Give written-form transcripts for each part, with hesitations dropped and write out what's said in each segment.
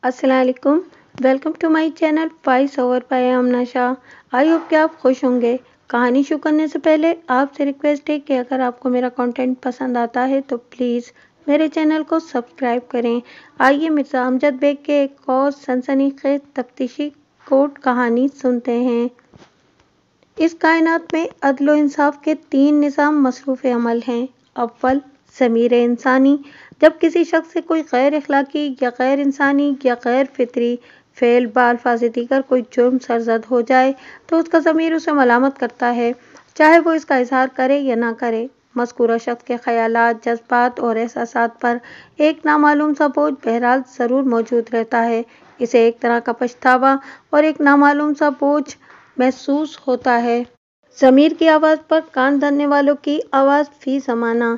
अस्सलाम वालेकुम। Welcome to my channel voice over by Amna Shah. I hope कि आप खुश होंगे। कहानी शुरू करने से पहले आपसे रिक्वेस्ट है कि अगर आपको मेरा कंटेंट पसंद आता है तो प्लीज़ मेरे चैनल को सब्सक्राइब करें। आइए मिर्ज़ा अमजद बेग के एक और सनसनीखेज तफ्तीशी कोर्ट कहानी सुनते हैं। इस कायनात में अदल व इंसाफ के 3 निज़ाम मसरूफ़ अमल हैं। अव्वल, ज़मीर इंसानी। जब किसी शख्स से कोई गैर अखलाकी या गैर इंसानी या गैर फितरी फ़ेल बाअल्फ़ाज़ दीगर कोई जुर्म सरज़द हो जाए तो उसका ज़मीर उसे मलामत करता है, चाहे वो इसका इज़हार करे या ना करे। मज़कूरा शख्स के ख़यालात, जज्बात और एहसासात पर एक नामालूम सा बोझ बहरहाल ज़रूर मौजूद रहता है। इसे एक तरह का पछतावा और एक नामालूम सा बोझ महसूस होता है। ज़मीर की आवाज़ पर कान धरने वालों की आवाज़ फ़ी ज़माना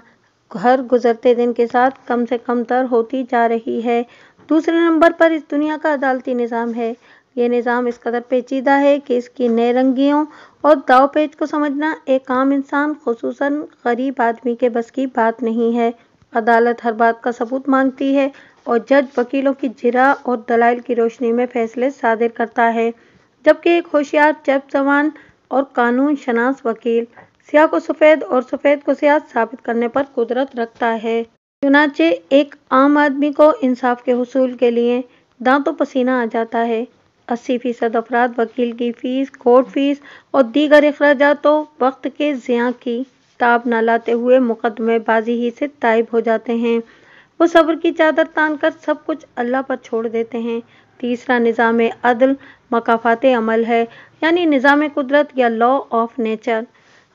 हर गुज़रते दिन के साथ कम से कम तर होती जा रही है। दूसरे नंबर पर इस दुनिया का अदालती निज़ाम है। ये निज़ाम इस कदर पेचीदा है कि इसकी नैरंगियों और दाव-पेच को समझना एक आम इंसान, ख़ुसूसन गरीब आदमी के बस की बात नहीं है। अदालत हर बात का सबूत मांगती है और जज वकीलों की जिरह और दलाइल की रोशनी में फैसले सादिर करता है, जबकि एक होशियार, चब ज़बान और कानून शनास वकील स्याह को सफ़ेद और सफ़ेद को स्याह साबित करने पर कुदरत रखता है। चुनांचे एक आम आदमी को इंसाफ के हुसूल के लिए दांतों पसीना आ जाता है। 80% अफराद वकील की फ़ीस, कोर्ट फ़ीस और दीगर अखराजातों वक्त के ज़िया की ताब न लाते हुए मुकदमेबाजी ही से ताइब हो जाते हैं। वो सब्र की चादर तान कर सब कुछ अल्लाह पर छोड़ देते हैं। तीसरा निज़ाम अदल मकाफ़ात अमल है, यानी निज़ाम कुदरत या लॉ ऑफ नेचर,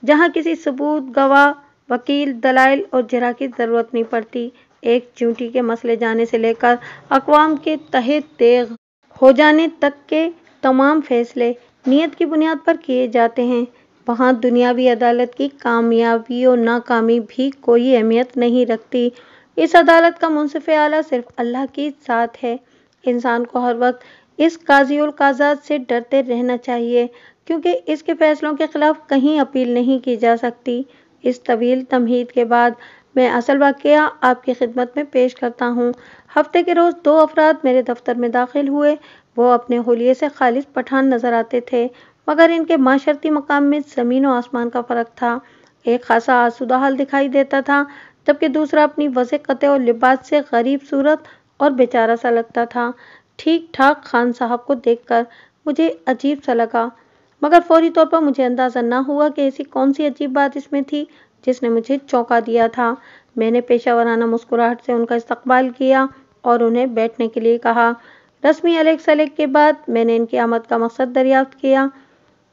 जहाँ किसी सबूत, गवाह, वकील, दलाइल और जिरह की ज़रूरत नहीं पड़ती। एक चींटी के मसले जाने से लेकर अक़वाम के तहे तेग हो जाने तक के तमाम फैसले नीयत की बुनियाद पर किए जाते हैं। वहाँ दुनियावी अदालत की कामयाबी और नाकामी भी कोई अहमियत नहीं रखती। इस अदालत का मुंसिफ़ आला सिर्फ अल्लाह की ज़ात है। इंसान को हर वक्त इस काज़ी उल क़ाज़ात से डरते रहना चाहिए, क्योंकि इसके फ़ैसलों के ख़िलाफ़ कहीं अपील नहीं की जा सकती। इस तवील तमहीद के बाद मैं असल वाक़या आपकी खिदमत में पेश करता हूँ। हफ्ते के रोज़ 2 अफराद मेरे दफ्तर में दाखिल हुए। वो अपने हुलिये से खालिस पठान नज़र आते थे, मगर इनके माशरती मकाम में ज़मीन व आसमान का फ़र्क था। एक खासा आसूदा हाल दिखाई देता था, जबकि दूसरा अपनी वज़े क़ते और लिबास से गरीब सूरत और बेचारा सा लगता था। ठीक ठाक खान साहब को देखकर मुझे अजीब सा लगा, मगर फौरी तौर पर मुझे अंदाज़ा न हुआ कि ऐसी कौन सी अजीब बात इसमें थी जिसने मुझे चौंका दिया था। मैंने पेशावराना मुस्कुराहट से उनका इस्तकबाल किया और उन्हें बैठने के लिए कहा। रस्मी अलग सलग के बाद मैंने इनकी आमद का मकसद दरियाफ्त किया।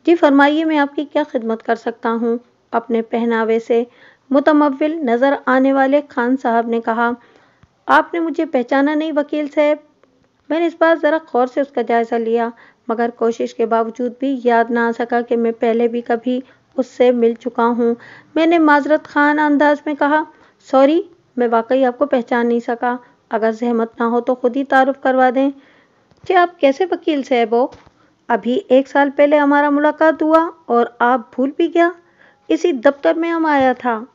जी फरमाइए, मैं आपकी क्या खिदमत कर सकता हूँ? अपने पहनावे से मुतमव्विल नज़र आने वाले खान साहब ने कहा। आपने मुझे पहचाना नहीं वकील साहब? मैंने इस बार ज़रा गौर से उसका जायज़ा लिया, मगर कोशिश के बावजूद भी याद ना आ सका कि मैं पहले भी कभी उससे मिल चुका हूँ। मैंने माजरत खाना अंदाज में कहा, सॉरी, मैं वाकई आपको पहचान नहीं सका। अगर जहमत ना हो तो खुद ही तारुफ करवा दें। जी आप कैसे वकील साहब हो? अभी 1 साल पहले हमारा मुलाकात हुआ और आप भूल भी गया? इसी दफ्तर में हम आया था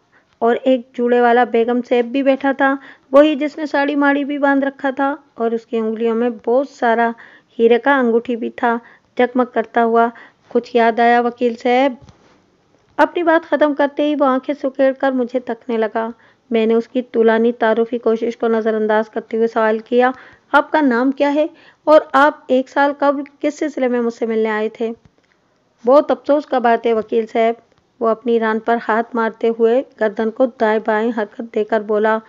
और एक जूड़े वाला बेगम साहब भी बैठा था, वही जिसने साड़ी माड़ी भी बांध रखा था और उसकी उंगलियों में बहुत सारा हीरे का अंगूठी भी था, जगमग करता हुआ। कुछ याद आया वकील साहब? अपनी बात ख़त्म करते ही वो आंखें सुकेड़ कर मुझे तकने लगा। मैंने उसकी तुलानी तारुफी कोशिश को नज़रअंदाज करते हुए सवाल किया, आपका नाम क्या है और आप 1 साल कबल किस सिलसिले में मुझसे मिलने आए थे? बहुत अफसोस का बात है वकील साहब, वो अपनी रान पर हाथ मारते हुए गर्दन को दाएं बाएं हरकत देकर बोला,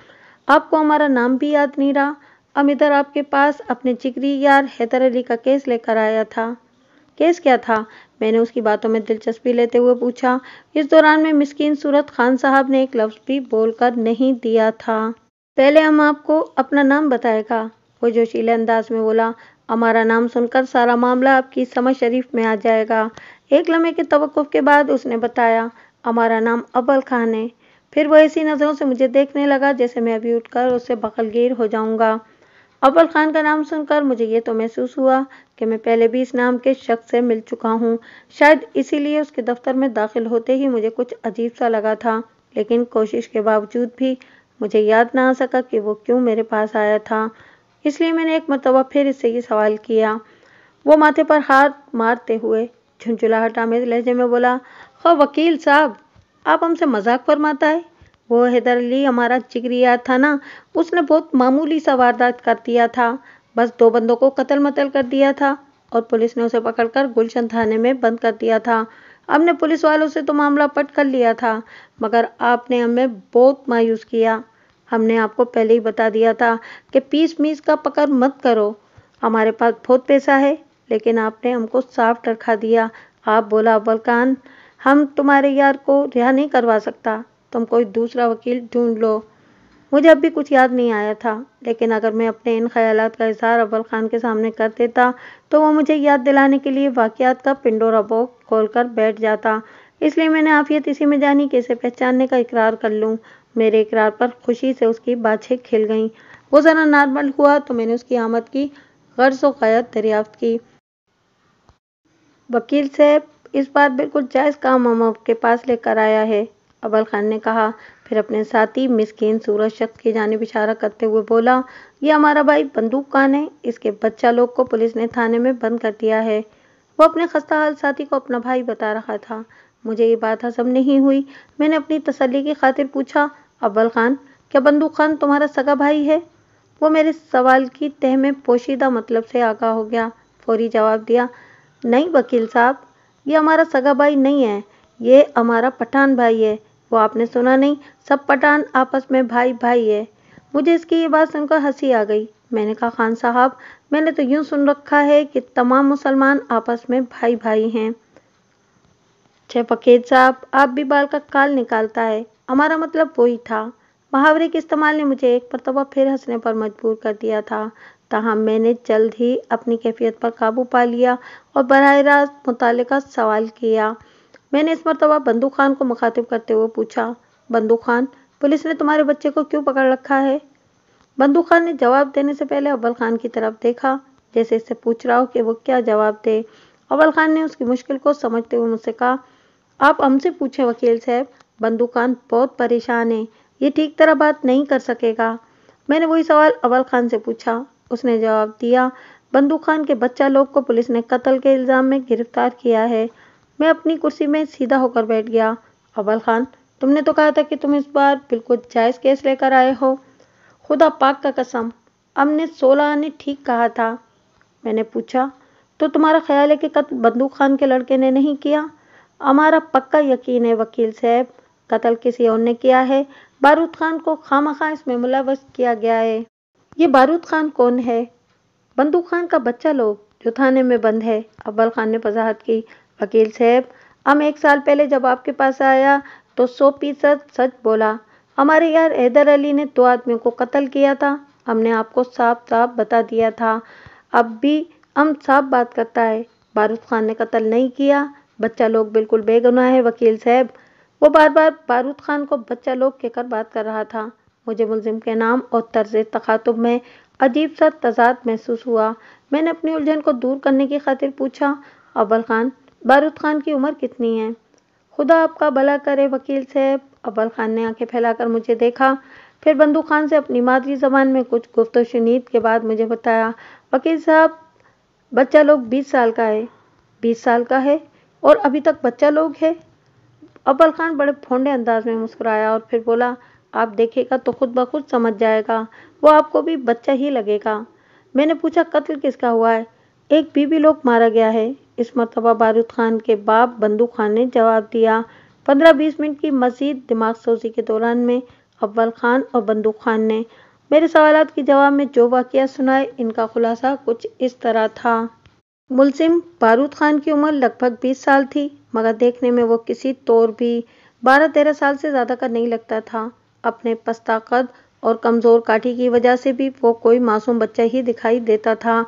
आपको हमारा नाम भी याद नहीं रहा? हम इधर आपके पास अपने जिगरी यार हैदर अली का केस लेकर आया था। केस क्या था? मैंने उसकी बातों में दिलचस्पी लेते हुए पूछा। इस दौरान में मिस्कीन सूरत खान साहब ने एक लफ्ज़ भी बोलकर नहीं दिया था। पहले हम आपको अपना नाम बताएगा, वो जोशीले अंदाज में बोला। हमारा नाम सुनकर सारा मामला आपकी समझ शरीफ में आ जाएगा। एक लम्हे के तवक्कुफ़ के बाद उसने बताया, हमारा नाम अव्वल खान है। फिर वो ऐसी नज़रों से मुझे देखने लगा जैसे मैं अभी उठकर उससे बगलगीर हो जाऊंगा। अव्वल खान का नाम सुनकर मुझे ये तो महसूस हुआ कि मैं पहले भी इस नाम के शख्स से मिल चुका हूँ। शायद इसीलिए उसके दफ्तर में दाखिल होते ही मुझे कुछ अजीब सा लगा था, लेकिन कोशिश के बावजूद भी मुझे याद ना आ सका कि वो क्यों मेरे पास आया था। اس لیے میں نے ایک مرتبہ پھر اس سے یہ سوال کیا۔ وہ ماتھے پر ہاتھ مارتے ہوئے جھنجھلاہٹ آمیز لہجے میں بولا، خواہ وکیل صاحب آپ ہم سے مذاق فرماتا ہے؟ وہ حیدر علی ہمارا جگری یار تھا نا، اس نے بہت معمولی سا واردات کر دیا تھا، بس 2 بندوں کو قتل متل کر دیا تھا اور پولیس نے اسے پکڑ کر گلشن تھانے میں بند کر دیا تھا۔ ہم نے پولیس والوں سے تو معاملہ پٹ کر لیا تھا، مگر آپ نے ہمیں بہت مایوس کیا۔ ہم نے آپ کو پہلے ہی بتا دیا تھا کہ پیس میس کا پکڑ مت کرو، ہمارے پاس بہت پیسہ ہے، لیکن آپ نے ہم کو صاف ٹرکھا دیا۔ آپ بولا، اول خان ہم تمہارے یار کو رہا نہیں کروا سکتا، تم کوئی دوسرا وکیل ڈھونڈ لو۔ مجھے اب بھی کچھ یاد نہیں آیا تھا، لیکن اگر میں اپنے ان خیالات کا اظہار اول خان کے سامنے کر دیتا تو وہ مجھے یاد دلانے کے لیے واقعات کا پنڈورا باکس کھول کر بیٹھ جاتا۔ اس لیے میں نے عافیت اسی میں جانی کہ اسے پہچاننے کا اقرار کر لوں۔ میرے اقرار پر خوشی سے اس کی باتیں کھل گئیں۔ وہ ذرا نارمل ہوا تو میں نے اس کی آمد کی غرض و غایت دریافت کی۔ وکیل صاحب اس بار بالکل جائز کام ہم آپ کے پاس لے کر آیا ہے، اول خان نے کہا، پھر اپنے ساتھی مسکین صورت شخص کی جانب اشارہ کرتے ہوئے بولا، یہ ہمارا بھائی بندوق خان ہے، اس کے بچہ لوگ کو پولیس نے تھانے میں بند کر دیا ہے۔ وہ اپنے خستہ حال ساتھی کو اپنا بھائی بتا رہا تھا۔ مجھے یہ بات ہضم نہیں ہوئی۔ میں نے اپنی تسلی کی خاطر پوچھا، اول خان کیا بندوق خان تمہارا سگا بھائی ہے؟ وہ میرے سوال کی تہ میں پوشیدہ مطلب سے آگاہ ہو گیا۔ فوری جواب دیا، نہیں وکیل صاحب، یہ ہمارا سگا بھائی نہیں ہے، یہ ہمارا پٹھان بھائی ہے۔ وہ آپ نے سنا نہیں، سب پٹھان آپس میں بھائی بھائی ہے۔ مجھے اس کی یہ بات سن کر ہنسی آ گئی۔ میں نے کہا، خان صاحب میں نے تو یوں سن رکھا ہے کہ تمام مسلمان آپس میں بھائی بھائی ہیں۔ وکیل صاحب آپ بھی بال کا کال نکالتا ہے، ہمارا مطلب وہی تھا۔ محاورے کے استعمال نے مجھے ایک مرتبہ پھر ہنسنے پر مجبور کر دیا تھا، تاہم میں نے جلد ہی اپنی کیفیت پر قابو پا لیا اور براہ راست متعلقہ سوال کیا۔ میں نے اس مرتبہ بندوق خان کو مخاطب کرتے ہوئے پوچھا، بندوق خان پولیس نے تمہارے بچے کو کیوں پکڑ رکھا ہے؟ بندوق خان نے جواب دینے سے پہلے اول خان کی طرف دیکھا، جیسے اس سے پوچھ رہا ہو کہ وہ کیا جواب دے۔ اول خان نے اس کی مشکل کو سمجھتے ہوئے مجھ سے کہا، آپ ہم سے پوچھیں وکیل صاحب، بندوق خان بہت پریشان ہے، یہ ٹھیک طرح بات نہیں کر سکے گا۔ میں نے وہی سوال اول خان سے پوچھا۔ اس نے جواب دیا، بندوق خان کے بچہ لوگ کو پولیس نے قتل کے الزام میں گرفتار کیا ہے۔ میں اپنی کرسی میں سیدھا ہو کر بیٹھ گیا۔ اول خان تم نے تو کہا تھا کہ تم اس بار بالکل جائز کیس لے کر آئے ہو۔ خدا پاک کا قسم، ہم نے 16 نے ٹھیک کہا تھا۔ میں نے پوچھا، تو تمہارا خیال ہے کہ قتل بندوق خان کے لڑکے نے نہیں کیا؟ ہمارا پکا یقین ہے وکیل صاحب، قتل کسی اور نے کیا ہے، بارود خان کو خواہ اس میں ملوث کیا گیا ہے۔ یہ بارود خان کون ہے؟ بندوق خان کا بچہ لوگ جو تھانے میں بند ہے، اول خان نے وضاحت کی۔ وکیل صاحب ہم 1 سال پہلے جب آپ کے پاس آیا تو 100% سچ بولا، ہمارے یار حیدر علی نے 2 آدمیوں کو قتل کیا تھا، ہم نے آپ کو صاف صاف بتا دیا تھا۔ اب بھی ہم صاف بات کرتا ہے، بارود خان نے قتل نہیں کیا، بچہ لوگ بالکل بے گناہ ہے وکیل صاحب۔ وہ بار بار بارود خان کو بچہ لوگ کہہ کر بات کر رہا تھا۔ مجھے ملزم کے نام اور طرز تخاطب میں عجیب سا تضاد محسوس ہوا۔ میں نے اپنی الجھن کو دور کرنے کی خاطر پوچھا، اول خان بارود خان کی عمر کتنی ہے؟ خدا آپ کا بھلا کرے وکیل صاحب، اول خان نے آنکھیں پھیلا کر مجھے دیکھا، پھر بندوق خان سے اپنی مادری زبان میں کچھ گفت و شنید کے بعد مجھے بتایا، وکیل صاحب بچہ لوگ 20 سال کا ہے۔ 20 سال کا ہے اور ابھی تک بچہ لوگ ہے؟ اول خان بڑے پھونڈے انداز میں مسکرایا اور پھر بولا، آپ دیکھے گا تو خود بخود سمجھ جائے گا، وہ آپ کو بھی بچہ ہی لگے گا۔ میں نے پوچھا، قتل کس کا ہوا ہے؟ ایک بیوی لوگ مارا گیا ہے، اس مرتبہ بارود خان کے باپ بندوق خان نے جواب دیا۔ 15-20 منٹ کی مزید دماغ سوزی کے دوران میں اول خان اور بندوق خان نے میرے سوالات کے جواب میں جو واقعات سنائے، ان کا خلاصہ کچھ اس طرح تھا۔ ملزم بارود خان کی عمر لگ بھگ 20 سال تھی، مگر دیکھنے میں وہ کسی طور بھی 12-13 سال سے زیادہ کا نہیں لگتا تھا۔ اپنے پستہ قد اور کمزور کاٹھی کی وجہ سے بھی وہ کوئی معصوم بچہ ہی دکھائی دیتا تھا۔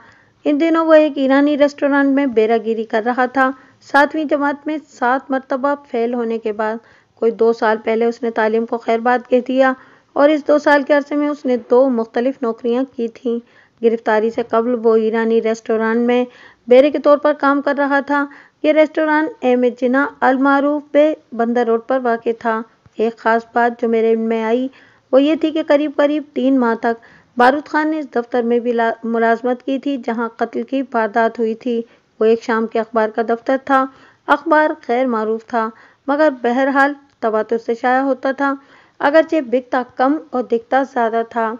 ان دنوں وہ ایک ایرانی ریسٹورانٹ میں بیرہ گیری کر رہا تھا۔ 7ویں جماعت میں 7 مرتبہ فیل ہونے کے بعد کوئی 2 سال پہلے اس نے تعلیم کو خیر باد کہہ دیا اور اس 2 سال کے عرصے میں اس نے 2 مختلف نوکریاں کی تھیں۔ گرفتاری سے قبل وہ ایرانی ریسٹورانٹ میں بیرے کے طور پر کام کر رہا تھا۔ یہ ریسٹورانٹ ایم جناح المعروف بے بندر روڈ پر واقع تھا۔ ایک خاص بات جو میرے علم میں آئی وہ یہ تھی کہ قریب 3 ماہ تک बारूद खान ने इस दफ्तर में भी मुलाजमत की थी जहां कत्ल की वारदात हुई थी। वो एक शाम के अखबार का दफ्तर था। अखबार गैर मारूफ था, मगर बहरहाल तवातुर से शाया होता था, अगरचे बिकता कम और दिखता ज़्यादा था।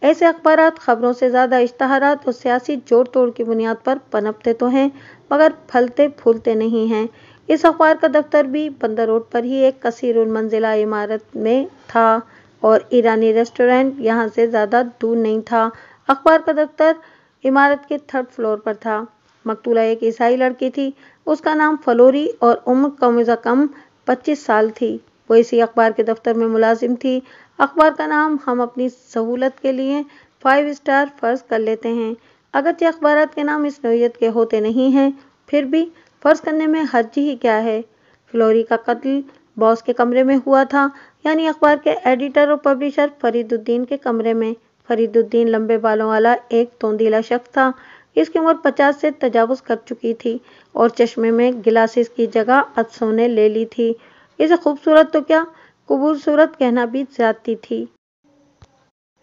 ऐसे अखबारात खबरों से ज़्यादा इश्तहारात और सियासी जोड़ तोड़ की बुनियाद पर पनपते तो हैं, मगर फलते फूलते नहीं हैं। इस अखबार का दफ्तर भी बंदर रोड पर ही एक कसीरुल मंजिला इमारत में था और ईरानी रेस्टोरेंट यहाँ से ज़्यादा दूर नहीं था। अखबार का दफ्तर इमारत के 3rd फ्लोर पर था। मकतूला एक ईसाई लड़की थी। उसका नाम फलोरी और उम्र कम से कम 25 साल थी। वो इसी अखबार के दफ्तर में मुलाजिम थी। अखबार का नाम हम अपनी सहूलत के लिए 5 स्टार फर्ज कर लेते हैं। अगरचे अखबारात के नाम इस नौइयत के होते नहीं हैं, फिर भी फर्ज करने में हर्ज ही क्या है। फ्लोरी का कत्ल बॉस के कमरे में हुआ था, यानी अखबार के एडिटर और पब्लिशर फरीदुद्दीन के कमरे में। फरीदुद्दीन लंबे बालों वाला एक तोंदीला शख्स था। इसकी उम्र 50 से तजावुज कर चुकी थी और चश्मे में गिलासेस की जगह अदसों ने ले ली थी। इसे खूबसूरत तो क्या, खूबसूरत कहना भी ज्यादती थी।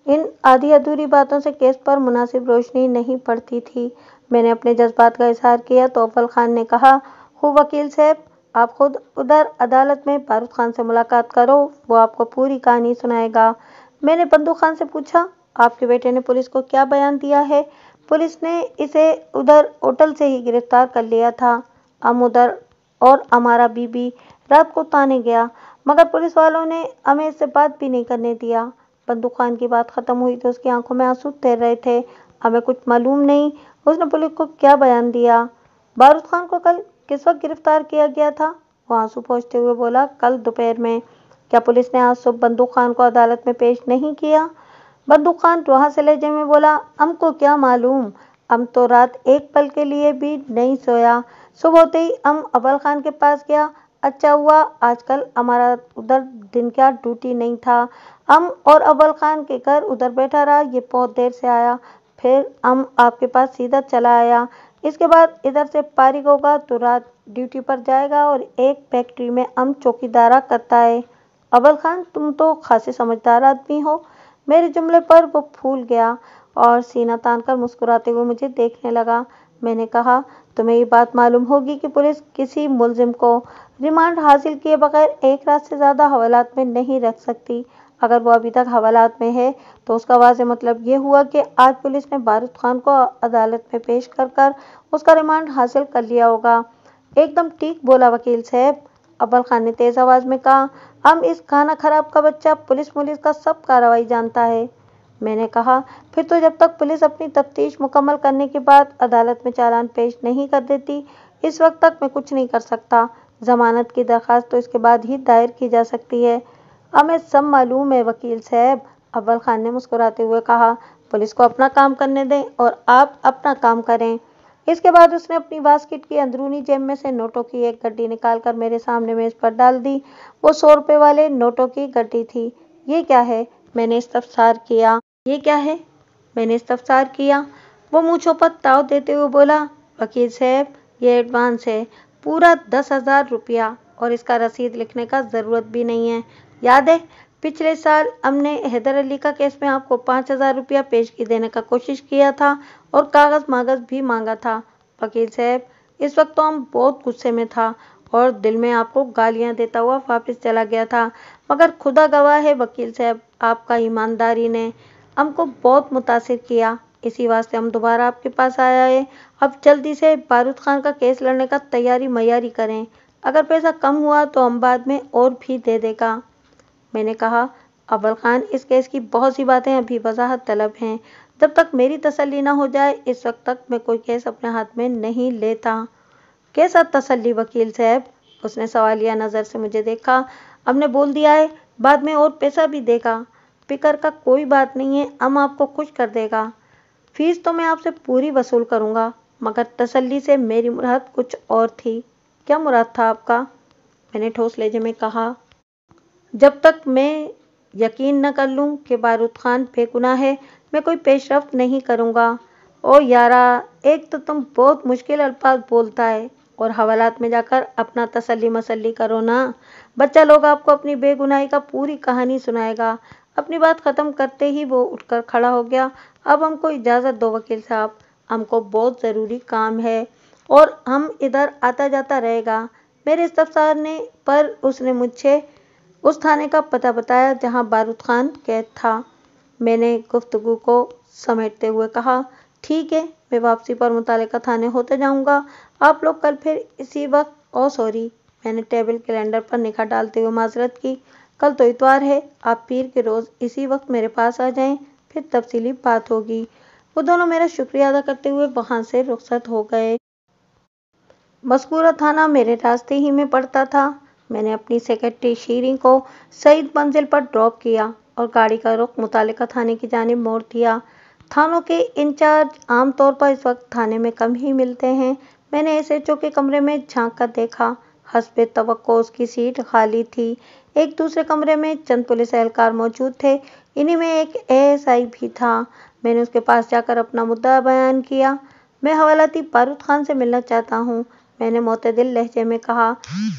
इन आधी अधूरी बातों से केस पर मुनासिब रोशनी नहीं पड़ती थी। मैंने अपने जज्बात का इजहार किया तो अव्वल खान ने कहा, खूब वकील साहब, आप खुद उधर अदालत में बारूद खान से मुलाकात करो, वो आपको पूरी कहानी सुनाएगा। मैंने बंदूक खान से पूछा, आपके बेटे ने पुलिस को क्या बयान दिया है? पुलिस ने इसे उधर होटल से ही गिरफ्तार कर लिया था। हम उधर और हमारा बीबी रात को ताने गया, मगर पुलिस वालों ने हमें इससे बात भी नहीं करने दिया। बंदूक खान की बात खत्म हुई तो उसकी आंखों में आंसू तैर रहे थे। हमें कुछ मालूम नहीं उसने पुलिस को क्या बयान दिया। बारूद खान को कल किस वक्त गिरफ्तार किया गया था? वो आंसू पोंछते हुए बोला, कल दोपहर में। क्या पुलिस ने आज सुबह बंदूक खान को अदालत में पेश नहीं किया? बंदूक खान रुहा से लहजे में बोला, हमको क्या मालूम, हम तो रात एक पल के लिए भी नहीं सोया। सुबह होते ही हम अव्वल खान के पास गया। अच्छा हुआ आजकल हमारा उधर दिन का ड्यूटी नहीं था। हम और अव्वल खान के घर उधर बैठा रहा, ये बहुत देर से आया। फिर हम आपके पास सीधा चला आया। इसके बाद इधर से फारिग होगा तो रात ड्यूटी पर जाएगा और एक फैक्ट्री में हम चौकीदारा करता है। अव्वल खान, तुम तो खासे समझदार आदमी हो। मेरे जुमले पर वो फूल गया और सीना तानकर मुस्कुराते हुए मुझे देखने लगा। मैंने कहा, तुम्हें ये बात मालूम होगी कि पुलिस किसी मुलजिम को रिमांड हासिल किए बगैर एक रात से ज़्यादा हवालात में नहीं रख सकती। अगर वो अभी तक हवालात में है तो उसका वाज़ेह मतलब ये हुआ कि आज पुलिस ने बारूद खान को अदालत में पेश कर उसका रिमांड हासिल कर लिया होगा। एकदम ठीक बोला वकील साहब, अव्वल खान ने तेज आवाज में कहा। हम इस खाना खराब का बच्चा पुलिस का सब कार्रवाई जानता है। मैंने कहा, फिर तो जब तक पुलिस अपनी तफ्तीश मुकम्मल करने के बाद अदालत में चालान पेश नहीं कर देती, इस वक्त तक मैं कुछ नहीं कर सकता। जमानत की दरख्वास्त तो इसके बाद ही दायर की जा सकती है। हमें सब मालूम है वकील साहब, अव्वल खान ने मुस्कुराते हुए कहा। पुलिस को अपना काम करने दें और आप अपना काम करें। इसके बाद उसने अपनी बास्केट की अंदरूनी जेब में से नोटों की एक गड्डी निकालकर मेरे सामने मेज पर डाल दी। वो 100 रुपए वाले नोटों की गड्डी थी। ये क्या है? मैंने इस्तफसार किया। ये क्या है? मैंने इस्तफसार किया। वो मूंछों पर ताव देते हुए बोला, वकील साहब, ये एडवांस है, पूरा 10,000 रुपया, और इसका रसीद लिखने का ज़रूरत भी नहीं है। याद है पिछले साल हमने हैदर अली का केस में आपको 5,000 रुपया पेशगी देने का कोशिश किया था और कागज मागज भी मांगा था। वकील साहब, इस वक्त तो हम बहुत गुस्से में था और दिल में आपको गालियां देता हुआ वापस चला गया था, मगर खुदा गवाह है वकील साहब, आपका ईमानदारी ने हमको बहुत मुतासिर किया। इसी वास्ते हम दोबारा आपके पास आया है। अब जल्दी से बारूद खान का केस लड़ने का तैयारी मैयारी करें। अगर पैसा कम हुआ तो हम बाद में और भी दे देगा। मैंने कहा, अव्वल खान, इस केस की बहुत सी बातें अभी वजाहत तलब हैं। जब तक मेरी तसल्ली ना हो जाए इस वक्त तक मैं कोई केस अपने हाथ में नहीं लेता। कैसा तसल्ली वकील साहब? उसने सवालिया नज़र से मुझे देखा। हमने बोल दिया है, बाद में और पैसा भी देगा। फिक्र का कोई बात नहीं है, हम आपको खुश कर देगा। फीस तो मैं आपसे पूरी वसूल करूंगा, मगर तसल्ली से मेरी मुराद कुछ और थी। क्या मुराद था आपका? मैंने ठोस लहजे में कहा, जब तक मैं यकीन न कर लूं कि बारूद खान बेगुनाह है, मैं कोई पेशरफ्त नहीं करूंगा। ओ यारा, एक तो तुम बहुत मुश्किल अल्फाज बोलता है और हवालात में जाकर अपना तसल्ली मसल्ली करो ना। बच्चा लोग आपको अपनी बेगुनाही का पूरी कहानी सुनाएगा। अपनी बात ख़त्म करते ही वो उठकर खड़ा हो गया। अब हमको इजाज़त दो वकील साहब, हमको बहुत ज़रूरी काम है और हम इधर आता जाता रहेगा। मेरे इस्तफसार ने पर उसने मुझे उस थाने का पता बताया जहाँ बारूद खान कैद था। मैंने गुफ्तगू को समेटते हुए कहा, ठीक है, मैं वापसी पर मुतालिका थाने होते जाऊंगा। आप लोग कल फिर इसी वक्त। ओ सॉरी, मैंने टेबल कैलेंडर पर निगाह डालते हुए माजरत की, कल तो इतवार है, आप पीर के रोज़ इसी वक्त मेरे पास आ जाएं, फिर तफसीली बात होगी। वो दोनों मेरा शुक्रिया अदा करते हुए वहाँ से रुखसत हो गए। मज़कूरा थाना मेरे रास्ते ही में पड़ता था। मैंने अपनी सेक्रेटरी शीरीं को सईद मंजिल पर ड्रॉप किया और गाड़ी का रुख मुतालिका थाने की जानिब मोड़ दिया। थानों के इंचार्ज आमतौर पर इस वक्त थाने में कम ही मिलते हैं। मैंने एसएचओ के कमरे में झांक कर देखा। हस्बे तवक्को उसकी सीट खाली थी। एक दूसरे कमरे में चंद पुलिस एहलकार मौजूद थे। इन्हीं में एक एएसआई भी था। मैंने उसके पास जाकर अपना मुद्दा बयान किया। मैं हवालाती बारूद खान से मिलना चाहता हूँ, मैंने मोतदिल लहजे में कहा।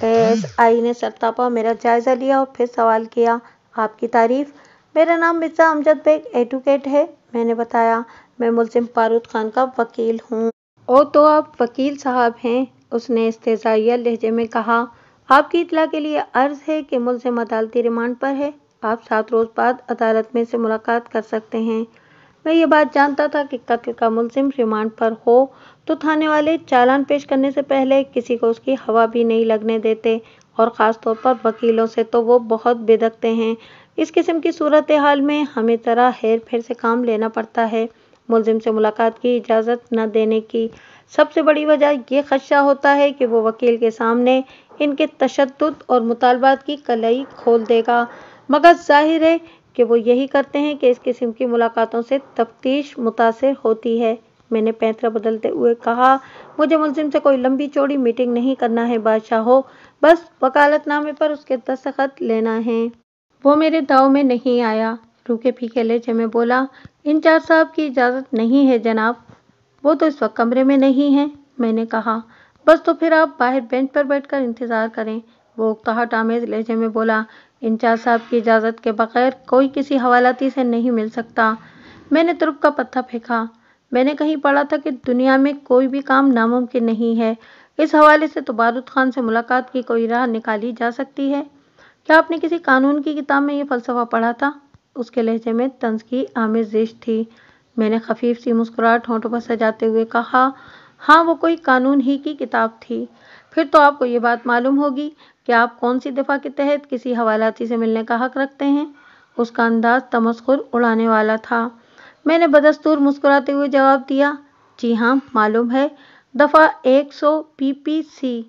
एएसआई ने सरतापा मेरा जायज़ा लिया और फिर सवाल किया, आपकी तारीफ? मेरा नाम मिर्ज़ा अमजद बेग एडवोकेट है, मैंने बताया। मैं मुल्ज़िम बारूद खान का वकील हूँ। ओ तो आप वकील साहब हैं, उसने इस्तेज़ाइया लहजे में कहा। आपकी इत्तला के लिए अर्ज़ है कि मुल्ज़िम अदालती रिमांड पर है, आप 7 रोज़ बाद अदालत में से मुलाकात कर सकते हैं। मैं ये बात जानता था कि कत्ल का मुल्ज़िम रिमांड पर हो तो थाने वाले चालान पेश करने से पहले किसी को उसकी हवा भी नहीं लगने देते, और ख़ास तौर पर वकीलों से तो वो बहुत बेधकते हैं। इस किस्म की सूरत हाल में हमें तरह हेर फेर से काम लेना पड़ता है। मुल्ज़िम से मुलाकात की इजाज़त न देने की सबसे बड़ी वजह ये खदशा होता है कि वो वकील के सामने इनके तशद्दुद और मुतालबात की कलई खोल देगा, मगर जाहिर है कि वो यही करते हैं कि इस किस्म की मुलाकातों से तफ्तीश मुतासिर होती है। मैंने पैंतरा बदलते हुए कहा, मुझे मुल्ज़िम से कोई लंबी चौड़ी मीटिंग नहीं करना है बादशाहो, बस वकालतनामे पर उसके दस्तखत लेना है। वो मेरे दाव में नहीं आया, रूखे फीके लहजे में बोला। इंचार्ज साहब की इजाज़त नहीं है जनाब, वो तो इस वक्त कमरे में नहीं है, मैंने कहा। बस तो फिर आप बाहर बेंच पर बैठकर इंतज़ार करें, वो उकताहट आमेज़ लहजे में बोला। इंचार्ज साहब की इजाज़त के बगैर कोई किसी हवालाती से नहीं मिल सकता। मैंने तुरुप का पत्ता फेंका। मैंने कहीं पढ़ा था कि दुनिया में कोई भी काम नामुमकिन नहीं है। इस हवाले से तो बारूद खान से मुलाकात की कोई राह निकाली जा सकती है। क्या आपने किसी कानून की किताब में ये फ़लसफ़ा पढ़ा था? उसके लहजे में तंज़ की आमेज़िश थी। मैंने खफीफ सी मुस्कुराहट होंठों पर सजाते हुए कहा, हाँ, वो कोई कानून ही की किताब थी। फिर तो आपको ये बात मालूम होगी कि आप कौन सी दफ़ा के तहत किसी हवालाती से मिलने का हक रखते हैं। उसका अंदाज तमस्खुर उड़ाने वाला था। मैंने बदस्तूर मुस्कुराते हुए जवाब दिया, जी हाँ, मालूम है, दफ़ा 100 पीपीसी।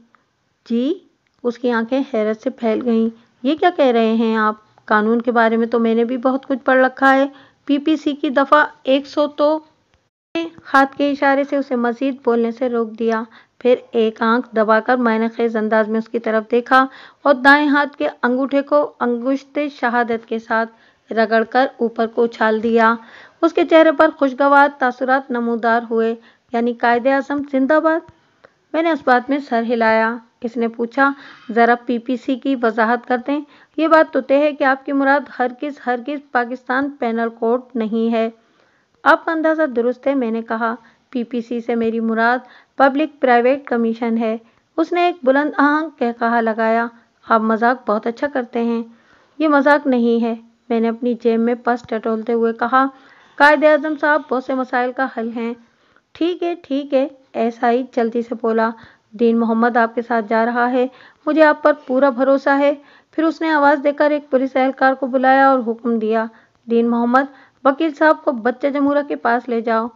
जी? उसकी आंखें हैरत से फैल गईं। ये क्या कह रहे हैं आप? कानून के बारे में तो मैंने भी बहुत कुछ पढ़ रखा है। पीपीसी की दफ़ा 100 तो। मैंने हाथ के इशारे से उसे मजीद बोलने से रोक दिया। फिर एक आंख दबाकर मैंने खेज अंदाज में उसकी तरफ देखा और दाएं हाथ के अंगूठे को अंगुश्ते शहादत के साथ रगड़कर ऊपर को उछाल दिया। उसके चेहरे पर खुशगवार तासुरात नमूदार हुए, यानी कायदे आज़म जिंदाबाद। मैंने उस बात में सर हिलाया। इसने पूछा, ज़रा पीपीसी की वजाहत कर दें। ये बात तो तय है कि आपकी मुराद हरगिज़ पाकिस्तान पेनल कोड नहीं है। आपका अंदाज़ा दुरुस्त है, मैंने कहा। पीपीसी से मेरी मुराद पब्लिक प्राइवेट कमीशन है। उसने एक बुलंद आहंग कहकहा लगाया। आप मजाक बहुत अच्छा करते हैं। ये मजाक नहीं है, मैंने अपनी जेब में पर्स टटोलते हुए कहा। कायदे आज़म साहब, बहुत से मसाइल का हल है। ठीक है, ऐसा ही जल्दी से बोला। दीन मोहम्मद आपके साथ जा रहा है, मुझे आप पर पूरा भरोसा है। फिर उसने आवाज़ देकर एक पुलिस एहलकार को बुलाया और हुक्म दिया, दीन मोहम्मद, वकील साहब को बच्चा जमूरा के पास ले जाओ।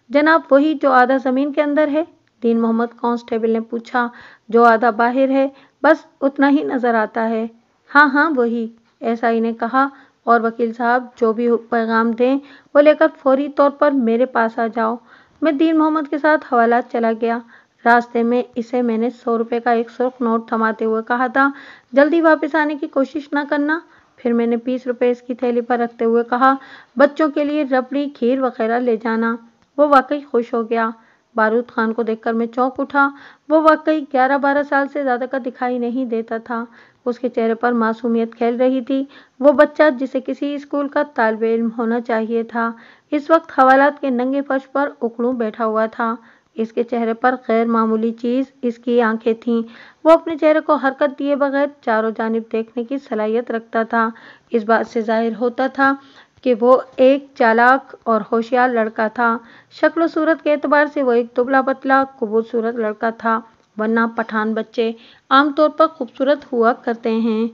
जनाब, वही जो आधा ज़मीन के अंदर है? दीन मोहम्मद कांस्टेबल ने पूछा। जो आधा बाहर है, बस उतना ही नज़र आता है। हाँ, वही, एसआई ने कहा। और वकील साहब, जो भी पैगाम दें वो लेकर फौरी तौर पर मेरे पास आ जाओ। मैं दीन मोहम्मद के साथ हवालात चला गया। रास्ते में इसे मैंने 100 रुपये का एक सुर्ख नोट थमाते हुए कहा था, जल्दी वापस आने की कोशिश न करना। फिर मैंने 20 रुपये इसकी थैली पर रखते हुए कहा, बच्चों के लिए रबड़ी, खीर वगैरह ले जाना। वो वाकई खुश हो गया। बारूद खान को देखकर मैं चौंक उठा। वो वाकई 11-12 साल से ज्यादा का दिखाई नहीं देता था। उसके चेहरे पर मासूमियत खेल रही थी, वो बच्चा जिसे किसी स्कूल का तालिबे इल्म होना चाहिए था, इस वक्त हवालात के नंगे फर्श पर उखड़ू बैठा हुआ था। इसके चेहरे पर गैर मामूली चीज इसकी आंखें थीं। वो अपने चेहरे को हरकत दिए बगैर चारों जानिब देखने की सलाहियत रखता था। इस बात से जाहिर होता था कि वो एक चालाक और होशियार लड़का था। शक्ल सूरत के एतबार से वो एक दुबला पतला खूबसूरत लड़का था, वरना पठान बच्चे आमतौर पर खूबसूरत हुआ करते हैं।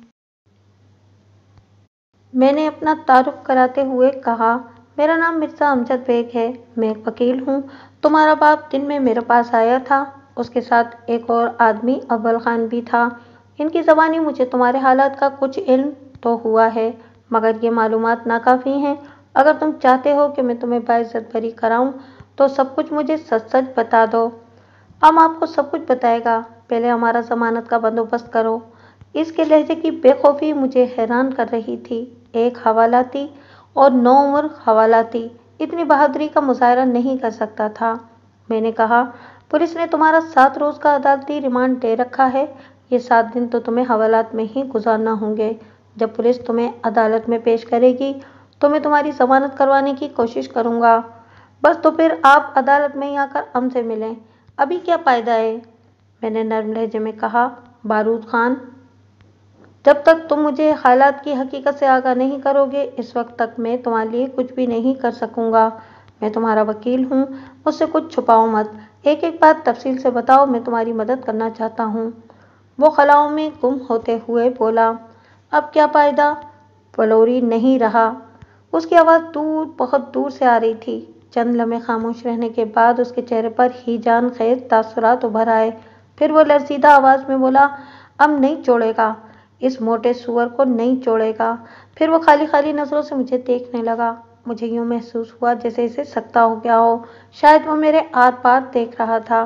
मैंने अपना तारुफ कराते हुए कहा, मेरा नाम मिर्जा अमजद बेग है, मैं एक वकील हूँ। तुम्हारा बाप दिन में मेरे पास आया था, उसके साथ एक और आदमी अव्वल खान भी था। इनकी ज़बानी मुझे तुम्हारे हालात का कुछ इल्म तो हुआ है, मगर ये मालूमात नाकाफ़ी हैं। अगर तुम चाहते हो कि मैं तुम्हें बाइज्जत बरी कराऊँ तो सब कुछ मुझे सच सच बता दो। हम आपको सब कुछ बताएगा, पहले हमारा ज़मानत का बंदोबस्त करो। इसके लहजे की बेखौफी मुझे हैरान कर रही थी। एक हवालाती और 9 उम्र हवालाती इतनी बहादुरी का मुजाहरा नहीं कर सकता था। मैंने कहा, पुलिस ने तुम्हारा 7 रोज़ का अदालती रिमांड दे रखा है। ये 7 दिन तो तुम्हें हवालात में ही गुजारना होंगे। जब पुलिस तुम्हें अदालत में पेश करेगी तो मैं तुम्हारी जमानत करवाने की कोशिश करूँगा। बस तो फिर आप अदालत में ही आकर हमसे मिलें। अभी क्या फायदा है? मैंने नर्म लहजे में कहा, बारूद खान, जब तक तुम मुझे हालात की हकीकत से आगाह नहीं करोगे, इस वक्त तक मैं तुम्हारे लिए कुछ भी नहीं कर सकूंगा। मैं तुम्हारा वकील हूँ, मुझसे कुछ छुपाओ मत। एक एक बात तफसील से बताओ, मैं तुम्हारी मदद करना चाहता हूँ। वो खलाओं में गुम होते हुए बोला। अब क्या फायदा? फलोरी नहीं रहा। उसकी आवाज़ दूर, बहुत दूर से आ रही थी। चंद लम्हे खामोश रहने के बाद उसके चेहरे पर ही जान खेज तासुरात उभर आए। फिर वो लरजीदा आवाज़ में बोला, अब नहीं छोड़ेगा, इस मोटे सुअर को नहीं छोड़ेगा। फिर वो खाली खाली नजरों से मुझे देखने लगा। मुझे यूं महसूस हुआ जैसे इसे सकता हो गया हो, शायद वो मेरे आर पार देख रहा था।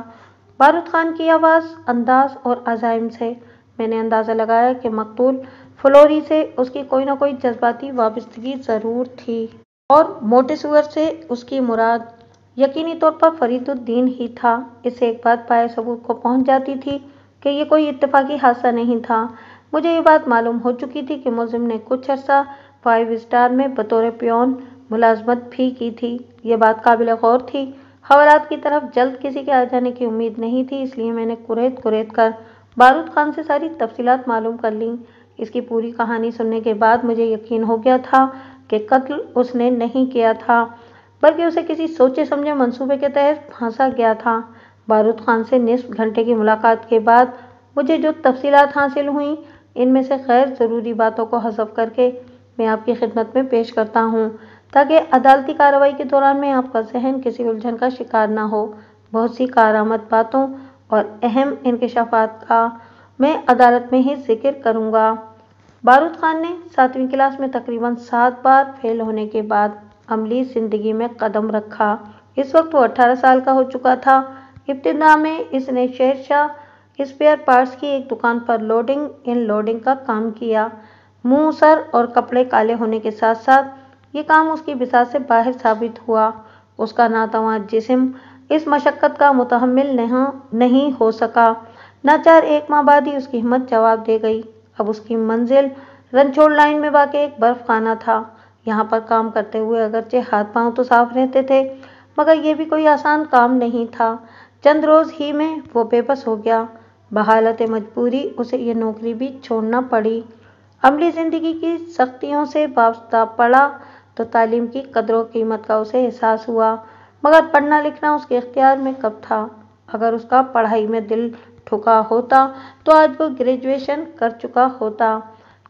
बारूद खान की आवाज़, अंदाज और अज़ाइम से मैंने अंदाज़ा लगाया कि मकतूल फ्लोरी से उसकी कोई न कोई जज्बाती वाबस्तगी ज़रूर थी, और मोटे सुअर से उसकी मुराद यकीनी तौर पर फरीदुद्दीन ही था। इससे एक बात पाए सबूत को पहुंच जाती थी कि ये कोई इत्तेफाकी हादसा नहीं था। मुझे ये बात मालूम हो चुकी थी कि मुलजिम ने कुछ अर्सा 5 स्टार में बतौर पियोन मुलाजमत भी की थी। ये बात काबिल गौर थी। हवालात की तरफ जल्द किसी के आ जाने की उम्मीद नहीं थी, इसलिए मैंने कुरेद कुरेद कर बारूद खान से सारी तफसीलात मालूम कर लीं। इसकी पूरी कहानी सुनने के बाद मुझे यकीन हो गया था कि कत्ल उसने नहीं किया था, बल्कि उसे किसी सोचे समझे मंसूबे के तहत फांसा गया था। बारूद खान से निस्फ घंटे की मुलाकात के बाद मुझे जो तफसीलात हासिल हुई, इनमें से गैर ज़रूरी बातों को हज़फ करके मैं आपकी खिदमत में पेश करता हूँ, ताकि अदालती कार्रवाई के दौरान में आपका जहन किसी उलझन का शिकार न हो। बहुत सी कारामद बातों और अहम इंकशाफात का मैं अदालत में ही जिक्र करूँगा। बारूद खान ने 7वीं क्लास में तकरीबन 7 बार फेल होने के बाद अमली ज़िंदगी में कदम रखा। इस वक्त वो 18 साल का हो चुका था। इब्तिदा में इसने शेरशाह स्पेयर पार्ट्स की एक दुकान पर लोडिंग अनलोडिंग का काम किया। मुंह, सर और कपड़े काले होने के साथ साथ ये काम उसकी बिसात से बाहर साबित हुआ। उसका नातवां जिस्म इस मशक्क़त का मुतहम्मिल नहीं हो सका। नाचार 1 माह बाद ही उसकी हिम्मत जवाब दे गई। अब उसकी मंजिल रनछोड़ लाइन में वाक़ एक बर्फ़ खाना था। यहाँ पर काम करते हुए अगरचे हाथ पांव तो साफ रहते थे, मगर यह भी कोई आसान काम नहीं था। चंद रोज़ ही में वो बेबस हो गया। बहालत मजबूरी उसे ये नौकरी भी छोड़ना पड़ी। अमली ज़िंदगी की सख्तियों से वाबस्ता पड़ा तो तालीम की कदर कीमत का उसे एहसास हुआ, मगर पढ़ना लिखना उसके इख्तियार में कब था। अगर उसका पढ़ाई में दिल ठुका होता तो आज वो ग्रेजुएशन कर चुका होता,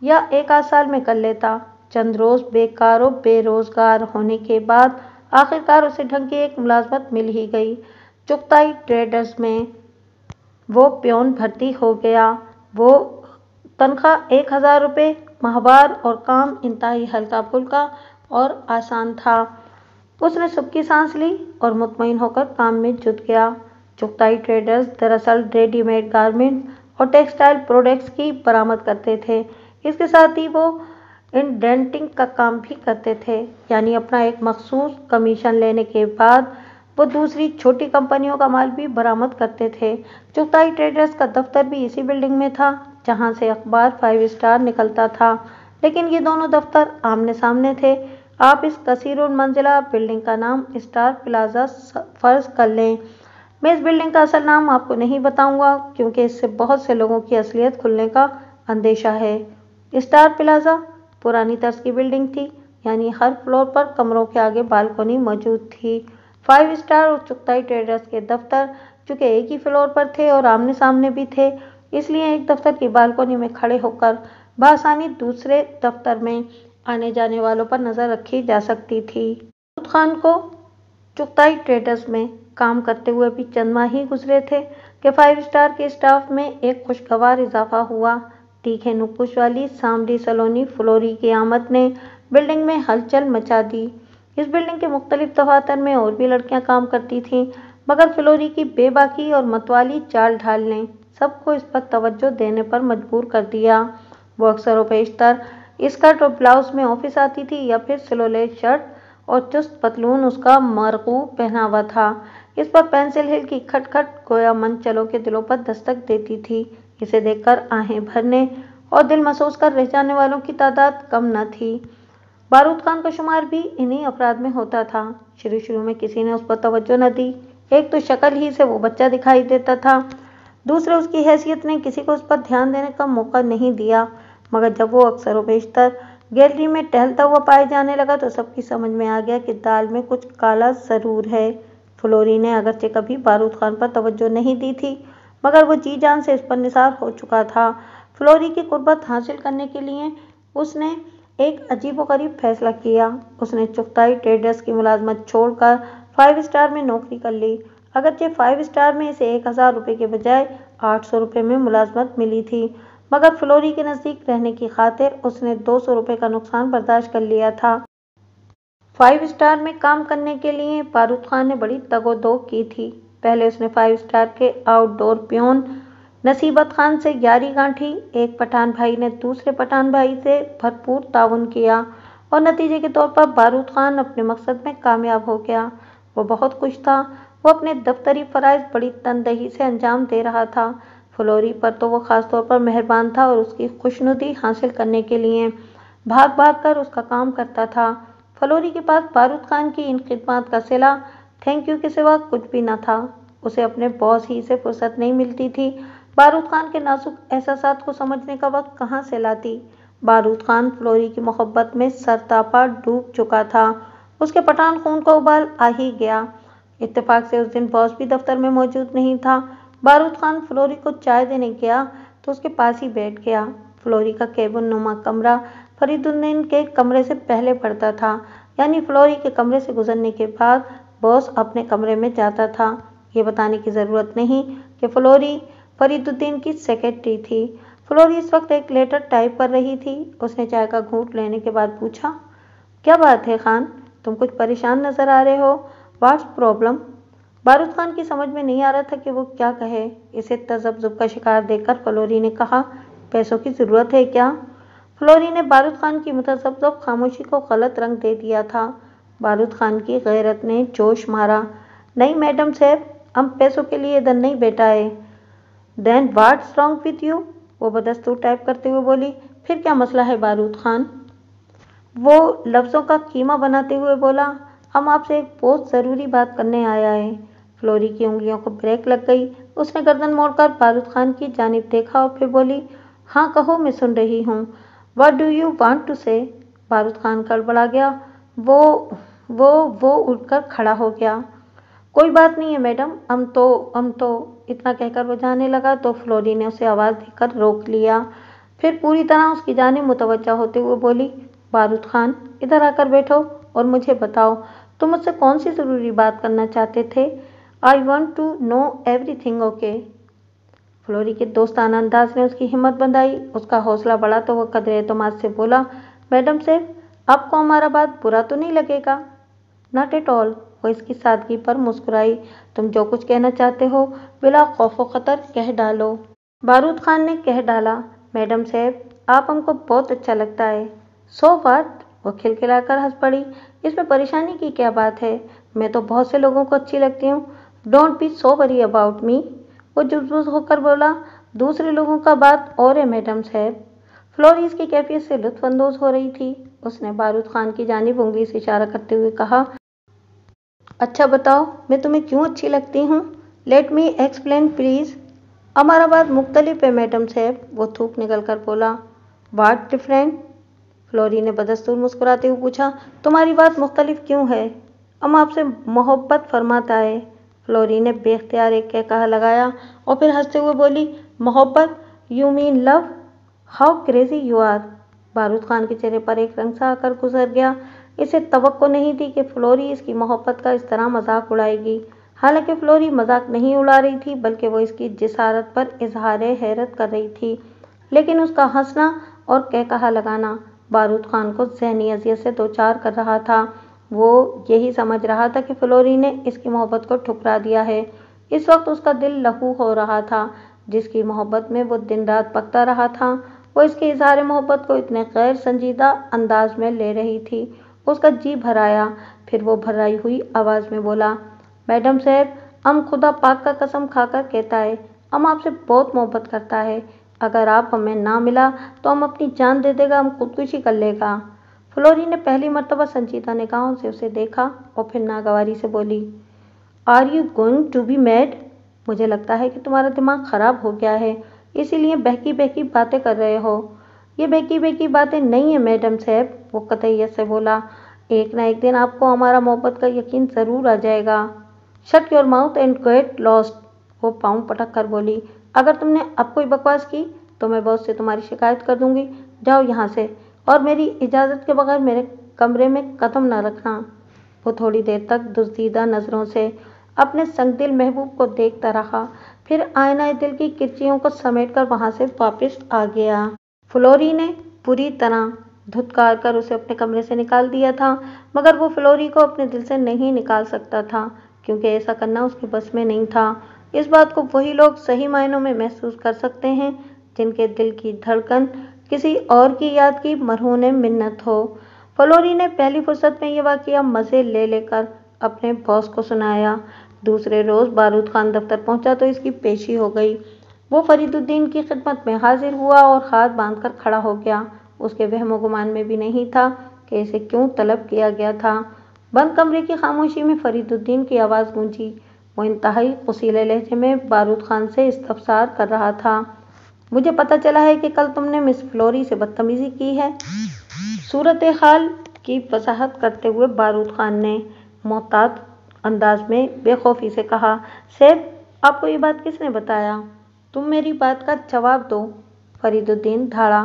या 1 आध साल में कर लेता। चंद रोज़ बेकार और बेरोज़गार होने के बाद आखिरकार उसे ढंग की एक मुलाजमत मिल ही गई। चुगताई ट्रेडर्स में वो प्योन भर्ती हो गया। वो तनख्वाह 1000 रुपये माहवार और काम इंतहाई हल्का फुल्का और आसान था। उसने सुबह सांस ली और मुतमईन होकर काम में जुट गया। चुगताई ट्रेडर्स दरअसल रेडीमेड गारमेंट और टेक्सटाइल प्रोडक्ट्स की बरामद करते थे। इसके साथ ही वो इंडेंटिंग का काम भी करते थे, यानी अपना एक मखसूस कमीशन लेने के बाद वो दूसरी छोटी कंपनियों का माल भी बरामद करते थे। चुगताई ट्रेडर्स का दफ्तर भी इसी बिल्डिंग में था जहां से अखबार 5 स्टार निकलता था, लेकिन ये दोनों दफ्तर आमने सामने थे। आप इस कसीर मंजिला बिल्डिंग का नाम स्टार प्लाजा फर्ज कर लें। मैं इस बिल्डिंग का असल नाम आपको नहीं बताऊंगा क्योंकि इससे बहुत से लोगों की असलियत खुलने का अंदेशा है। स्टार प्लाजा पुरानी तर्ज की बिल्डिंग थी, यानी हर फ्लोर पर कमरों के आगे बालकनी मौजूद थी। 5 स्टार और चुगताई ट्रेडर्स के दफ्तर चूंकि एक ही फ्लोर पर थे और आमने सामने भी थे, इसलिए एक दफ्तर की बालकनी में खड़े होकर बआसानी दूसरे दफ्तर में आने जाने वालों पर नजर रखी जा सकती थी। बारूद खान को चुगताई ट्रेडर्स में काम करते हुए भी चंद माह ही गुजरे थे कि 5 स्टार के स्टाफ में एक खुशगवार इजाफा हुआ। तीखे नुकुश वाली सांवली सलोनी फ्लोरी की आमद ने बिल्डिंग में हलचल मचा दी। इस बिल्डिंग के मुख्तलिफ दफातर में और भी लड़कियां काम करती थीं, मगर फ्लोरी की बेबाकी और मतवाली चाल ढाल ने सबको इस पर तवज्जो देने पर मजबूर कर दिया। वो अक्सर व पेशतर स्कर्ट और ब्लाउज में ऑफिस आती थी या फिर सिलोलेट शर्ट और चुस्त पतलून उसका मरगूब पहनावा था। इस पर पेंसिल हिल की खटखट गोया मनचलों के दिलों पर दस्तक देती थी। इसे देखकर आहें भरने और दिल महसूस कर रह जाने वालों की तादाद कम न थी। बारूद खान का शुमार भी इन्हीं अफराद में होता था। शुरू में किसी ने उस पर तवज्जो न दी। एक तो शक्ल ही से वो बच्चा दिखाई देता था, दूसरे उसकी हैसियत ने किसी को उस पर ध्यान देने का मौका नहीं दिया। मगर जब वो अक्सर व बेशतर गैलरी में टहलता हुआ पाए जाने लगा तो सबकी समझ में आ गया कि दाल में कुछ काला जरूर है। फ्लोरी ने अगरचे कभी बारूद खान पर तवज्जो नहीं दी थी, मगर वो जी जान से इस पर निसार हो चुका था। फ्लोरी की कुर्बत हासिल करने के लिए उसने एक अजीबोगरीब फैसला किया। उसने चुगताई ट्रेडर्स की मुलाजमत छोड़कर 5 स्टार में नौकरी कर ली। अगरचे 5 स्टार में इसे 1000 रुपये के बजाय 800 रुपये में मुलाजमत मिली थी, मगर फ्लोरी के नज़दीक रहने की खातिर उसने 200 रुपये का नुकसान बर्दाश्त कर लिया था। 5 स्टार में काम करने के लिए बारूद खान ने बड़ी तगोदो की थी। पहले उसने 5 स्टार के आउटडोर प्यून नसीबत खान से यारी गांठी। एक पठान भाई ने दूसरे पठान भाई से भरपूर ताउन किया और नतीजे के तौर पर बारूद खान अपने मकसद में कामयाब हो गया। वो बहुत खुश था। वो अपने दफ्तरी फराइज बड़ी तनदही से अंजाम दे रहा था। फ्लोरी पर तो वो खास तौर पर मेहरबान था और उसकी खुशनुदी हासिल करने के लिए भाग भाग कर उसका काम करता था। फ्लोरी के पास बारूद खान की इन खिदमत का सिला थैंक यू के सिवा कुछ भी न था। उसे अपने बॉस ही से फुर्सत नहीं मिलती थी। बारूद खान के नाजुक एहसासात को समझने का वक्त कहाँ से लाती। बारूद खान फ्लोरी की मोहब्बत में सरतापा डूब चुका था। उसके पठान खून का उबाल आ ही गया। इत्तेफाक से उस दिन बॉस भी दफ्तर में मौजूद नहीं था। बारूद खान फ्लोरी को चाय देने गया तो उसके पास ही बैठ गया। फ्लोरी का केबिन नुमा कमरा फरीदुद्दीन के कमरे से पहले पड़ता था, यानी फ्लोरी के कमरे से गुजरने के बाद बॉस अपने कमरे में जाता था। ये बताने की ज़रूरत नहीं कि फ्लोरी फरीदुद्दीन की सेक्रेटरी थी। फ्लोरी इस वक्त एक लेटर टाइप कर रही थी। उसने चाय का घूंट लेने के बाद पूछा, क्या बात है खान, तुम कुछ परेशान नजर आ रहे हो, व्हाट्स प्रॉब्लम? बारूद खान की समझ में नहीं आ रहा था कि वो क्या कहे। इसे तजब्जुब का शिकार देखकर फ्लोरी ने कहा, पैसों की ज़रूरत है क्या? फ्लोरी ने बारूद खान की मुतजब्जब खामोशी को गलत रंग दे दिया था। बारूद खान की गैरत ने जोश मारा, नहीं मैडम साहब, हम पैसों के लिए इधर नहीं बैठा है। Then what's wrong with you? वो बदस्तूर टाइप करते हुए बोली, फिर क्या मसला है बारूद खान? वो लफ्ज़ों का कीमा बनाते हुए बोला, हम आपसे एक बहुत ज़रूरी बात करने आया है। फ्लोरी की उंगलियों को ब्रेक लग गई। उसने गर्दन मोड़कर बारूद खान की जानिब देखा और फिर बोली, हाँ कहो, मैं सुन रही हूँ। What do you want to say? Barood Khan गड़बड़ा गया। वो उठकर खड़ा हो गया। कोई बात नहीं है मैडम, हम तो इतना कहकर वो जाने लगा तो फ्लोरी ने उसे आवाज़ देकर रोक लिया। फिर पूरी तरह उसकी जानिब मुतवज्जा होते हुए बोली, बारूद खान इधर आकर बैठो और मुझे बताओ तुम मुझसे कौन सी ज़रूरी बात करना चाहते थे। I want to know everything okay. Flory के दोस्ताना अंदाज ने उसकी हिम्मत बंधाई। उसका हौसला बढ़ा तो वह कदरे एतमाद से बोला, मैडम साहब, आपको हमारा बात बुरा तो नहीं लगेगा? Not at all. वो इसकी सादगी पर मुस्कुराई। तुम जो कुछ कहना चाहते हो बिला खौफ खतर कह डालो। बारूद खान ने कह डाला, मैडम साहब, आप हमको बहुत अच्छा लगता है। So what? वो खिलखिलाकर हंस पड़ी। इसमें परेशानी की क्या बात है? मैं तो बहुत से लोगों को अच्छी लगती हूँ। Don't be so worry about me. वो जुज्बुज होकर बोला। दूसरे लोगों का बात और है मैडम साहब। फ्लोरी इसकी कैफियत से लुत्फानंदोज हो रही थी। उसने बारूद खान की जानिब उंगली से इशारा करते हुए कहा, अच्छा बताओ, मैं तुम्हें क्यों अच्छी लगती हूँ? Let me explain please. हमारा बात मुख्तलिफ है मैडम साहब, वो थूक निकल कर बोला। वाट डिफरेंट? फ्लोरी ने बदस्तूर मुस्कुराते हुए पूछा। तुम्हारी बात मुख्तलिफ क्यों है? हम आपसे मोहब्बत फरमाता है। फ्लोरी ने बेख्तियार एक कहा लगाया और फिर हंसते हुए बोली, मोहब्बत? You mean love? How crazy you are. Barood Khan के चेहरे पर एक रंग सा आकर गुजर गया। इसे तवक्को नहीं थी कि फ्लोरी इसकी मोहब्बत का इस तरह मजाक उड़ाएगी। हालांकि फ्लोरी मजाक नहीं उड़ा रही थी, बल्कि वो इसकी जिसारत पर इजहार हैरत कर रही थी। लेकिन उसका हंसना और कहा लगाना बारूद खान को ज़हनी अज़ियत से दो चार कर रहा था। वो यही समझ रहा था कि फ्लोरी ने इसकी मोहब्बत को ठुकरा दिया है। इस वक्त उसका दिल लहू हो रहा था। जिसकी मोहब्बत में वो दिन रात पकता रहा था, वो इसके इजहार मोहब्बत को इतने गैर संजीदा अंदाज में ले रही थी। उसका जी भर आया। फिर वो भर्राई हुई आवाज़ में बोला, मैडम साहब, हम खुदा पाक का कसम खाकर कहता है, हम आपसे बहुत मोहब्बत करता है। अगर आप हमें ना मिला तो हम अपनी जान दे देगा, हम खुदकुशी कर लेगा। फ्लोरी ने पहली मर्तबा संजीदा निगाहों से उसे देखा और फिर नागवारी से बोली, are you going to be mad? मुझे लगता है कि तुम्हारा दिमाग खराब हो गया है, इसीलिए बहकी बहकी बातें कर रहे हो। ये बहकी बहकी बातें नहीं है मैडम साहब, वो कतईयत से बोला। एक ना एक दिन आपको हमारा मोहब्बत का यकीन ज़रूर आ जाएगा। Shut your mouth and get lost, वो पाँव पटक कर बोली। अगर तुमने अब कोई बकवास की तो मैं बॉस से तुम्हारी शिकायत कर दूंगी। जाओ यहाँ से, और मेरी इजाज़त के बगैर मेरे कमरे में कदम न रखना। वो थोड़ी देर तक दुज़दीदा नज़रों से अपने संगदिल महबूब को देखता रहा, फिर आईनाए दिल की किरचियों को समेटकर वहाँ से वापस आ गया। फ्लोरी ने पूरी तरह धुतकार कर उसे अपने कमरे से निकाल दिया था, मगर वो फ्लोरी को अपने दिल से नहीं निकाल सकता था, क्योंकि ऐसा करना उसके बस में नहीं था। इस बात को वही लोग सही मायनों में महसूस कर सकते हैं जिनके दिल की धड़कन किसी और की याद की मरहून मिन्नत हो। फ्लोरी ने पहली फुर्सत में यह वाकया मज़े ले लेकर अपने बॉस को सुनाया। दूसरे रोज़ बारूद खान दफ्तर पहुंचा तो इसकी पेशी हो गई। वो फरीदुद्दीन की खिदमत में हाजिर हुआ और हाथ बांधकर खड़ा हो गया। उसके वहमो गुमान में भी नहीं था कि इसे क्यों तलब किया गया था। बंद कमरे की खामोशी में फरीदुद्दीन की आवाज़ गूंजी। वो इंतहाई कुसीले लहजे में बारूद खान से इस्तफसार कर रहा था। मुझे पता चला है कि कल तुमने मिस फ्लोरी से बदतमीजी की है। सूरत हाल की वजाहत करते हुए बारूद खान ने मोहतात अंदाज में बेखौफी से कहा, सेब, आपको ये बात किसने बताया? तुम मेरी बात का जवाब दो। फरीदुद्दीन धाड़ा।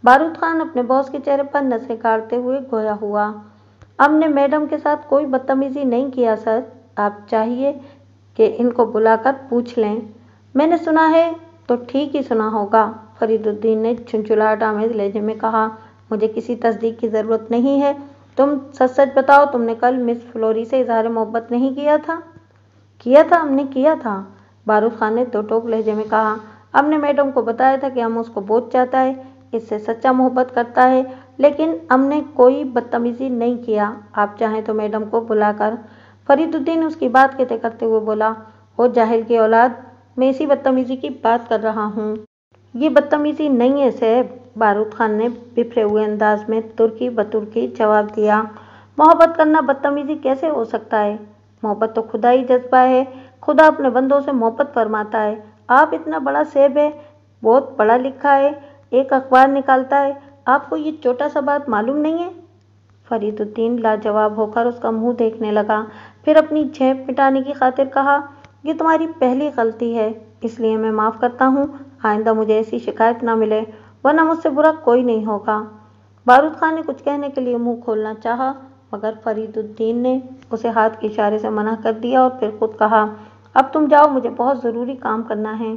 बारूद खान अपने बॉस के चेहरे पर नजरें गाड़ते हुए गोया हुआ। हमने मैडम के साथ कोई बदतमीजी नहीं किया सर, आप चाहिए कि इनको बुलाकर पूछ लें। मैंने सुना है तो ठीक ही सुना होगा, फरीदुद्दीन ने झुंझुलाहट आमेज लहजे में कहा। मुझे किसी तस्दीक की ज़रूरत नहीं है। तुम सच सच बताओ, तुमने कल मिस फ्लोरी से इजहार मोहब्बत नहीं किया था? किया था, हमने किया था, बारूद खान ने दो टोक लहजे में कहा। हमने मैडम को बताया था कि हम उसको बहुत चाहता है, इससे सच्चा मोहब्बत करता है, लेकिन हमने कोई बदतमीजी नहीं किया। आप चाहें तो मैडम को बुलाकर। फरीदुद्दीन उसकी बात कहते करते हुए बोला, हो जाहिल की औलाद, मैं इसी बदतमीजी की बात कर रहा हूँ। ये बदतमीजी नहीं है साहब, बारूद खान ने बिफरे हुए अंदाज में तुर्की बतुर्की जवाब दिया। मोहब्बत करना बदतमीजी कैसे हो सकता है? मोहब्बत तो खुदाई जज्बा है। खुदा अपने बंदों से मोहब्बत फरमाता है। आप इतना बड़ा सेब है, बहुत पढ़ा लिखा है, एक अखबार निकालता है, आपको ये छोटा सा बात मालूम नहीं है? फरीदुद्दीन लाजवाब होकर उसका मुंह देखने लगा, फिर अपनी झेप मिटाने की खातिर कहा, ये तुम्हारी पहली गलती है, इसलिए मैं माफ़ करता हूँ। आइंदा मुझे ऐसी शिकायत ना मिले, वरना मुझसे बुरा कोई नहीं होगा। बारूद खान ने कुछ कहने के लिए मुंह खोलना चाहा, मगर फरीदुद्दीन ने उसे हाथ के इशारे से मना कर दिया और फिर खुद कहा, अब तुम जाओ, मुझे बहुत ज़रूरी काम करना है।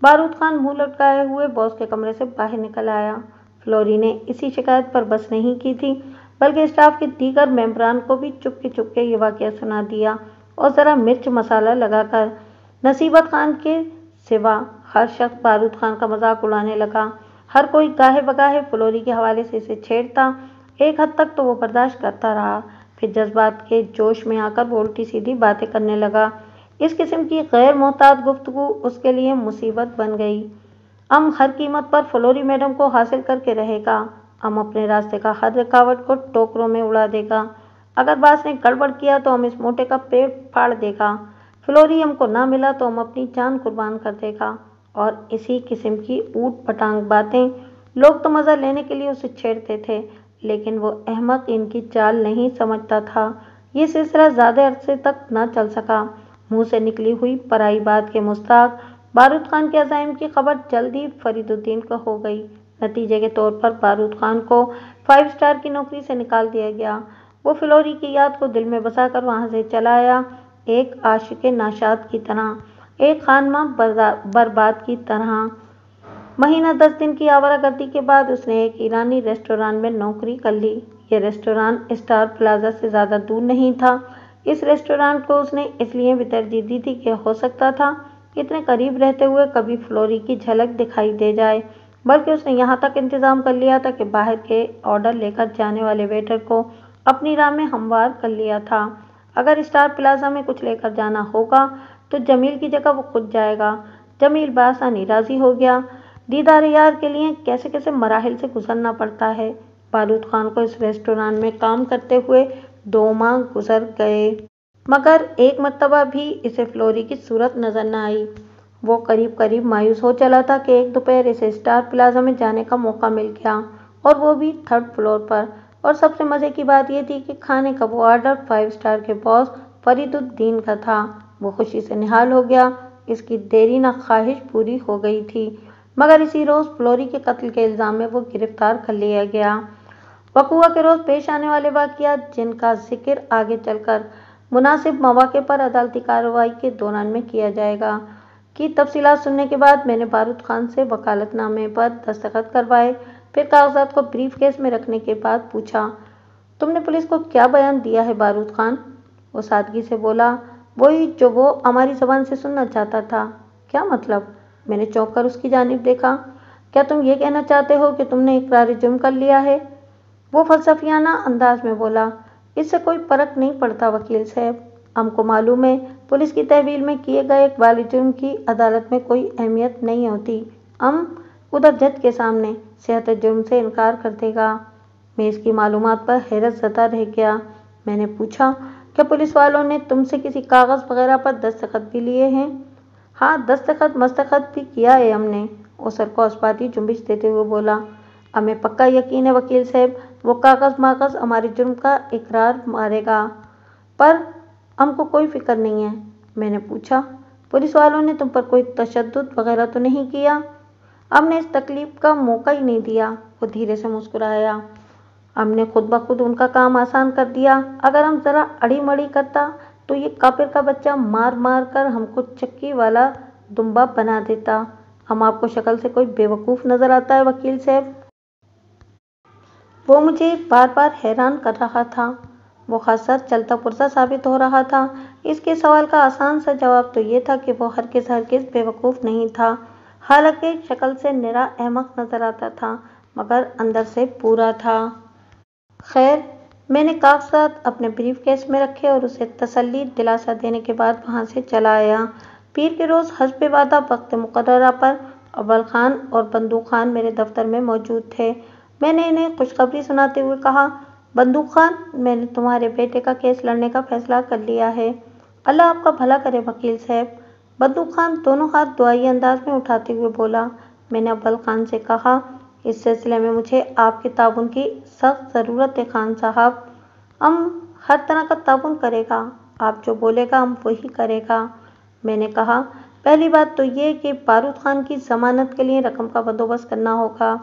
बारूद खान मुंह लटकाए हुए बॉस के कमरे से बाहर निकल आया। फ्लोरी ने इसी शिकायत पर बस नहीं की थी, बल्कि स्टाफ के दीगर मेंबरान को भी चुपके ये वाकया सुना दिया और ज़रा मिर्च मसाला लगाकर। नसीबत खान के सिवा हर शख्स बारूद खान का मजाक उड़ाने लगा। हर कोई गाहे बगाहे फ्लोरी के हवाले से इसे छेड़ता। एक हद तक तो वो बर्दाश्त करता रहा, پھر جذبات کے جوش میں آ کر وہ الٹی سیدھی باتیں کرنے لگا۔ اس قسم کی غیر محتاط گفتگو اس کے لیے مصیبت بن گئی۔ ہر قیمت پر فلوری میڈم کو حاصل کر کے رہے گا۔ اپنے راستے کا ہر رکاوٹ کو ٹوکروں میں اڑا دے گا۔ اگر باس نے گڑبڑ کیا تو اس موٹے کا پیٹ پھاڑ دے گا۔ فلوری کو نہ ملا تو اپنی جان قربان کر دے گا۔ اور اسی قسم کی اوٹ پٹانگ باتیں لوگ تو مزہ لینے کے لیے اسے چھیڑتے تھے، لیکن وہ احمق ان کی چال نہیں سمجھتا تھا۔ یہ سلسلہ زیادہ عرصے تک نہ چل سکا۔ منہ سے نکلی ہوئی پرائی بات کے مستاق بارود خان کے عزائم کی خبر جلد ہی فرید الدین کو ہو گئی۔ نتیجے کے طور پر بارود خان کو 5 اسٹار کی نوکری سے نکال دیا گیا۔ وہ فلوری کی یاد کو دل میں بسا کر وہاں سے چلا آیا، ایک عاشق ناشاد کی طرح، ایک خانماں برباد کی طرح۔ مہینہ 10 دن کی آوارہ گردی کے بعد اس نے ایک ایرانی ریسٹوران میں نوکری کر لی۔ یہ ریسٹوران اسٹار پلازا سے زیادہ دور نہیں تھا۔ اس ریسٹوران کو اس نے اس لیے بھی ترجیح دی تھی کہ ہو سکتا تھا اتنے قریب رہتے ہوئے کبھی فلوری کی جھلک دکھائی دے جائے، بلکہ اس نے یہاں تک انتظام کر لیا تھا کہ باہر کے آرڈر لے کر جانے والے ویٹر کو اپنی راہ میں ہموار کر لیا تھا۔ اگر اسٹار پلازا میں کچھ لے کر جانا ہوگا تو جمیل کی جگہ وہ خود جائے گا۔ جمیل بآسانی راضی ہو گیا۔ دیدار یار کے لیے کیسے کیسے مراحل سے گزرنا پڑتا ہے۔ بارود خان کو اس ریسٹوران میں کام کرتے ہوئے 2 ماہ گزر گئے، مگر ایک مرتبہ بھی اسے فلوری کی صورت نظر نہ آئی۔ وہ قریب مایوس ہو چلا تھا کہ ایک دوپہر اسے اسٹار پلازا میں جانے کا موقع مل گیا، اور وہ بھی 3rd فلور پر۔ اور سب سے مزے کی بات یہ تھی کہ کھانے کا وہ آرڈر 5 اسٹار کے باس فرید الدین کا تھا۔ وہ خوشی سے نہال ہو گیا۔ اس کی دیرینہ خواہش پوری ہو گئی تھی، مگر اسی روز فلوری کے قتل کے الزام میں وہ گرفتار کر لیا گیا۔ وقوعہ کے روز پیش آنے والے واقعات، جن کا ذکر آگے چل کر مناسب مواقع پر عدالتی کارروائی کے دوران میں کیا جائے گا، کی تفصیلات سننے کے بعد میں نے بارود خان سے وکالت نامے پر دستخط کروائے، پھر کاغذات کو بریف کیس میں رکھنے کے بعد پوچھا، تم نے پولیس کو کیا بیان دیا ہے بارود خان؟ وہ سادگی سے بولا، وہی جو وہ ہماری زبان سے سننا چاہتا تھا۔ کیا مطلب؟ میں نے چونک کر اس کی جانب دیکھا۔ کیا تم یہ کہنا چاہتے ہو کہ تم نے اقرار جرم کر لیا ہے؟ وہ فلسفیانہ انداز میں بولا، اس سے کوئی فرق نہیں پڑتا وکیل صاحب، ہم کو معلوم ہے پولیس کی تحویل میں کیے گئے اقبال جرم کی عدالت میں کوئی اہمیت نہیں ہوتی۔ ادھر جج کے سامنے صحت جرم سے انکار کر دے گا۔ میں اس کی معلومات پر حیرت زدہ رہ گیا۔ میں نے پوچھا، کیا پولیس والوں نے تم سے کسی کاغذ وغیرہ پر دستخط بھی لیے ہیں؟ ہاں، دستخط مستخط بھی کیا ہے ہم نے، وہ سر کو اسباتی جنبش دیتے ہوئے بولا۔ ہمیں پکا یقین ہے وکیل صاحب، وہ کاغذ ماغذ ہمارے جرم کا اقرار مارے گا، پر ہم کو کوئی فکر نہیں ہے۔ میں نے پوچھا، پولیس والوں نے تم پر کوئی تشدد وغیرہ تو نہیں کیا؟ ہم نے اس تکلیف کا موقع ہی نہیں دیا، وہ دھیرے سے مسکرایا۔ ہم نے خود بخود ان کا کام آسان کر دیا۔ اگر ہم ذرا اڑی مڑی کرتا تو یہ کافر کا بچہ مار مار کر ہم کو چکی والا دمبا بنا دیتا۔ ہم آپ کو شکل سے کوئی بیوقوف نظر آتا ہے وکیل صاحب؟ وہ مجھے بار بار حیران کر رہا تھا۔ وہ خاصا چلتا پرزا ثابت ہو رہا تھا۔ اس کے سوال کا آسان سا جواب تو یہ تھا کہ وہ ہرگز بیوقوف نہیں تھا، حالانکہ شکل سے نرا احمق نظر آتا تھا، مگر اندر سے پورا تھا۔ خیر، میں نے کاغذات اپنے بریف کیس میں رکھے اور اسے تسلی دلاسا دینے کے بعد وہاں سے چلا آیا۔ پیر کے روز حسب وعدہ وقت مقررہ پر اول خان اور بندوق خان میرے دفتر میں موجود تھے۔ میں نے انہیں خوشخبری سناتے ہوئے کہا، بندوق خان، میں نے تمہارے بیٹے کا کیس لڑنے کا فیصلہ کر لیا ہے۔ اللہ آپ کا بھلا کرے وکیل صاحب، بندوق خان دونوں ہاتھ دعائی انداز میں اٹھاتے ہوئے بولا۔ میں نے اول خان سے کہا، اس سلسلے میں مجھے آپ کے تعاون کی سخت ضرورت ہے خان صاحب۔ ہر طرح کا تعاون کرے گا، آپ جو بولے گا ہم وہی کرے گا۔ میں نے کہا، پہلی بات تو یہ کہ بارود خان کی ضمانت کے لیے رقم کا بندوبست کرنا ہوگا۔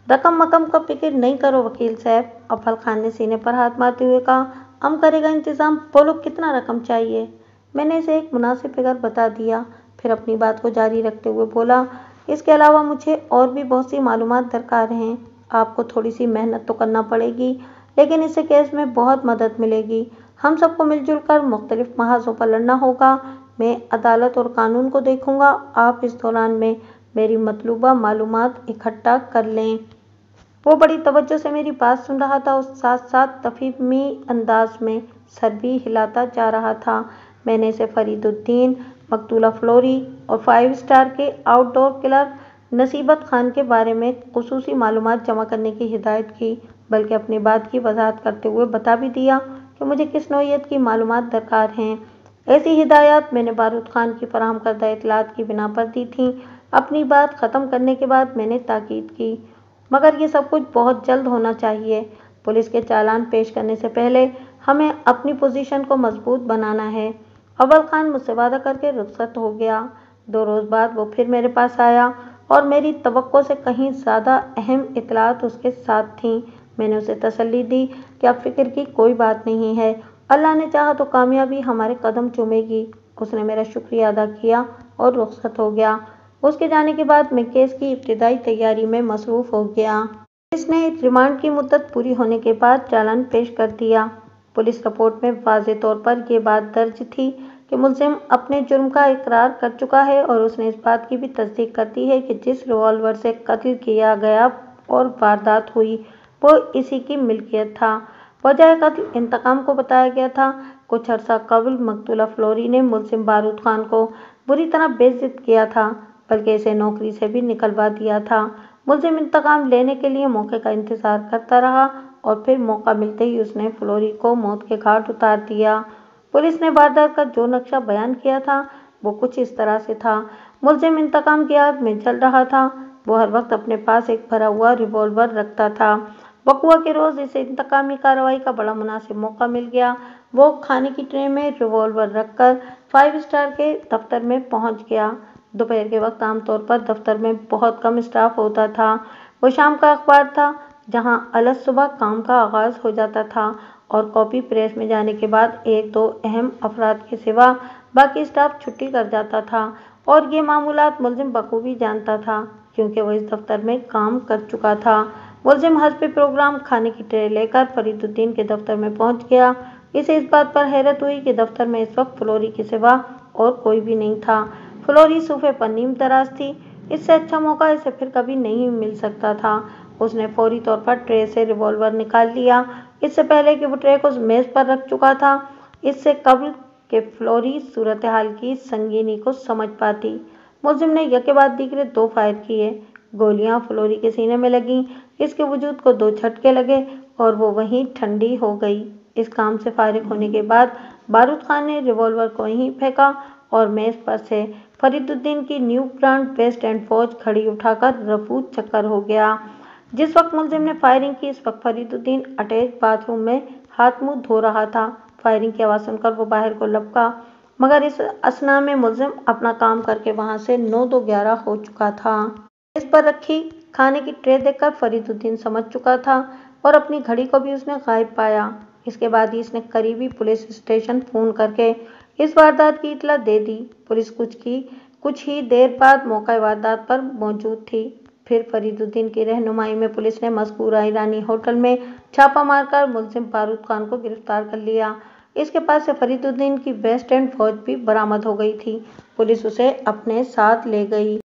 رقم مقم کا فکر نہیں کرو وکیل صاحب، اول خان نے سینے پر ہاتھ مارتے ہوئے کہا، ہم کرے گا انتظام، بولو کتنا رقم چاہیے؟ میں نے اسے ایک مناسب فگر بتا دیا، پھر اپنی بات کو جاری رکھتے ہوئے بولا، اس کے علاوہ مجھے اور بھی بہت سی معلومات درکار ہیں۔ آپ کو تھوڑی سی محنت تو کرنا پڑے گی، لیکن اس سے کیس میں بہت مدد ملے گی۔ ہم سب کو مل جل کر مختلف محاذوں پر لڑنا ہوگا۔ میں عدالت اور قانون کو دیکھوں گا، آپ اس دوران میں میری مطلوبہ معلومات اکٹھا کر لیں۔ वो बड़ी तवज्जो से मेरी बात सुन रहा था और साथ साथ तफहीमी अंदाज में सर भी हिलाता जा रहा था। मैंने इसे फरीदुद्दीन, मकतूला फ्लोरी और 5 स्टार के आउटडोर क्लर्क नसीबत खान के बारे में खुसूसी मालूमात जमा करने की हिदायत की, बल्कि अपनी बात की वजाहत करते हुए बता भी दिया कि मुझे किस नौइयत की मालूमात दरकार हैं। ऐसी हिदायत मैंने बारूद खान की फराहम करदा इतलात की बिना पर दी थी। अपनी बात ख़त्म करने के बाद मैंने ताकीद की, मगर ये सब कुछ बहुत जल्द होना चाहिए। पुलिस के चालान पेश करने से पहले हमें अपनी पोजीशन को मजबूत बनाना है। अव्वल खान मुझसे वादा करके रुखसत हो गया। 2 रोज़ बाद वो फिर मेरे पास आया और मेरी तवक्को से कहीं ज़्यादा अहम इतलात उसके साथ थीं। मैंने उसे तसल्ली दी कि अब फिक्र की कोई बात नहीं है, अल्लाह ने चाहा तो कामयाबी हमारे कदम चूमेगी। उसने मेरा शुक्रिया अदा किया और रुखसत हो गया। उसके जाने के बाद मैं केस की इब्तिदाई तैयारी में मसरूफ़ हो गया। पुलिस ने रिमांड की मुद्दत पूरी होने के बाद चालान पेश कर दिया। पुलिस रिपोर्ट में वाज़ेह तौर पर यह बात दर्ज थी कि मुलजिम अपने जुर्म का इकरार कर चुका है और उसने इस बात की भी तस्दीक कर दी है कि जिस रिवॉल्वर से कत्ल किया गया और वारदात हुई वो इसी की मिल्कियत था। वजह कत्ल इंतकाम को बताया गया था। कुछ अरसा कबल मकतूला फ्लोरी ने मुलजिम बारूद खान को बुरी तरह बेइज्जत किया था, बल्कि इसे नौकरी से भी निकलवा दिया था। मुलजिम इंतकाम लेने के लिए मौके का इंतजार करता रहा और फिर मौका मिलते ही उसने फ्लोरी को मौत के घाट उतार दिया। पुलिस ने वारदात का जो नक्शा बयान किया था वो कुछ इस तरह से था। मुलजिम इंतकाम की आग में जल रहा था। वो हर वक्त अपने पास एक भरा हुआ रिवॉल्वर रखता था। बकुआ के रोज़ इसे इंतकामी कार्रवाई का बड़ा मुनासिब मौका मिल गया। वो खाने की ट्रे में रिवॉल्वर रखकर 5 स्टार के दफ्तर में पहुंच गया। दोपहर के वक्त आमतौर पर दफ्तर में बहुत कम स्टाफ होता था। वो शाम का अखबार था जहां अलस सुबह काम का आगाज़ हो जाता था और कॉपी प्रेस में जाने के बाद 1-2 अहम अफराद के सिवा बाकी स्टाफ छुट्टी कर जाता था और ये मामूलात मुलजिम बखूबी जानता था क्योंकि वह इस दफ्तर में काम कर चुका था। मुलजिम हस्बे प्रोग्राम खाने की ट्रे लेकर फरीदुद्दीन के दफ्तर में पहुंच गया। इसे इस बात पर हैरत हुई कि दफ्तर में इस वक्त फ्लोरी के सिवा और कोई भी नहीं था। फ्लोरी सोफे पर नीम दराज थी। इससे अच्छा मौका इसे फिर कभी नहीं मिल सकता था। उसने फौरी तौर पर ट्रे से रिवॉल्वर निकाल लिया, इससे पहले कि वो ट्रे को मेज पर रख चुका था। इससे कबल के फ्लोरी सूरत हाल की संगीनी को समझ पाती। मुलजिम ने यके बाद दीगरे 2 फायर किए। गोलियां फ्लोरी के सीने में लगीं। इसके वजूद को 2 झटके लगे और वो वहीं ठंडी हो गई। इस काम से फारिग होने के बाद बारूद खान ने रिवॉल्वर को वहीं फेंका और मेज पर से फरीदुद्दीन की न्यू ब्रांड वेस्ट एंड फौज घड़ी उठाकर रफू चक्कर हो गया। जिस वक्त मुलजिम ने फायरिंग की, इस वक्त फरीदुद्दीन अटैच बाथरूम में हाथ मुंह धो रहा था। फायरिंग की आवाज़ सुनकर वो बाहर को लपका, मगर इस असना में मुलजिम अपना काम करके वहां से 9-2-11 हो चुका था। इस पर रखी खाने की ट्रे देखकर फरीदुद्दीन समझ चुका था और अपनी घड़ी को भी उसने गायब पाया। इसके बाद ही इसने करीबी पुलिस स्टेशन फोन करके इस वारदात की इतला दे दी। पुलिस कुछ ही देर बाद मौका वारदात पर मौजूद थी। फिर फरीदुद्दीन की रहनुमाई में पुलिस ने मज़कूरा ईरानी होटल में छापा मारकर मुलजिम बारूद खान को गिरफ्तार कर लिया। इसके पास से फरीदुद्दीन की वेस्ट एंड फौज भी बरामद हो गई थी। पुलिस उसे अपने साथ ले गई।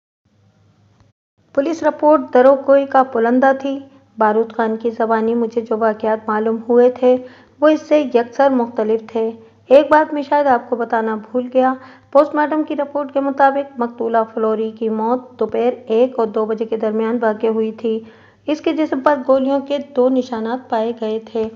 पुलिस रिपोर्ट दरोगोई का पुलंदा थी। बारूद खान की ज़बानी मुझे जो वाक़यात मालूम हुए थे वो इससे यकसर मुख्तलिफ थे। एक बात मैं शायद आपको बताना भूल गया। पोस्टमार्टम की रिपोर्ट के मुताबिक मकतूला फ्लोरी की मौत दोपहर 1 और 2 बजे के दरमियान वाक़ हुई थी। इसके जिस्म पर गोलियों के 2 निशानात पाए गए थे।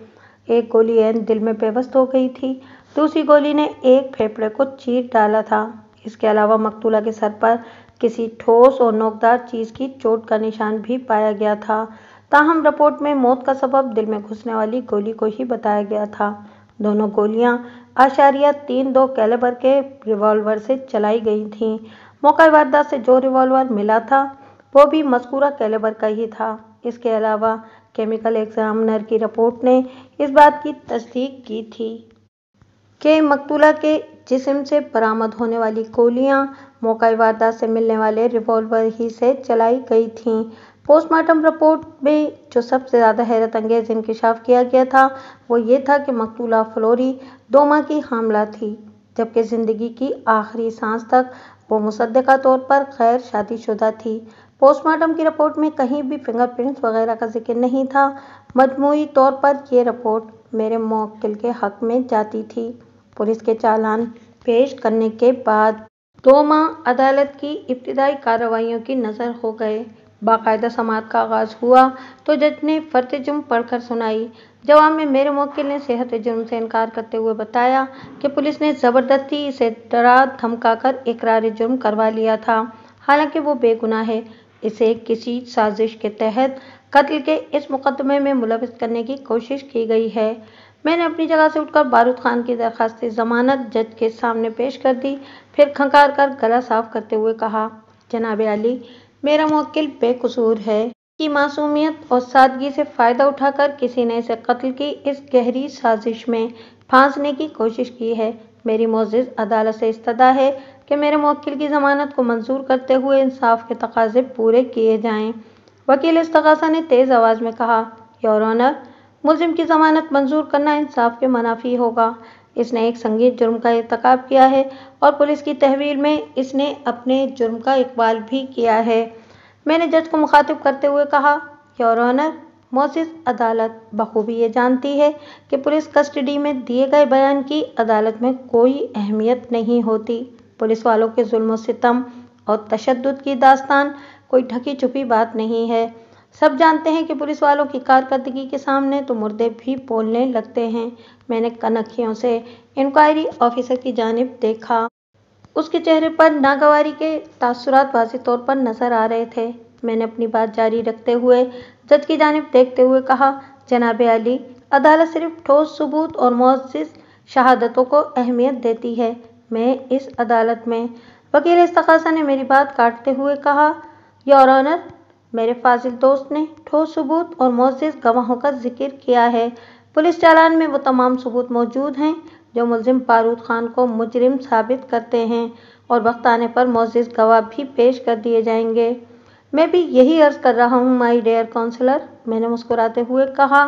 एक गोली ऐन दिल में पेवस्त हो गई थी, दूसरी गोली ने एक फेफड़े को चीर डाला था। इसके अलावा मकतूला के सर पर किसी ठोस और नोकदार चीज़ की चोट का निशान भी पाया गया था। ताहम रिपोर्ट में मौत का सबब दिल में घुसने वाली गोली को ही बताया गया था। दोनों गोलियां .32 कैलिबर के रिवॉल्वर से चलाई गई थीं। मौका वारदात से जो रिवॉल्वर मिला था वो भी मज़कूरा कैलिबर का ही था। इसके अलावा केमिकल एग्जामिनर की रिपोर्ट ने इस बात की तस्दीक की थी कि मकतूला के जिस्म से बरामद होने वाली गोलियां मौका वारदात से मिलने वाले रिवॉल्वर ही से चलाई गई थीं। पोस्टमार्टम रिपोर्ट में जो सबसे ज़्यादा हैरत अंगेज़ इंकशाफ किया गया था वो ये था कि मकतूला फ्लोरी 2 माह की हामला थी, जबकि ज़िंदगी की आखिरी सांस तक वो मुसद्दका तौर पर गैर शादीशुदा थी। पोस्टमार्टम की रिपोर्ट में कहीं भी फिंगरप्रिंट्स वगैरह का जिक्र नहीं था। मजमूई तौर पर ये रिपोर्ट मेरे मुवक्किल के हक में जाती थी। पुलिस के चालान पेश करने के बाद 2 माह अदालत की इब्तिदाई कार्रवाइयों की नज़र हो गए। बाकायदा समाअत का आगाज़ हुआ तो जज ने फर्द जुर्म पढ़कर सुनाई। जवाब में मेरे मुवक्किल ने सेहत जुर्म से इनकार करते हुए बताया कि पुलिस ने ज़बरदस्ती इसे डरा धमकाकर इकरार जुर्म करवा लिया था, हालांकि वो बेगुनाह है। इसे किसी साजिश के तहत कत्ल के इस मुकदमे में मुलविस करने की कोशिश की गई है। मैंने अपनी जगह से उठकर बारूद खान की दरख्वास्त ज़मानत जज के सामने पेश कर दी। फिर खंकार कर गला साफ करते हुए कहा, जनाब आली, मेरा मुवक्किल बेकसूर है। की मासूमियत और सादगी से फ़ायदा उठाकर किसी ने इसे कत्ल की इस गहरी साजिश में फांसने की कोशिश की है। मेरी मोअज़्ज़ज़ अदालत से इस्तदा है कि मेरे मुवक्किल की ज़मानत को मंजूर करते हुए इंसाफ के तकाज़े पूरे किए जाएं। वकील इस्तग़ासा ने तेज़ आवाज़ में कहा, योर ऑनर, मुल्ज़िम की ज़मानत मंजूर करना इंसाफ के मुनाफी होगा। इसने एक संगीन जुर्म का इर्तिकाब किया है और पुलिस की तहवील में इसने अपने जुर्म का इकबाल भी किया है। मैंने जज को मुखातिब करते हुए कहा, योर ऑनर, मोअज़्ज़ज़ अदालत बखूबी ये जानती है कि पुलिस कस्टडी में दिए गए बयान की अदालत में कोई अहमियत नहीं होती। पुलिस वालों के जुल्म सितम और तशद्दुद की दास्तान कोई ढकी छुपी बात नहीं है। सब जानते हैं कि पुलिस वालों की कारकर्दगी के सामने तो मुर्दे भी बोलने लगते हैं। मैंने कनखियों से इंक्वायरी ऑफिसर की जानिब देखा। उसके चेहरे पर नागवारी के तासुरात वाज़ेह तौर पर नजर आ रहे थे। मैंने अपनी बात जारी रखते हुए जज की जानिब देखते हुए कहा, जनाब आली, अदालत सिर्फ ठोस सबूत और मुअज़्ज़ज़ शहादतों को अहमियत देती है। मैं इस अदालत में वकील इस्तग़ासा ने मेरी बात काटते हुए कहा, योर ऑनर, मेरे फाजिल दोस्त ने ठोस सबूत और मुअज़्ज़ज़ गवाहों का जिक्र किया है। पुलिस चालान में वो तमाम सबूत मौजूद हैं जो मुल्ज़िम बारूद खान को मुजरिम साबित करते हैं और वक्त आने पर मुअज़्ज़ज़ गवाह भी पेश कर दिए जाएंगे। मैं भी यही अर्ज़ कर रहा हूँ माई डियर काउंसलर, मैंने मुस्कुराते हुए कहा।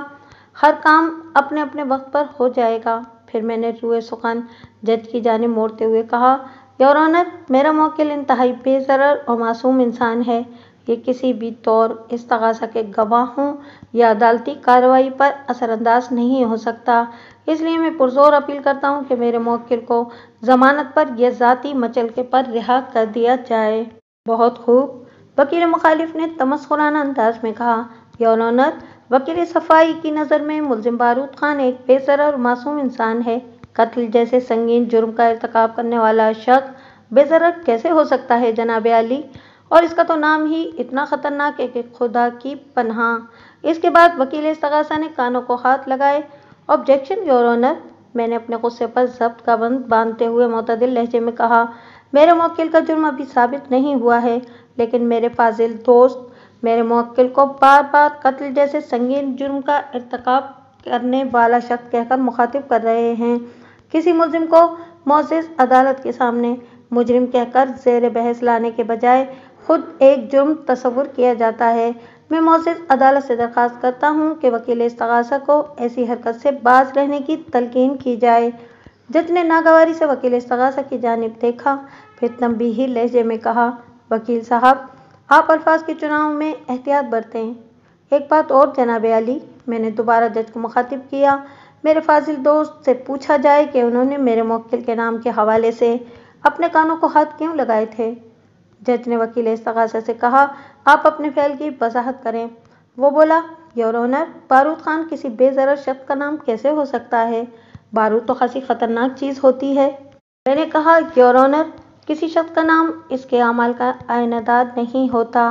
हर काम अपने अपने वक्त पर हो जाएगा। फिर मैंने रुए सुखन जज की जानिब मोड़ते हुए कहा, योर ऑनर, मेरा मुवक्किल इंतहाई बेज़रर और मासूम इंसान है। ये किसी भी तौर इस्तग़ासा के गवाहों या अदालती कार्रवाई पर असरअंदाज नहीं हो सकता। इसलिए मैं पुरज़ोर अपील करता हूँ कि मेरे मुवक्किल को ज़मानत पर या ज़ाती मचलके पर रिहा कर दिया जाए। बहुत खूब, वकील मुखालिफ ने तमस्खुराना अंदाज में कहा, योर ऑनर, वकील सफाई की नज़र में मुल्ज़िम बारूद खान एक बेज़रर और मासूम इंसान है। कत्ल जैसे संगीन जुर्म का इर्तिकाब करने वाला शख्स बेज़रर कैसे हो सकता है जनाब आली? और इसका तो नाम ही इतना ख़तरनाक है कि खुदा की पनाह। इसके बाद वकील इस्तग़ासा ने कानों को हाथ लगाए। ऑब्जेक्शन योर ऑनर, मैंने अपने गुस्से पर ज़ब्त का बंद बांधते हुए मुतदिल लहजे में कहा, मेरे मुवक्किल का जुर्म अभी साबित नहीं हुआ है, लेकिन मेरे फाजिल दोस्त मेरे मुवक्किल को बार बार कत्ल जैसे संगीन जुर्म का इर्तिकाब करने वाला शख्स कहकर मुखातिब कर रहे हैं। किसी मुल्ज़िम को मुअज़्ज़ज़ अदालत के सामने मुजरिम कहकर ज़ेर बहस लाने के बजाय खुद एक जुर्म तस्वुर किया जाता है। मैं मुअज़्ज़ज़ अदालत से दरख्वास्त करता हूँ कि वकील इस्तग़ासा को ऐसी हरकत से बाज रहने की तलकीन की जाए। जज ने नागवारी से वकील इस्तग़ासा की जानिब देखा, फिर तंबीही लहजे में कहा, वकील साहब, आप अल्फाज के चुनाव में एहतियात बरतें। एक बात और जनाब आली, मैंने दोबारा जज को मुखातिब किया, मेरे फाजिल दोस्त से पूछा जाए कि उन्होंने मेरे मुवक्किल के नाम के हवाले से अपने कानों को हाथ क्यों लगाए थे। जज ने वकील इस्तग़ासा से कहा, आप अपने फ़ैल की वजाहत करें। वो बोला, योर ऑनर, बारूद खान किसी बेज़रर शख्स का नाम कैसे हो सकता है? बारूद तो खासी ख़तरनाक चीज़ होती है। मैंने कहा, योर ऑनर, किसी शख्स का नाम इसके अमाल का आइनदार नहीं होता।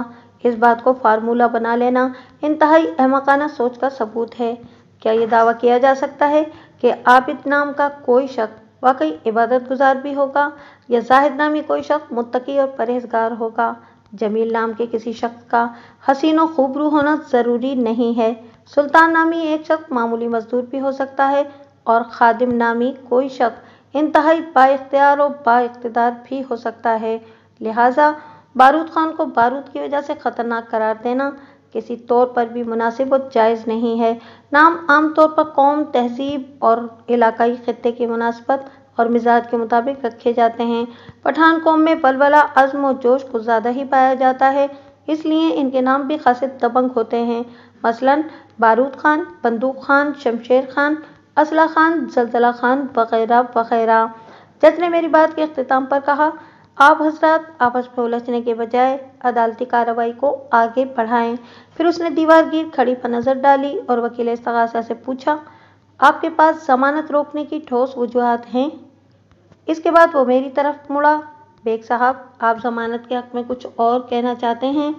इस बात को फार्मूला बना लेना इंतहाई अहमकाना सोच का सबूत है। क्या ये दावा किया जा सकता है कि आबिद नाम का कोई शख्स वाकई इबादत गुजार भी होगा या जाहिद नामी कोई शख्स मुत्तकी और परहेजगार होगा? जमील नाम के किसी शख्स का हसीन और खूबरू होना ज़रूरी नहीं है। सुल्तान नामी एक शख्स मामूली मजदूर भी हो सकता है और खादिम नामी कोई शख्स इंतहाई बाइख्तियार और बाइख्तिदार भी हो सकता है। लिहाजा बारूद खान को बारूद की वजह से ख़तरनाक करार देना किसी तौर पर भी मुनासिब और जायज़ नहीं है। नाम आम तौर पर कौम, तहजीब और इलाकाई खित्ते की मुनासबत और मिजाज के मुताबिक रखे जाते हैं। पठान कौम में बलबला, अज़्म और जोश कुछ ज़्यादा ही पाया जाता है। اس لیے ان کے نام بھی خاصے دبنگ ہوتے ہیں، مثلاً بارود خان، بندوق خان، شمشیر خان، اسلحہ خان، زلزلہ خان وغیرہ وغیرہ۔ جج نے میری بات کے اختتام پر کہا، آپ حضرات آپس میں الجھنے کے بجائے عدالتی کارروائی کو آگے بڑھائیں۔ پھر اس نے دیوار گیر کھڑی پر نظر ڈالی اور وکیل استغاثہ سے پوچھا، آپ کے پاس ضمانت روکنے کی ٹھوس وجوہات ہیں؟ اس کے بعد وہ میری طرف مڑا، بیگ صاحب آپ ضمانت کے حق میں کچھ اور کہنا چاہتے ہیں؟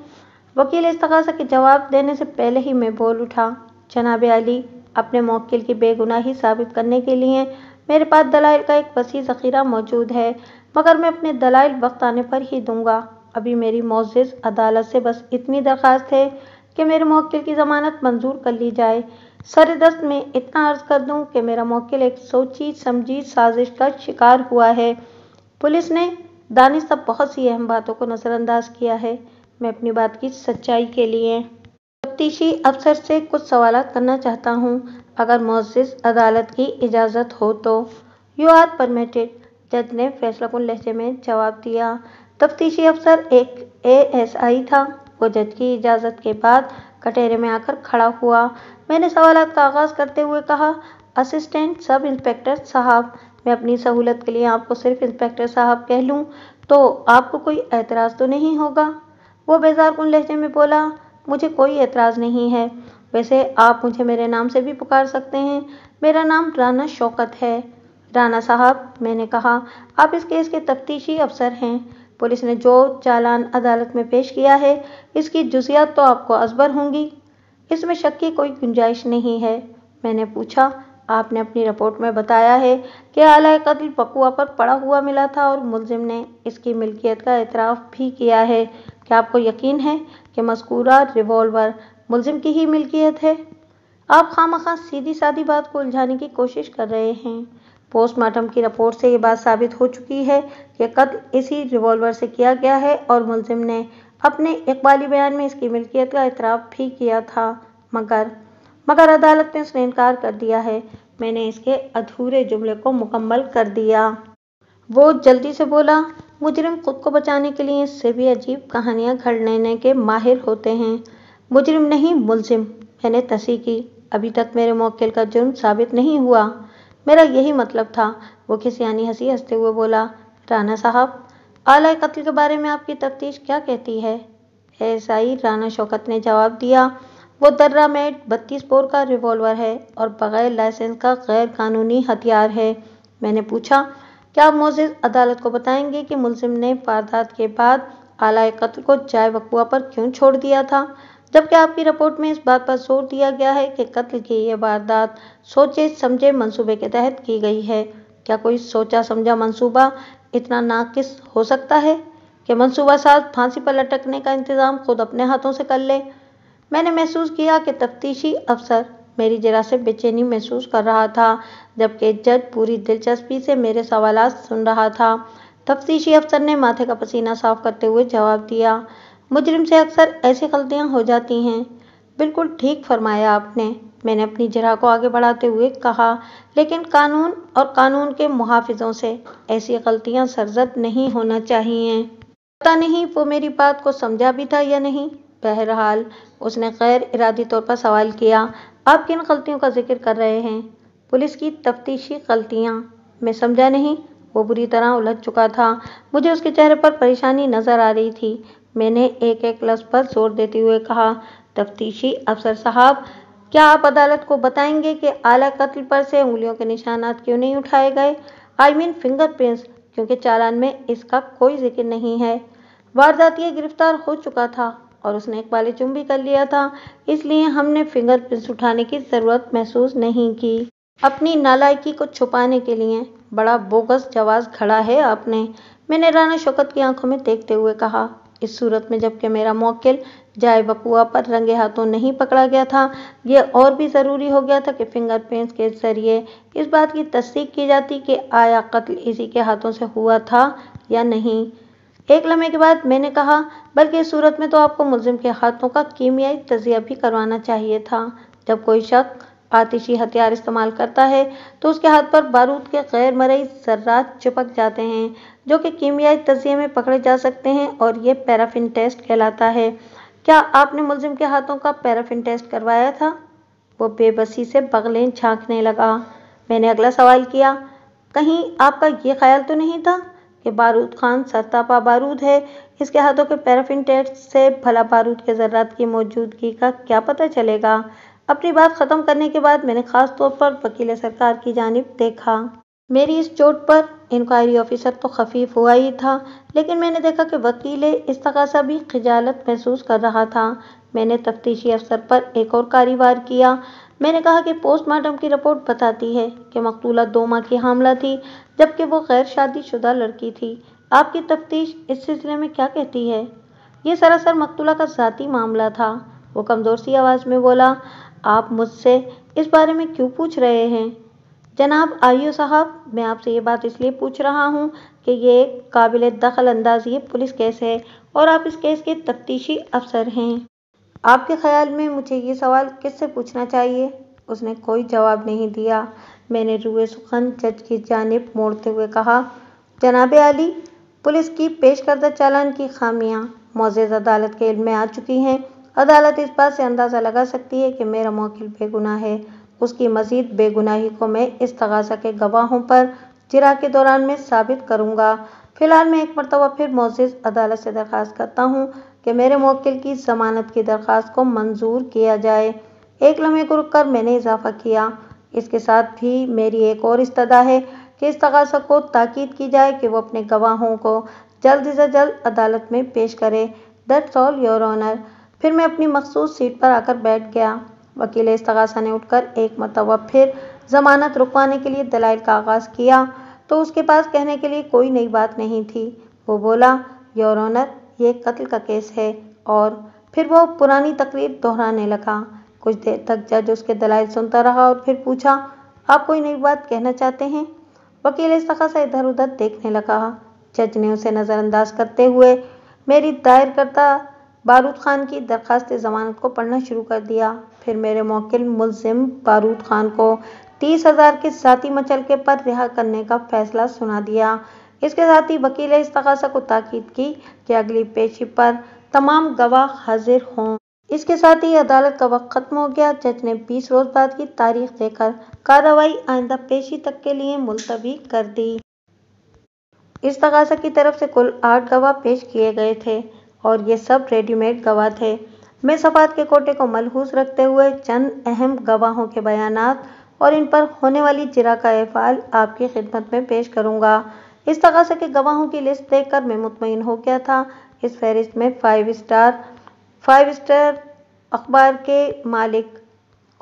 وکیل استغاثہ کے جواب دینے سے پہلے ہی میں بول اٹھا، جناب عالی، اپنے موکل کی بے گناہی ثابت کرنے کے لیے میرے پاس دلائل کا ایک وسیع ذخیرہ موجود ہے، مگر میں اپنے دلائل وقت آنے پر ہی دوں گا۔ ابھی میری معزز عدالت سے بس اتنی درخواست ہے کہ میرے موکل کی ضمانت منظور کر لی جائے۔ سر دست میں اتنا عرض کر دوں کہ میرا موکل ایک سوچی سمجھی سازش کا شکار ہوا ہے۔ پولیس نے دانستہ بہت سی اہم باتوں کو نظر انداز کیا ہے۔ میں اپنی بات کی سچائی کے لیے تفتیشی افسر سے کچھ سوالات کرنا چاہتا ہوں، اگر معزز عدالت کی اجازت ہو تو۔ یو آر پرمیٹڈ، جج نے فیصلہ کن لہجے میں جواب دیا۔ تفتیشی افسر ایک ASI تھا۔ وہ جج کی اجازت کے بعد کٹہرے میں آ کر کھڑا ہوا۔ میں نے سوالات کا آغاز کرتے ہوئے کہا، اسسٹنٹ سب انسپکٹر صاحب، میں اپنی سہولت کے لیے آپ کو صرف انسپکٹر صاحب کہہ لوں تو آپ کو کوئی اعتراض تو نہیں ہوگا؟ وہ بیزار کن لہجے میں بولا، مجھے کوئی اعتراض نہیں ہے، ویسے آپ مجھے میرے نام سے بھی پکار سکتے ہیں، میرا نام رانا شوکت ہے۔ رانا صاحب، میں نے کہا، آپ اس کیس کے تفتیشی افسر ہیں۔ پولیس نے جو چالان عدالت میں پیش کیا ہے، اس کی جزئیات تو آپ کو ازبر ہوں گی، اس میں شک کی کوئی گنجائش نہیں ہے۔ میں نے پوچھا، آپ نے اپنی رپورٹ میں بتایا ہے کہ آلہ قتل بقوا پر پڑا ہوا ملا تھا اور ملزم نے اس کی ملکیت کا اعتراف بھی کیا ہے، کیا آپ کو یقین ہے کہ مذکورہ ریوالور ملزم کی ہی ملکیت ہے؟ آپ خواہ مخواہ سیدھی سادی بات کو الجھانے کی کوشش کر رہے ہیں۔ پوسٹ مارٹم کی رپورٹ سے یہ بات ثابت ہو چکی ہے کہ قتل اسی ریوالور سے کیا گیا ہے اور ملزم نے اپنے اقبالی بیان میں اس کی ملکیت کا اعتراف بھی کیا تھا، مگر عدالت نے اس نے انکار کر دیا ہے۔ میں نے اس کے ادھورے جملے کو مکمل کر دیا۔ وہ جلدی سے بولا، مجرم خود کو بچانے کے لیے اس سے بھی عجیب کہانیاں گھڑ لینے کے ماہر ہوتے ہیں۔ مجرم نہیں، ملزم، میں نے تصحیح کی، ابھی تک میرے موکل کا جرم ثابت نہیں ہوا۔ میرا یہی مطلب تھا، وہ کھسیانی ہنسی ہنستے ہوئے بولا۔ رانا صاحب، آلہ قتل کے بارے میں آپ کی تفتیش کیا کہتی ہے؟ ASI رانا شوکت نے جواب دیا، وہ درہ میڈ 32 بور کا ریوالور ہے اور بغیر لائسنس کا غیر قانونی ہتھیار ہے۔ میں نے پوچھا، کیا آپ معزز عدالت کو بتائیں گے کہ ملزم نے واردات کے بعد آلہ قتل کو جائے وقوع پر کیوں چھوڑ دیا تھا، جبکہ آپ کی رپورٹ میں اس بات پر زور دیا گیا ہے کہ قتل کی یہ واردات سوچے سمجھے منصوبے کے تحت کی گئی ہے؟ کیا کوئی سوچا سمجھا منصوبہ اتنا ناقص ہو سکتا ہے کہ منصوبہ ساز پھانسی پر لٹکنے کا انتظام خود اپنے ہاتھوں سے کر لے؟ میں نے محسوس کیا کہ تفتیشی افسر میری ذرا سے بے چینی محسوس کر رہا تھا، جبکہ جج پوری دلچسپی سے میرے سوالات سن رہا تھا۔ تفتیشی افسر نے ماتھے کا پسینہ صاف کرتے ہوئے جواب دیا، مجرم سے اکثر ایسی غلطیاں ہو جاتی ہیں۔ بالکل ٹھیک فرمایا آپ نے، میں نے اپنی جرح کو آگے بڑھاتے ہوئے کہا، لیکن قانون اور قانون کے محافظوں سے ایسی غلطیاں سرزد نہیں ہونا چاہیے۔ پتہ نہیں وہ میری بات کو سمجھا بھی تھا یا نہیں۔ بہرحال اس نے غیر ارادی طور پر سوال کیا، آپ کن غلطیوں کا ذکر کر رہے ہیں؟ پولیس کی تفتیشی غلطیاں؟ میں سمجھا نہیں۔ وہ بری طرح الجھ چکا تھا، مجھے اس کے چہرے پر پریشانی نظر آ رہی تھی۔ میں نے ایک ایک لفظ پر زور دیتے ہوئے کہا، تفتیشی افسر صاحب، کیا آپ عدالت کو بتائیں گے کہ آلہ قتل پر سے انگلیوں کے نشانات کیوں نہیں اٹھائے گئے؟ فنگر پرنٹس، کیونکہ چالان میں اس کا کوئی ذکر نہیں ہے۔ واردات یہ گرفتار ہو چکا تھا اور اس نے اقبال چوم بھی کر لیا تھا، اس لیے ہم نے فنگر پرنٹس اٹھانے کی ضرورت محسوس نہیں کی۔ اپنی نالائکی کو چھپانے کے لیے بڑا بوگس جواز گھڑا ہے آپ نے، میں نے رانا شوکت کی آنکھوں میں دیکھتے ہوئے کہا۔ اس صورت میں جبکہ میرا موکل جائے وقوع پر رنگے ہاتھوں نہیں پکڑا گیا تھا، یہ اور بھی ضروری ہو گیا تھا کہ فنگر پرنٹس کے ذریعے اس بات کی تصدیق کی جاتی کہ آیا قتل اسی کے ہاتھوں سے ہوا تھا یا نہیں۔ ایک لمحے کے بعد میں نے کہا، بلکہ اس صورت میں تو آپ کو ملزم کے ہاتھوں کا کیمیائی تجزیہ بھی کروانا چاہیے تھا۔ جب کوئی شخص آتشی ہتھیار استعمال کرتا ہے تو اس کے ہاتھ پر بارود کے غیر مرئی ذرات چپک جاتے ہیں جو کہ کیمیائی تجزیے میں پکڑے جا سکتے ہیں اور یہ پیرافن ٹیسٹ کہلاتا ہے۔ کیا آپ نے ملزم کے ہاتھوں کا پیرافین ٹیسٹ کروایا تھا؟ وہ بے بسی سے بغلیں جھانکنے لگا۔ میں نے اگلا سوال کیا، کہیں آپ کا یہ خیال تو نہیں تھا کہ بارود خان سرتاپا بارود ہے، اس کے ہاتھوں کے پیرافین ٹیسٹ سے بھلا بارود کے ذرات کی موجودگی کا کیا پتہ چلے گا؟ اپنی بات ختم کرنے کے بعد میں نے خاص طور پر وکیل سرکار کی جانب دیکھا۔ میری اس چوٹ پر انکوائری آفیسر تو خفیف ہوا ہی تھا، لیکن میں نے دیکھا کہ وکیل استغاثہ بھی خجالت محسوس کر رہا تھا۔ میں نے تفتیشی افسر پر ایک اور کاری وار کیا۔ میں نے کہا کہ پوسٹ مارٹم کی رپورٹ بتاتی ہے کہ مقتولہ 2 ماہ کی حاملہ تھی، جبکہ وہ غیر شادی شدہ لڑکی تھی۔ آپ کی تفتیش اس سلسلے میں کیا کہتی ہے؟ یہ سراسر مقتولہ کا ذاتی معاملہ تھا، وہ کمزور سی آواز میں بولا۔ آپ مجھ سے اس بارے میں کیوں پوچھ رہے ہیں؟ جناب آئیو صاحب، میں آپ سے یہ بات اس لیے پوچھ رہا ہوں کہ یہ ایک قابل دخل اندازی پولیس کیس ہے اور آپ اس کیس کے تفتیشی افسر ہیں۔ آپ کے خیال میں مجھے یہ سوال کس سے پوچھنا چاہیے؟ اس نے کوئی جواب نہیں دیا۔ میں نے روئے سخن جج کی جانب موڑتے ہوئے کہا، جناب عالی، پولیس کی پیش کردہ چالان کی خامیاں معزز عدالت کے علم میں آ چکی ہیں۔ عدالت اس بات سے اندازہ لگا سکتی ہے کہ میرا موکل بے گناہ ہے۔ اس کی مزید بے گناہی کو میں استغاثہ کے گواہوں پر جرح کے دوران میں ثابت کروں گا۔ فی الحال میں ایک مرتبہ پھر معزز عدالت سے درخواست کرتا ہوں کہ میرے موکل کی ضمانت کی درخواست کو منظور کیا جائے۔ ایک لمحے کو رک کر میں نے اضافہ کیا، اس کے ساتھ بھی میری ایک اور استدعا ہے کہ استغاثہ کو تاکید کی جائے کہ وہ اپنے گواہوں کو جلد سے جلد عدالت میں پیش کرے۔ That's all your owner. پھر میں اپنی مخصوص سیٹ پر آ کر بیٹھ گیا۔ وکیل استغاثہ نے اٹھ کر ایک مرتبہ پھر ضمانت رکوانے کے لیے دلائل کا آغاز کیا تو اس کے پاس کہنے کے لیے کوئی نئی بات نہیں تھی۔ وہ بولا، یور آنر، یہ ایک قتل کا کیس ہے۔ اور پھر وہ پرانی تقریر دہرانے لگا۔ کچھ دیر تک جج اس کے دلائل سنتا رہا اور پھر پوچھا، آپ کوئی نئی بات کہنا چاہتے ہیں؟ وکیل استغاثہ ادھر ادھر دیکھنے لگا۔ جج نے اسے نظر انداز کرتے ہوئے میری دائر کردہ بارود خان کی درخواست ضمانت کو پڑھنا شروع کر دیا۔ پھر میرے موکل ملزم بارود خان کو 30,000 کے ذاتی مچلکے پر رہا کرنے کا فیصلہ سنا دیا۔ اس کے ساتھ ہی وکیل استغاثہ کو تاکید کی کہ اگلی پیشی پر تمام گواہ حاضر ہوں۔ اس کے ساتھ ہی عدالت کا وقت ختم ہو گیا۔ جج نے 20 روز بعد کی تاریخ دے کر کارروائی آئندہ پیشی تک کے لیے ملتوی کر دی۔ استغاثہ کی طرف سے کل 8 گواہ پیش کیے گئے تھے اور یہ سب ریڈی میڈ گواہ تھے۔ میں صفات کے کوٹے کو ملحوظ رکھتے ہوئے چند اہم گواہوں کے بیانات اور ان پر ہونے والی جرح کا افعال آپ کی خدمت میں پیش کروں گا۔ استغاثہ کے گواہوں کی لسٹ دیکھ کر میں مطمئن ہو گیا تھا۔ اس فہرست میں 5 اسٹار اخبار کے مالک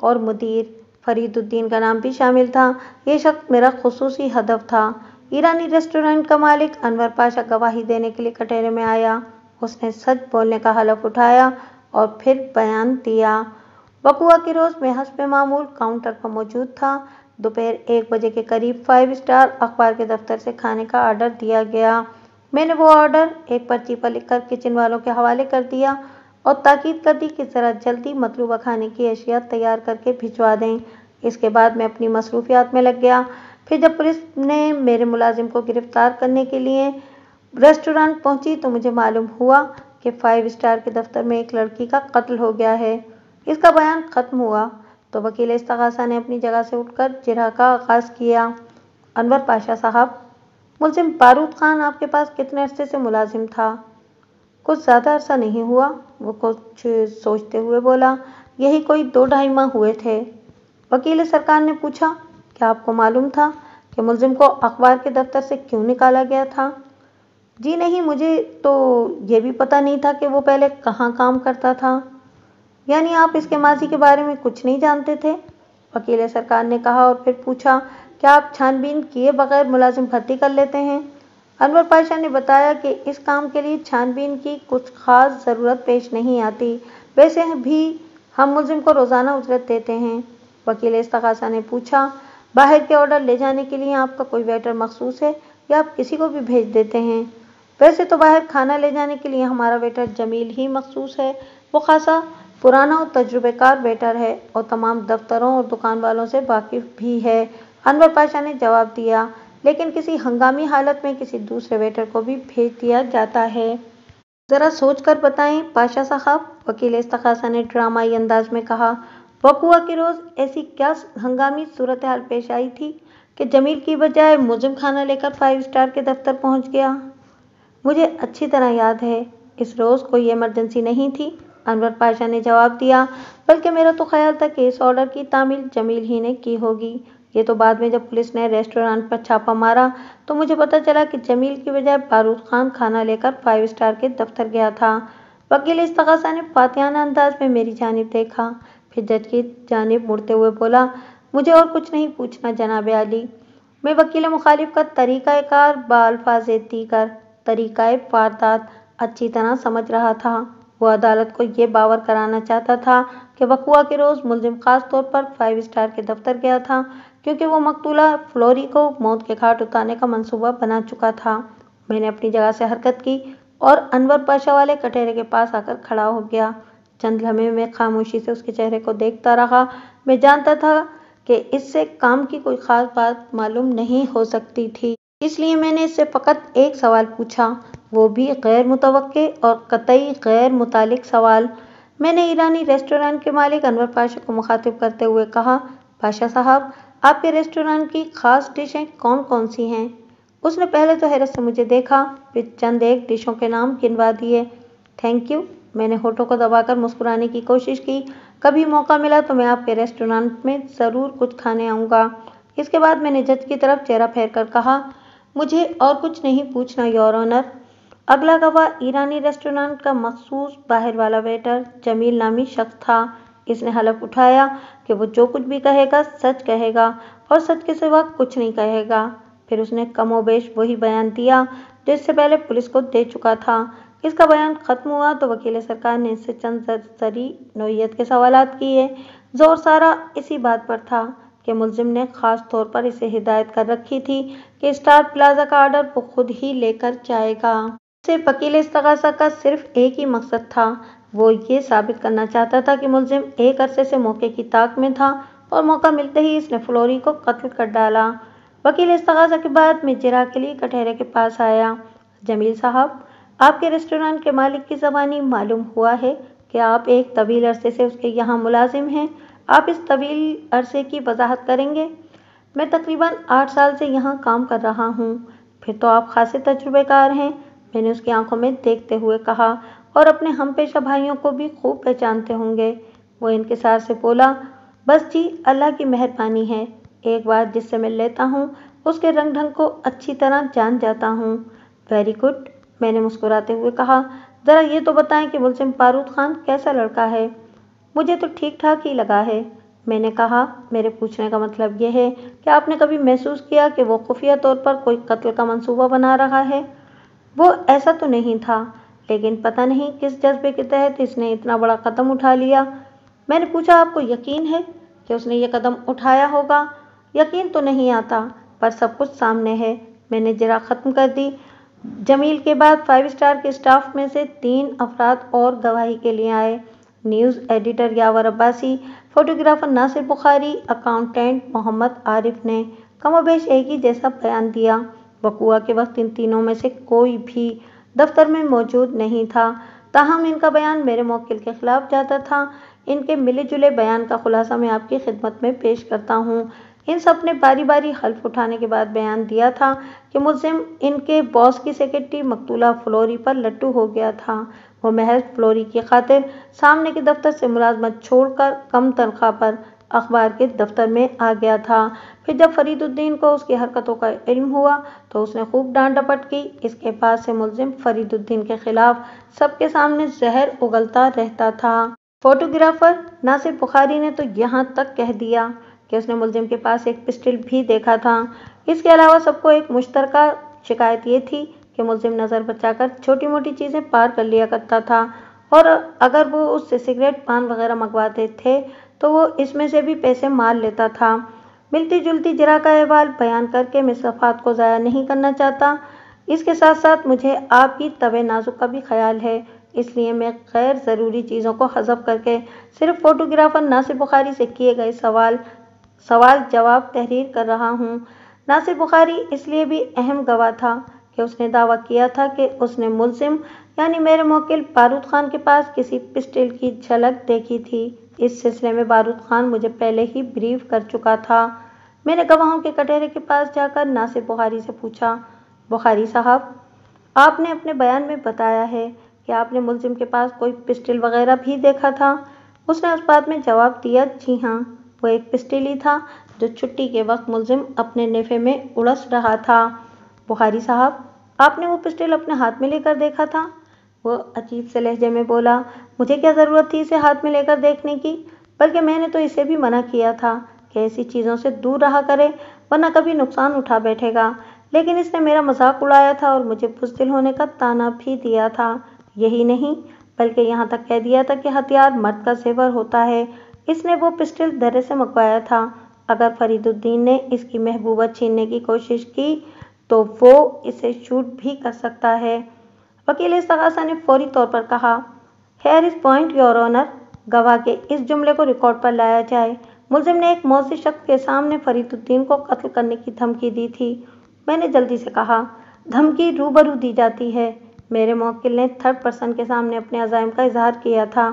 اور مدیر فرید الدین کا نام بھی شامل تھا۔ یہ شخص میرا خصوصی ہدف تھا۔ ایرانی ریسٹورانٹ کا مالک انور پاشا گواہی دینے کے لیے کٹہرے میں آیا۔ اس نے سچ بولنے کا حلف اٹھایا اور پھر بیان دیا۔ وقوعہ کے روز میں حسب معمول کاؤنٹر پر موجود تھا۔ دوپہر 1 بجے کے قریب 5 اسٹار اخبار کے دفتر سے کھانے کا آرڈر دیا گیا۔ میں نے وہ آرڈر ایک پرچی پر لکھ کر کچن والوں کے حوالے کر دیا اور تاکید کر دی کہ ذرا جلدی مطلوبہ کھانے کی اشیاء تیار کر کے بھجوا دیں۔ اس کے بعد میں اپنی مصروفیات میں لگ گیا۔ پھر جب پولیس نے میرے ملازم کو گرفتار کرنے کے لیے ریسٹورانٹ پہنچی تو مجھے معلوم ہوا کہ 5 اسٹار کے دفتر میں ایک لڑکی کا قتل ہو گیا ہے۔ اس کا بیان ختم ہوا تو وکیل استغاثہ نے اپنی جگہ سے اٹھ کر جرح کا آغاز کیا۔ انور پاشا صاحب، ملزم بارود خان آپ کے پاس کتنے عرصے سے ملازم تھا؟ کچھ زیادہ عرصہ نہیں ہوا، وہ کچھ سوچتے ہوئے بولا، یہی کوئی 2-2.5 ماہ ہوئے تھے۔ وکیل سرکار نے پوچھا، کیا آپ کو معلوم تھا کہ ملزم کو اخبار کے دفتر سے کیوں نکالا گیا تھا؟ جی نہیں، مجھے تو یہ بھی پتہ نہیں تھا کہ وہ پہلے کہاں کام کرتا تھا۔ یعنی آپ اس کے ماضی کے بارے میں کچھ نہیں جانتے تھے؟ وکیل سرکار نے کہا اور پھر پوچھا، کیا آپ چھان بین کیے بغیر ملازم بھرتی کر لیتے ہیں؟ انور پاشا نے بتایا کہ اس کام کے لیے چھان بین کی کچھ خاص ضرورت پیش نہیں آتی، ویسے بھی ہم ملزم کو روزانہ اجرت دیتے ہیں۔ وکیل استغاثہ نے پوچھا، باہر کے آرڈر لے جانے کے لیے آپ کا کوئی ویٹر مخصوص ہے یا آپ کسی کو بھی بھیج دیتے ہیں؟ ویسے تو باہر کھانا لے جانے کے لیے ہمارا ویٹر جمیل ہی مخصوص ہے۔ وہ خاصا پرانا اور تجربہ کار ویٹر ہے اور تمام دفتروں اور دکان والوں سے واقف بھی ہے۔ انور پاشا نے جواب دیا، لیکن کسی ہنگامی حالت میں کسی دوسرے ویٹر کو بھی بھیج دیا جاتا ہے۔ ذرا سوچ کر بتائیں پاشا صاحب، وکیل استغاثہ نے ڈرامائی انداز میں کہا۔ وقوع کے روز ایسی کیا ہنگامی صورتحال پیش آئی تھی کہ جمیل کی بجائے ملزم کھانا لے کر 5 اسٹار کے دفتر پہنچ گیا؟ مجھے اچھی طرح یاد ہے، اس روز کوئی ایمرجنسی نہیں تھی، انور پاشا نے جواب دیا، بلکہ میرا تو خیال تھا کہ اس آرڈر کی تعمیل جمیل ہی نے کی ہوگی۔ یہ تو بعد میں جب پولیس نے ریسٹورانٹ پر چھاپا مارا تو مجھے پتہ چلا کہ جمیل کی بجائے بارود خان کھانا لے کر 5 اسٹار کے دفتر گیا تھا۔ وکیل استغاثہ نے فاتحانہ انداز میں میری جانب دیکھا، پھر جج کی جانب مڑتے ہوئے بولا، مجھے اور کچھ نہیں پوچھنا جناب عالی۔ میں وکیل مخالف کا طریقہ کار بالفاظ دیگر طریقہ واردات اچھی طرح سمجھ رہا تھا۔ وہ عدالت کو یہ باور کرانا چاہتا تھا کہ وقوع کے روز ملزم خاص طور پر 5 اسٹار کے دفتر گیا تھا کیونکہ وہ مقتولہ فلوری کو موت کے گھاٹ اتارنے کا منصوبہ بنا چکا تھا۔ میں نے اپنی جگہ سے حرکت کی اور انور پاشا والے کٹہرے کے پاس آ کر کھڑا ہو گیا۔ چند لمحے میں خاموشی سے اس کے چہرے کو دیکھتا رہا۔ میں جانتا تھا کہ اس سے کام کی کوئی خاص بات معلوم نہیں ہو سکتی تھی، اس لیے میں نے اس سے فقط ایک سوال پوچھا، وہ بھی غیر متوقع اور قطعی غیر متعلق سوال۔ میں نے ایرانی ریسٹورانٹ کے مالک انور پاشا کو مخاطب کرتے ہوئے کہا، پاشا صاحب، آپ کے ریسٹورانٹ کی خاص ڈشیں کون کون سی ہیں؟ اس نے پہلے تو حیرت سے مجھے دیکھا، پھر چند ایک ڈشوں کے نام گنوا دیے۔ تھینک یو، میں نے ہونٹوں کو دبا کر مسکرانے کی کوشش کی، کبھی موقع ملا تو میں آپ کے ریسٹورانٹ میں ضرور کچھ کھانے آؤں گا۔ اس کے بعد میں نے جج کی طرف چہرہ پھیر کر کہا، مجھے اور کچھ نہیں پوچھنا یور آنر۔ اگلا گواہ ایرانی ریسٹورانٹ کا مخصوص باہر والا ویٹر جمیل نامی شخص تھا۔ اس نے حلف اٹھایا کہ وہ جو کچھ بھی کہے گا سچ کہے گا اور سچ کے سوا کچھ نہیں کہے گا۔ پھر اس نے کم و بیش وہی بیان دیا جو اس سے پہلے پولیس کو دے چکا تھا۔ اس کا بیان ختم ہوا تو وکیل سرکار نے اس سے چند سرسری نوعیت کے سوالات کیے۔ زور سارا اسی بات پر تھا کہ ملزم نے خاص طور پر اسے ہدایت کر رکھی تھی کہ اسٹار پلازا کا آرڈر وہ خود ہی لے کر جائے گا۔ سے وکیل استغاثہ کا صرف ایک ہی مقصد تھا، وہ یہ ثابت کرنا چاہتا تھا کہ ملزم ایک عرصے سے موقع کی طاق میں تھا اور موقع ملتے ہی اس نے فلوری کو قتل کر ڈالا۔ وکیل استغاثہ کے بعد میں جرح کے لیے کٹہرے کے پاس آیا۔ جمیل صاحب، آپ کے ریسٹورانٹ کے مالک کی زبانی معلوم ہوا ہے کہ آپ ایک طویل عرصے سے اس کے یہاں ملازم ہیں، آپ اس طویل عرصے کی وضاحت کریں گے؟ میں تقریباً 8 سال سے یہاں کام کر رہا ہوں۔ پھر تو آپ خاصے تجربے کار ہیں، میں نے اس کی آنکھوں میں دیکھتے ہوئے کہا، اور اپنے ہم پیشہ بھائیوں کو بھی خوب پہچانتے ہوں گے۔ وہ انکسار سے بولا، بس جی، اللہ کی مہربانی ہے، ایک بار جس سے مل لیتا ہوں اس کے رنگ ڈھنگ کو اچھی طرح جان جاتا ہوں۔ ویری گڈ، میں نے مسکراتے ہوئے کہا، ذرا یہ تو بتائیں کہ ملزم بارود خان کیسا لڑکا ہے؟ مجھے تو ٹھیک ٹھاک ہی لگا ہے، میں نے کہا، میرے پوچھنے کا مطلب یہ ہے کہ آپ نے کبھی محسوس کیا کہ وہ خفیہ طور پر کوئی قتل کا منصوبہ بنا رہا ہے؟ وہ ایسا تو نہیں تھا، لیکن پتہ نہیں کس جذبے کے تحت اس نے اتنا بڑا قدم اٹھا لیا۔ میں نے پوچھا، آپ کو یقین ہے کہ اس نے یہ قدم اٹھایا ہوگا؟ یقین تو نہیں آتا، پر سب کچھ سامنے ہے۔ میں نے جرح ختم کر دی۔ جمیل کے بعد 5 اسٹار کے اسٹاف میں سے 3 افراد اور گواہی کے لیے آئے۔ نیوز ایڈیٹر یاور عباسی، فوٹوگرافر ناصر بخاری، اکاؤنٹنٹ محمد عارف نے کم و بیش ایک ہی جیسا بیان دیا۔ وقوع کے وقت ان تینوں میں سے کوئی بھی دفتر میں موجود نہیں تھا، تاہم ان کا بیان میرے موکل کے خلاف جاتا تھا۔ ان کے ملے جلے بیان کا خلاصہ میں آپ کی خدمت میں پیش کرتا ہوں۔ ان سب نے باری باری حلف اٹھانے کے بعد بیان دیا تھا کہ ملزم ان کے باس کی سیکرٹری مقتولہ فلوری پر لٹو ہو گیا تھا۔ وہ محض فلوری کی خاطر سامنے کے دفتر سے ملازمت چھوڑ کر کم تنخواہ پر اخبار کے دفتر میں آ گیا تھا۔ پھر جب فرید الدین کو اس کی حرکتوں کا علم ہوا تو اس نے خوب ڈانٹ ڈپٹ کی۔ اس کے بعد سے ملزم فرید الدین کے خلاف سب کے سامنے زہر اگلتا رہتا تھا۔ فوٹوگرافر ناصر بخاری نے تو یہاں تک کہہ دیا کہ اس نے ملزم کے پاس ایک پسٹل بھی دیکھا تھا۔ اس کے علاوہ سب کو ایک مشترکہ شکایت یہ تھی کہ ملزم نظر بچا کر چھوٹی موٹی چیزیں پار کر لیا کرتا تھا، اور اگر وہ اس سے سگریٹ پان وغیرہ منگواتے تھے تو وہ اس میں سے بھی پیسے مار لیتا تھا۔ ملتی جلتی جرح کا احوال بیان کر کے میں صفحات کو ضائع نہیں کرنا چاہتا۔ اس کے ساتھ ساتھ مجھے آپ کی طبع نازک کا بھی خیال ہے، اس لیے میں غیر ضروری چیزوں کو حذف کر کے صرف فوٹوگرافر ناصر بخاری سے کیے گئے سوال جواب تحریر کر رہا ہوں۔ ناصر بخاری اس لیے بھی اہم گواہ تھا کہ کہ اس نے دعویٰ کیا تھا کہ اس نے ملزم یعنی میرے موکل بارود خان کے پاس کسی پسٹل کی جھلک دیکھی تھی۔ اس سلسلے میں بارود خان مجھے پہلے ہی بریف کر چکا تھا۔ میں نے گواہوں کے کٹہرے کے پاس جا کر ناصر بخاری سے پوچھا، بخاری صاحب، آپ نے اپنے بیان میں بتایا ہے کہ آپ نے ملزم کے پاس کوئی پسٹل وغیرہ بھی دیکھا تھا؟ اس نے اس بات میں جواب دیا، جی ہاں، وہ ایک پسٹل ہی تھا جو چھٹی کے وقت ملزم اپنے نیفے میں اڑس رہا تھا۔ بخاری صاحب، آپ نے وہ پسٹل اپنے ہاتھ میں لے کر دیکھا تھا؟ وہ عجیب سے لہجے میں بولا، مجھے کیا ضرورت تھی اسے ہاتھ میں لے کر دیکھنے کی، بلکہ میں نے تو اسے بھی منع کیا تھا کہ ایسی چیزوں سے دور رہا کرے ورنہ کبھی نقصان اٹھا بیٹھے گا، لیکن اس نے میرا مذاق اڑایا تھا اور مجھے بزدل ہونے کا طعنہ بھی دیا تھا۔ یہی نہیں بلکہ یہاں تک کہہ دیا تھا کہ ہتھیار مرد کا زیور ہوتا ہے۔ اس نے وہ پسٹل درے سے منگوایا تھا۔ اگر فرید الدین نے اس کی محبوبہ چھیننے کی کوشش کی تو وہ اسے شوٹ بھی کر سکتا ہے۔ وکیل استغاثہ نے فوری طور پر کہا، here is point your owner, گواہ کے اس جملے کو ریکارڈ پر لایا جائے۔ ملزم نے ایک معزز شخص کے سامنے فرید الدین کو قتل کرنے کی دھمکی دی تھی۔ میں نے جلدی سے کہا، دھمکی روبرو دی جاتی ہے۔ میرے موکل نے تھرڈ پرسن کے سامنے اپنے عزائم کا اظہار کیا تھا۔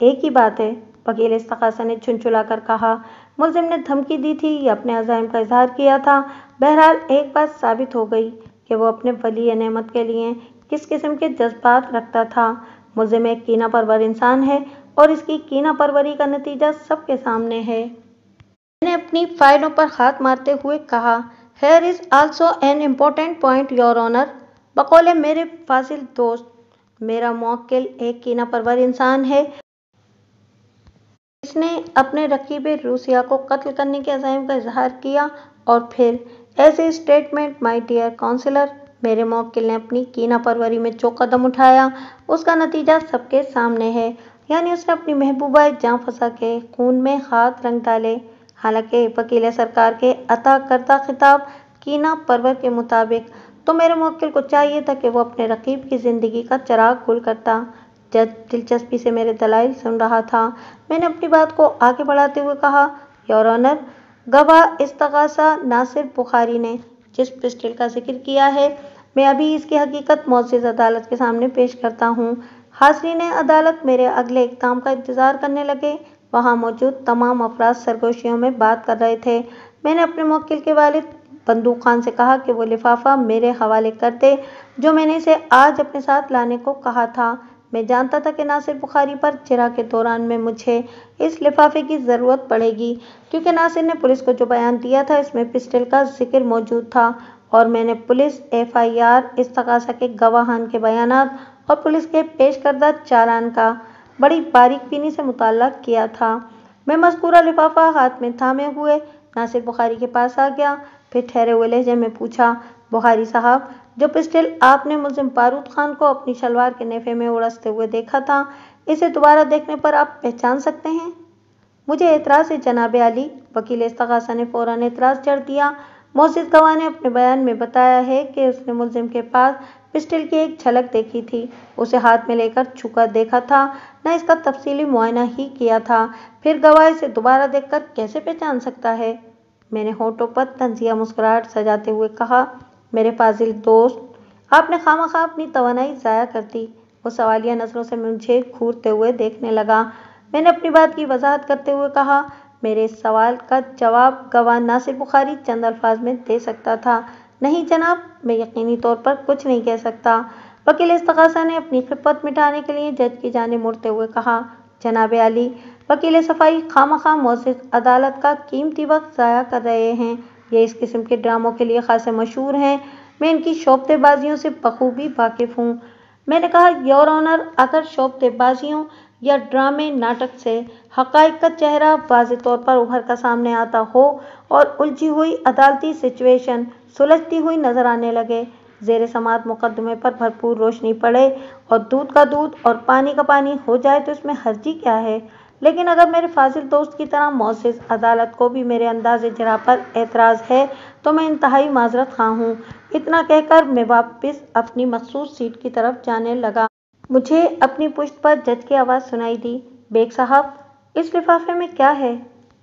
ایک ہی بات ہے، وکیل استغاثہ نے جھنجھلا کر کہا، ملزم نے دھمکی دی تھی یا اپنے عزائم کا اظہار کیا تھا؟ بہرحال ایک بات ثابت ہو گئی کہ وہ اپنے ولی نعمت کے لیے کس قسم کے جذبات رکھتا تھا۔ ملزم ایک کینہ پرور انسان ہے اور اس کی کینہ پروری کا نتیجہ سب کے سامنے ہے۔ میں نے اپنی فائلوں پر ہاتھ مارتے ہوئے کہا، here is also an important point your owner, بقول میرے فاضل دوست، میرا موکل ایک کینہ پرور انسان ہے۔ اس نے اپنے رقیب روسیہ کو قتل کرنے کے عزائم کا اظہار کیا اور پھر as a statement my dear counsellor, میرے موکل نے اپنی کینہ پروری میں جو قدم اٹھایا اس کا نتیجہ سب کے سامنے ہے، یعنی اس نے اپنی محبوبہ جاں فضا کے خون میں ہاتھ رنگ ڈالے۔ حالانکہ وکیل سرکار کے عطا کردہ خطاب کینہ پرور کے مطابق تو میرے موکل کو چاہیے تھا کہ وہ اپنے رقیب کی زندگی کا چراغ گل کرتا۔ جج دلچسپی سے میرے دلائل سن رہا تھا۔ میں نے اپنی بات کو آگے بڑھاتے ہوئے کہا، یور آنر، گواہ استغاثہ ناصر بخاری نے جس پسٹل کا ذکر کیا ہے، میں ابھی اس کی حقیقت معزز عدالت کے سامنے پیش کرتا ہوں۔ حاضرین عدالت میرے اگلے اقدام کا انتظار کرنے لگے۔ وہاں موجود تمام افراد سرگوشیوں میں بات کر رہے تھے۔ میں نے اپنے موکل کے والد بندوق خان سے کہا کہ وہ لفافہ میرے حوالے کر دے جو میں نے اسے آج اپنے ساتھ لانے کو کہا تھا۔ میں جانتا تھا کہ ناصر بخاری پر جرح کے دوران میں مجھے اس لفافے کی ضرورت پڑے گی، کیونکہ ناصر نے پولیس کو جو بیان دیا تھا اس میں پسٹل کا ذکر موجود تھا، اور میں نے پولیس ایف آئی آر، استغاثہ کے گواہان کے بیانات اور پولیس کے پیش کردہ چالان کا بڑی باریک بینی سے مطالعہ کیا تھا۔ میں مذکورہ لفافہ ہاتھ میں تھامے ہوئے ناصر بخاری کے پاس آ گیا، پھر ٹھہرے ہوئے لہجے میں پوچھا، بخاری صاحب، جو پسٹل آپ نے ملزم بارود خان کو اپنی شلوار کے نیفے میں اڑستے ہوئے دیکھا تھا، اسے دوبارہ دیکھنے پر آپ پہچان سکتے ہیں؟ مجھے اعتراض ہے جناب عالی، وکیل استغاثہ نے فوراً اعتراض جڑ دیا۔ معزز گواہ نے اپنے بیان میں بتایا ہے کہ اس نے ملزم کے پاس پسٹل کی ایک جھلک دیکھی تھی، اسے ہاتھ میں لے کر چھو کر دیکھا تھا، نہ اس کا تفصیلی معائنہ ہی کیا تھا، پھر گواہ اسے دوبارہ دیکھ کر کیسے پہچان سکتا ہے؟ میں نے ہونٹوں پر طنزیہ مسکراہٹ سجاتے ہوئے کہا، میرے فاضل دوست، آپ نے خواہ اپنی توانائی ضائع کر دی۔ وہ سوالیہ نظروں سے مجھے گھورتے ہوئے دیکھنے لگا۔ میں نے اپنی بات کی وضاحت کرتے ہوئے کہا، میرے اس سوال کا جواب گواہ ناصر بخاری چند الفاظ میں دے سکتا تھا۔ نہیں جناب، میں یقینی طور پر کچھ نہیں کہہ سکتا۔ وکیل استغاثہ نے اپنی خفت مٹانے کے لیے جج کی جانب مڑتے ہوئے کہا، جناب عالی، وکیل صفائی خواہ معزز عدالت کا قیمتی وقت ضائع کر رہے ہیں۔ یہ اس قسم کے ڈراموں کے لیے خاصے مشہور ہیں، میں ان کی شعبدے بازیوں سے بخوبی واقف ہوں۔ میں نے کہا، یور آنر، اگر شعبدے بازیوں یا ڈرامے ناٹک سے حقائق کا چہرہ واضح طور پر ابھر کر سامنے آتا ہو اور الجھی ہوئی عدالتی سچویشن سلجھتی ہوئی نظر آنے لگے، زیر سماعت مقدمے پر بھرپور روشنی پڑے اور دودھ کا دودھ اور پانی کا پانی ہو جائے تو اس میں حرجی کیا ہے؟ لیکن اگر میرے فاضل دوست کی طرح معزز عدالت کو بھی میرے انداز جرح پر اعتراض ہے تو میں انتہائی معذرت خواہ ہوں۔ اتنا کہہ کر میں واپس اپنی مخصوص سیٹ کی طرف جانے لگا۔ مجھے اپنی پشت پر جج کی آواز سنائی دی، بیگ صاحب، اس لفافے میں کیا ہے؟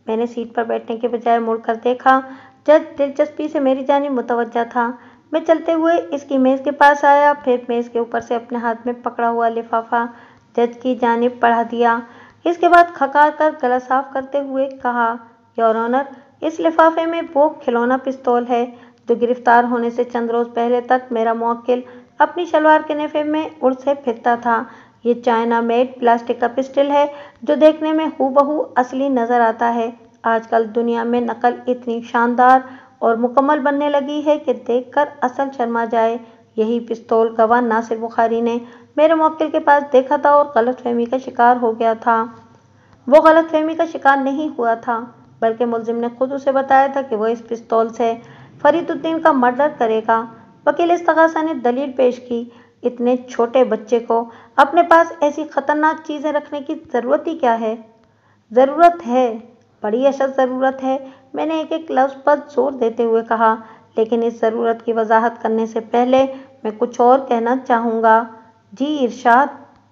میں نے سیٹ پر بیٹھنے کے بجائے مڑ کر دیکھا۔ جج دلچسپی سے میری جانب متوجہ تھا۔ मैं चलते हुए इसकी मेज़ के पास आया, फिर मेज़ के ऊपर से अपने हाथ में पकड़ा हुआ लिफाफा जज की जानिब बढ़ा दिया। इसके बाद खकार कर गला साफ करते हुए कहा, योर ऑनर, इस लिफाफे में वो खिलौना पिस्तौल है जो गिरफ्तार होने से चंद रोज पहले तक मेरा मुवक्किल अपनी शलवार के नेफे में उड़ से फिरता था। ये चाइना मेड प्लास्टिक का पिस्टल है जो देखने में हूबहू असली नजर आता है। आजकल दुनिया में नकल इतनी शानदार और मुकम्मल बनने लगी है कि देखकर असल शर्मा जाए। यही पिस्तौल गवाह नासिर बुखारी ने मेरे मुवक्किल के पास देखा था और गलतफहमी का शिकार हो गया था। वो गलतफहमी का शिकार नहीं हुआ था, बल्कि मुलजिम ने खुद उसे बताया था कि वो इस पिस्तौल से फरीदुद्दीन का मर्डर करेगा। वकील इस्तगासा ने दलील पेश की, इतने छोटे बच्चे को अपने पास ऐसी खतरनाक चीजें रखने की जरूरत ही क्या है? जरूरत है, बड़ी अशद ज़रूरत है, मैंने एक एक लफ्ज़ पर जोर देते हुए कहा। लेकिन इस ज़रूरत की वजाहत करने से पहले मैं कुछ और कहना चाहूँगा। जी इरशाद,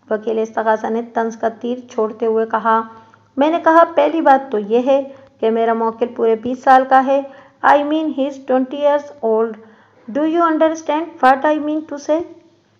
वकील इस्तगासा ने तंज का तीर छोड़ते हुए कहा। मैंने कहा, पहली बात तो यह है कि मेरा मुवक्किल पूरे 20 साल का है। I mean he is 20 years old. Do you understand what I mean to say?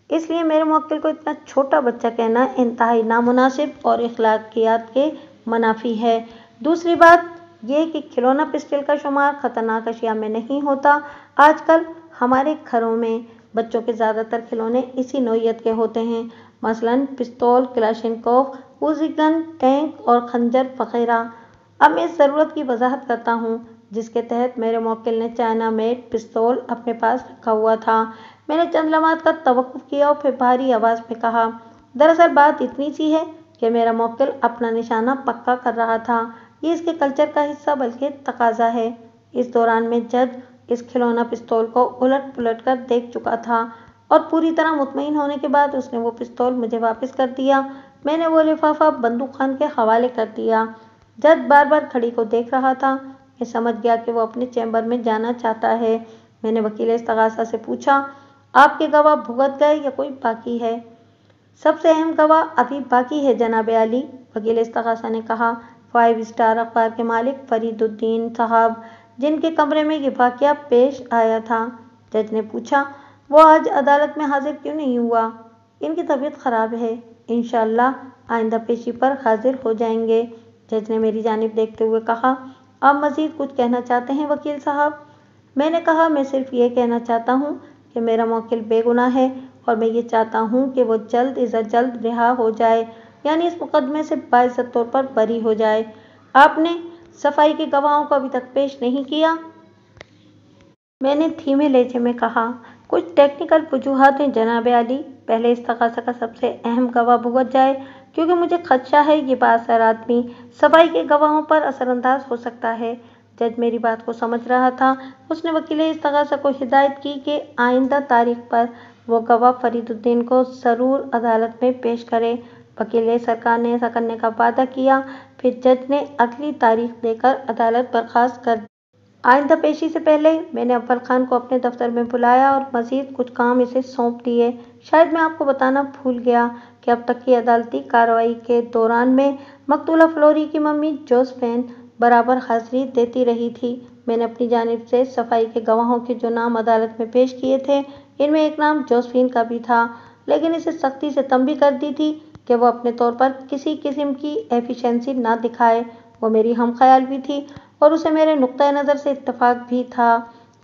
इसलिए मेरे मुवक्किल को इतना छोटा बच्चा कहना इंतहाई नामुनासिब और इखलाकियात के मनाफी है। दूसरी बात यह कि खिलौना पिस्टल का शुमार खतरनाक अशिया में नहीं होता। आजकल हमारे घरों में बच्चों के ज़्यादातर खिलौने इसी नौइयत के होते हैं, मसलन पिस्तौल, क्लाशिनकोव, उजी गन, टैंक और खंजर वगैरह। अब मैं इस ज़रूरत की वजाहत करता हूँ जिसके तहत मेरे मुवक्किल ने चाइना मेड पिस्तौल अपने पास रखा हुआ था। मैंने चंद लम्हात का तवक्कुफ किया और फिर भारी आवाज़ में कहा, दरअसल बात इतनी सी है कि मेरा मुवक्किल अपना निशाना पक्का कर रहा था। ये इसके कल्चर का हिस्सा बल्कि तकाजा है। इस दौरान में जज इस खिलौना पिस्तौल को उलट पुलट कर देख चुका था और पूरी तरह मुतमईन होने के बाद उसने वो पिस्तौल मुझे वापस कर दिया। मैंने वो लिफाफा बंदूक खान के हवाले कर दिया। जज बार बार घड़ी को देख रहा था। मैं समझ गया कि वो अपने चैम्बर में जाना चाहता है। मैंने वकील इस्तगासा से पूछा, आपके गवाह भुगत गए या कोई बाकी है? सबसे अहम गवाह अभी बाकी है जनाब आली, वकील इस्तगासा ने कहा। 5 स्टार अखबार के मालिक फरीदुद्दीन साहब, जिनके कमरे में ये वाकया पेश आया था। जज ने पूछा, वो आज अदालत में हाजिर क्यों नहीं हुआ? इनकी तबीयत खराब है, इंशाअल्लाह आइंदा पेशी पर हाजिर हो जाएंगे, जज ने मेरी जानिब देखते हुए कहा। आप मजीद कुछ कहना चाहते हैं वकील साहब? मैंने कहा, मैं सिर्फ ये कहना चाहता हूँ कि मेरा मुवक्किल बेगुनाह है और मैं ये चाहता हूँ कि वो जल्द से जल्द रिहा हो जाए, यानी इस मुकदमे से बाइज्जत तौर पर बरी हो जाए। आपने सफाई के गवाहों को अभी तक पेश नहीं किया? मैंने धीमे लहजे में कहा, कुछ टेक्निकल वजूहात हैं जनाब आली। पहले इस्तगासा का सबसे अहम गवाह भुगत जाए, क्योंकि मुझे खदशा है ये बाअसर आदमी सफाई के गवाहों पर असरअंदाज हो सकता है। जज मेरी बात को समझ रहा था। उसने वकील इस्तगासा को हिदायत की कि आइंदा तारीख पर वो गवाह फरीदुद्दीन को ज़रूर अदालत में पेश करे। वकील सरकार ने ऐसा करने का वादा किया। फिर जज ने अगली तारीख देकर अदालत बर्खास्त कर दी। आइंदा पेशी से पहले मैंने अव्वल खान को अपने दफ्तर में बुलाया और मजीद कुछ काम इसे सौंप दिए। शायद मैं आपको बताना भूल गया कि अब तक की अदालती कार्रवाई के दौरान में मकतूला फ्लोरी की मम्मी जोसेफिन बराबर हाजिरी देती रही थी। मैंने अपनी जानिब से सफाई के गवाहों के जो नाम अदालत में पेश किए थे, इनमें एक नाम जोसेफिन का भी था, लेकिन इसे सख्ती से तंबीह कर दी थी कि वो अपने तौर पर किसी किस्म की एफिशिएंसी ना दिखाए। वो मेरी हम ख्याल भी थी और उसे मेरे नुक्ता नज़र से इत्तफाक भी था।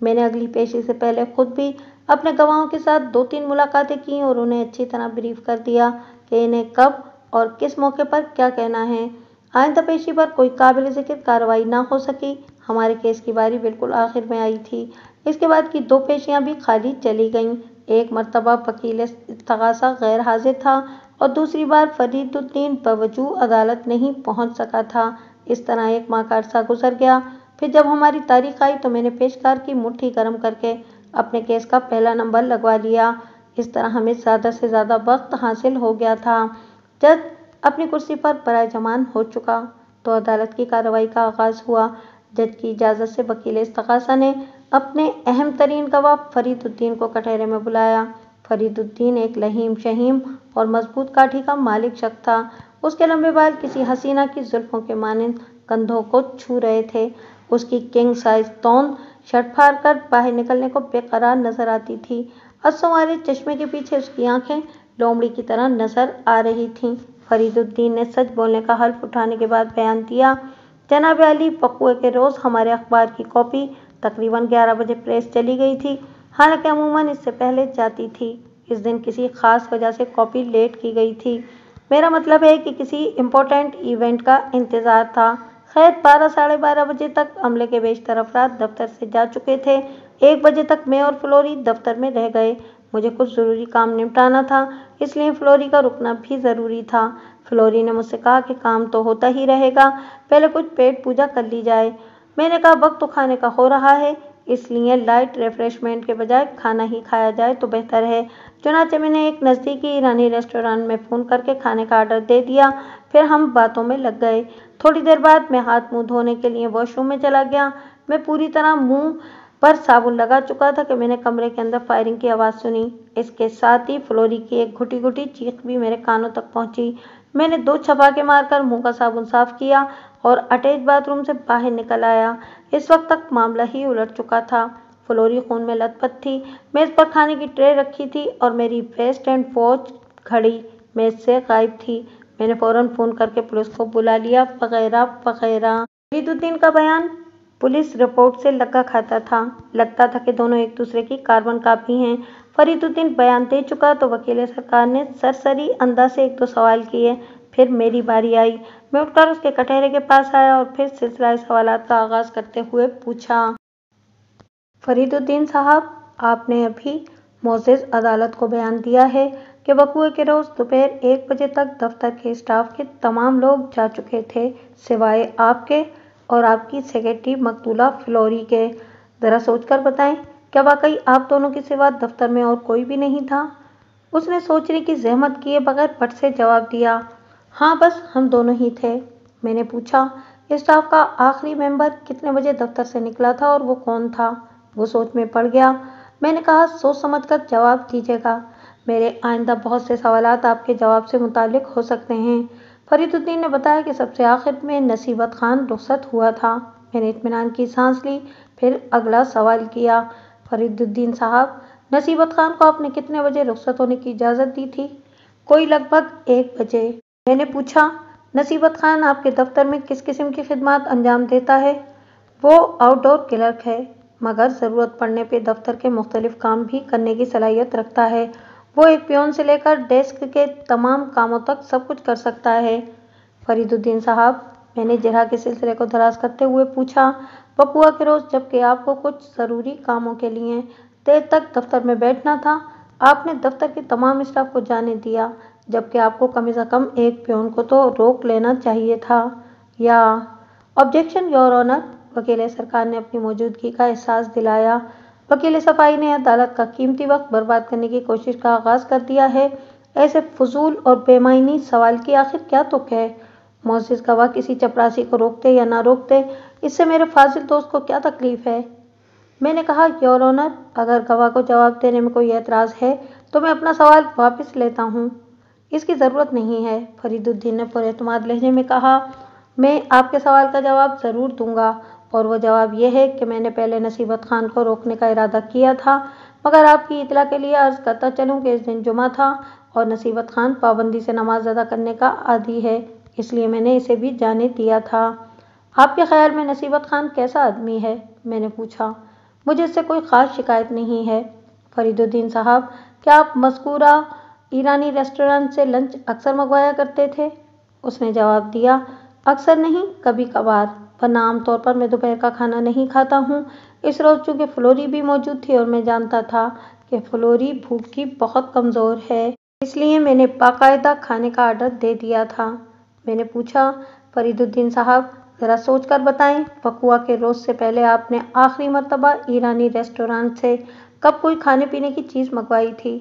मैंने अगली पेशी से पहले खुद भी अपने गवाहों के साथ 2-3 मुलाकातें की और उन्हें अच्छी तरह ब्रीफ कर दिया कि इन्हें कब और किस मौके पर क्या कहना है। आइंदा पेशी पर कोई काबिल ज़िक्र कार्रवाई ना हो सकी। हमारे केस की बारी बिल्कुल आखिर में आई थी। इसके बाद की 2 पेशियां भी खाली चली गईं। एक मरतबा वकील इस्तगासा गैर हाजिर था और दूसरी बार फरीदुद्दीन बवजूद अदालत नहीं पहुंच सका था। इस तरह 1 माह का अरसा गुजर गया। फिर जब हमारी तारीख आई तो मैंने पेशकार की मुट्ठी गर्म करके अपने केस का पहला नंबर लगवा लिया। इस तरह हमें ज़्यादा से ज़्यादा वक्त हासिल हो गया था। जज अपनी कुर्सी पर बराजमान हो चुका तो अदालत की कार्रवाई का आगाज़ हुआ। जज की इजाज़त से वकील इस्तगासा ने अपने अहम तरीन गवाह फरीदुद्दीन को कटहरे में बुलाया। फरीदुद्दीन एक लहीम शहीम और मजबूत काठी का मालिक शख्स था। उसके लंबे बाल किसी हसीना की जुल्फों के मानिंद कंधों को छू रहे थे। उसकी किंग साइज तौंद शर्ट फाड़ कर बाहर निकलने को बेकरार नजर आती थी। अस्सों वाले चश्मे के पीछे उसकी आंखें लोमड़ी की तरह नजर आ रही थीं। फरीदुद्दीन ने सच बोलने का हल्फ उठाने के बाद बयान दिया, जनाब अली, बकुए के रोज हमारे अखबार की कॉपी तकरीबन 11 बजे प्रेस चली गई थी, हालांकि अमूमन इससे पहले जाती थी। इस दिन किसी खास वजह से कॉपी लेट की गई थी। मेरा मतलब है कि किसी इम्पोर्टेंट इवेंट का इंतजार था। खैर, 12 साढ़े 12 बजे तक अमले के बेशतर अफराद दफ्तर से जा चुके थे। 1 बजे तक मैं और फ्लोरी दफ्तर में रह गए। मुझे कुछ ज़रूरी काम निपटाना था, इसलिए फ्लोरी का रुकना भी ज़रूरी था। फ्लोरी ने मुझसे कहा कि काम तो होता ही रहेगा, पहले कुछ पेट पूजा कर ली जाए। मैंने कहा वक्त तो खाने का हो रहा है, इसलिए लाइट रिफ्रेशमेंट के बजाय खाना ही खाया जाए तो बेहतर है। चुनांचे मैंने एक नज़दीकी ईरानी रेस्टोरेंट में फ़ोन करके खाने का आर्डर दे दिया। फिर हम बातों में लग गए। थोड़ी देर बाद मैं हाथ मुंह धोने के लिए वॉशरूम में चला गया। मैं पूरी तरह मुंह पर साबुन लगा चुका था कि मैंने कमरे के अंदर फायरिंग की आवाज़ सुनी। इसके साथ ही फ्लोरी की एक घुटी घुटी चीख भी मेरे कानों तक पहुंची। मैंने 2 छपाके मारकर मुंह का साबुन साफ किया और अटैच बाथरूम से बाहर निकल आया। इस वक्त तक मामला ही उलट चुका था। फ्लोरी खून में लथपथ थी। मेज पर खाने की ट्रे रखी थी और मेरी वेस्ट एंड वॉच घड़ी मेज से गायब थी। मैंने फौरन फ़ोन करके पुलिस को बुला लिया, वगैरह वगैरह। फरीदुद्दीन का बयान पुलिस रिपोर्ट से लगा खाता था। लगता था कि दोनों एक दूसरे की कार्बन कॉपी हैं। फरीदुद्दीन बयान दे चुका तो वकील सरकार ने सरसरी अंदाज से 1-2 सवाल किए। फिर मेरी बारी आई। मैं उठकर उसके कटहरे के पास आया और फिर सिलसिला सवालात का आगाज करते हुए पूछा, फरीदुद्दीन साहब, आपने अभी मोअज़्ज़ज़ अदालत को बयान दिया है कि बकुए के रोज़ दोपहर 1 बजे तक दफ्तर के स्टाफ के तमाम लोग जा चुके थे, सिवाय आपके और आपकी सेक्रेटरी मकतूला फ्लोरी के। ज़रा सोचकर बताएं, क्या वाकई आप दोनों के सिवा दफ्तर में और कोई भी नहीं था? उसने सोचने की जहमत किए बगैर पट से जवाब दिया, हाँ, बस हम दोनों ही थे। मैंने पूछा, स्टाफ का आखिरी मेंबर कितने बजे दफ्तर से निकला था और वो कौन था? वो सोच में पड़ गया। मैंने कहा, सोच समझकर जवाब दीजिएगा, मेरे आइंदा बहुत से सवालात आपके जवाब से मुताल्लिक हो सकते हैं। फरीदुद्दीन ने बताया कि सबसे आखिर में नसीबत खान रुखसत हुआ था। मैंने इत्मीनान की सांस ली, फिर अगला सवाल किया, फरीदुद्दीन साहब, नसीबत खान को आपने कितने बजे रुखसत होने की इजाज़त दी थी? कोई लगभग 1 बजे। मैंने पूछा, नसीबत खान आपके दफ्तर में किस किस्म की खिदमत अंजाम देता है? वो आउटडोर क्लर्क है, मगर ज़रूरत पड़ने पे दफ्तर के मुख्तलिफ काम भी करने की सलाहियत रखता है। वो एक पियोन से लेकर डेस्क के तमाम कामों तक सब कुछ कर सकता है। फरीदुद्दीन साहब, मैंने जरा के सिलसिले को दराज करते हुए पूछा, बकुआ के रोज़ जबकि आपको कुछ ज़रूरी कामों के लिए देर तक दफ्तर में बैठना था, आपने दफ्तर के तमाम स्टाफ को जाने दिया, जबकि आपको कम से कम एक पियोन को तो रोक लेना चाहिए था। या ऑब्जेक्शन योर ऑनर, वकील सरकार ने अपनी मौजूदगी का एहसास दिलाया। वकील सफाई ने अदालत का कीमती वक्त बर्बाद करने की कोशिश का आगाज़ कर दिया है। ऐसे फजूल और बेमायनी सवाल की आखिर क्या तुक है? मोअज़्ज़ज़ गवाह किसी चपरासी को रोकते या ना रोकते, इससे मेरे फाजिल दोस्त को क्या तकलीफ है? मैंने कहा, योर ऑनर, अगर गवाह को जवाब देने में कोई एतराज़ है तो मैं अपना सवाल वापस लेता हूँ। इसकी ज़रूरत नहीं है, फरीदुद्दीन ने पुरएतमाद लहजे में कहा। मैं आपके सवाल का जवाब ज़रूर दूंगा, और वो जवाब यह है कि मैंने पहले नसीबत खान को रोकने का इरादा किया था, मगर आपकी इतला के लिए अर्ज़ करता चलूँ कि इस दिन जुमा था और नसीबत खान पाबंदी से नमाज अदा करने का आदी है, इसलिए मैंने इसे भी जाने दिया था। आपके ख्याल में नसीबत खान कैसा आदमी है? मैंने पूछा। मुझे इससे कोई ख़ास शिकायत नहीं है। फरीदुद्दीन साहब, क्या आप मज़कूरा ईरानी रेस्टोरेंट से लंच अक्सर मंगवाया करते थे? उसने जवाब दिया, अक्सर नहीं, कभी कभार, वरना आमतौर पर मैं दोपहर का खाना नहीं खाता हूँ। इस रोज़ चूँकि फ्लोरी भी मौजूद थी और मैं जानता था कि फ्लोरी भूख की बहुत कमज़ोर है, इसलिए मैंने बाकायदा खाने का आर्डर दे दिया था। मैंने पूछा, फरीदुद्दीन साहब, ज़रा सोच कर बताएं, बकुआ के रोज़ से पहले आपने आखिरी मरतबा ईरानी रेस्टोरेंट से कब कोई खाने पीने की चीज़ मंगवाई थी?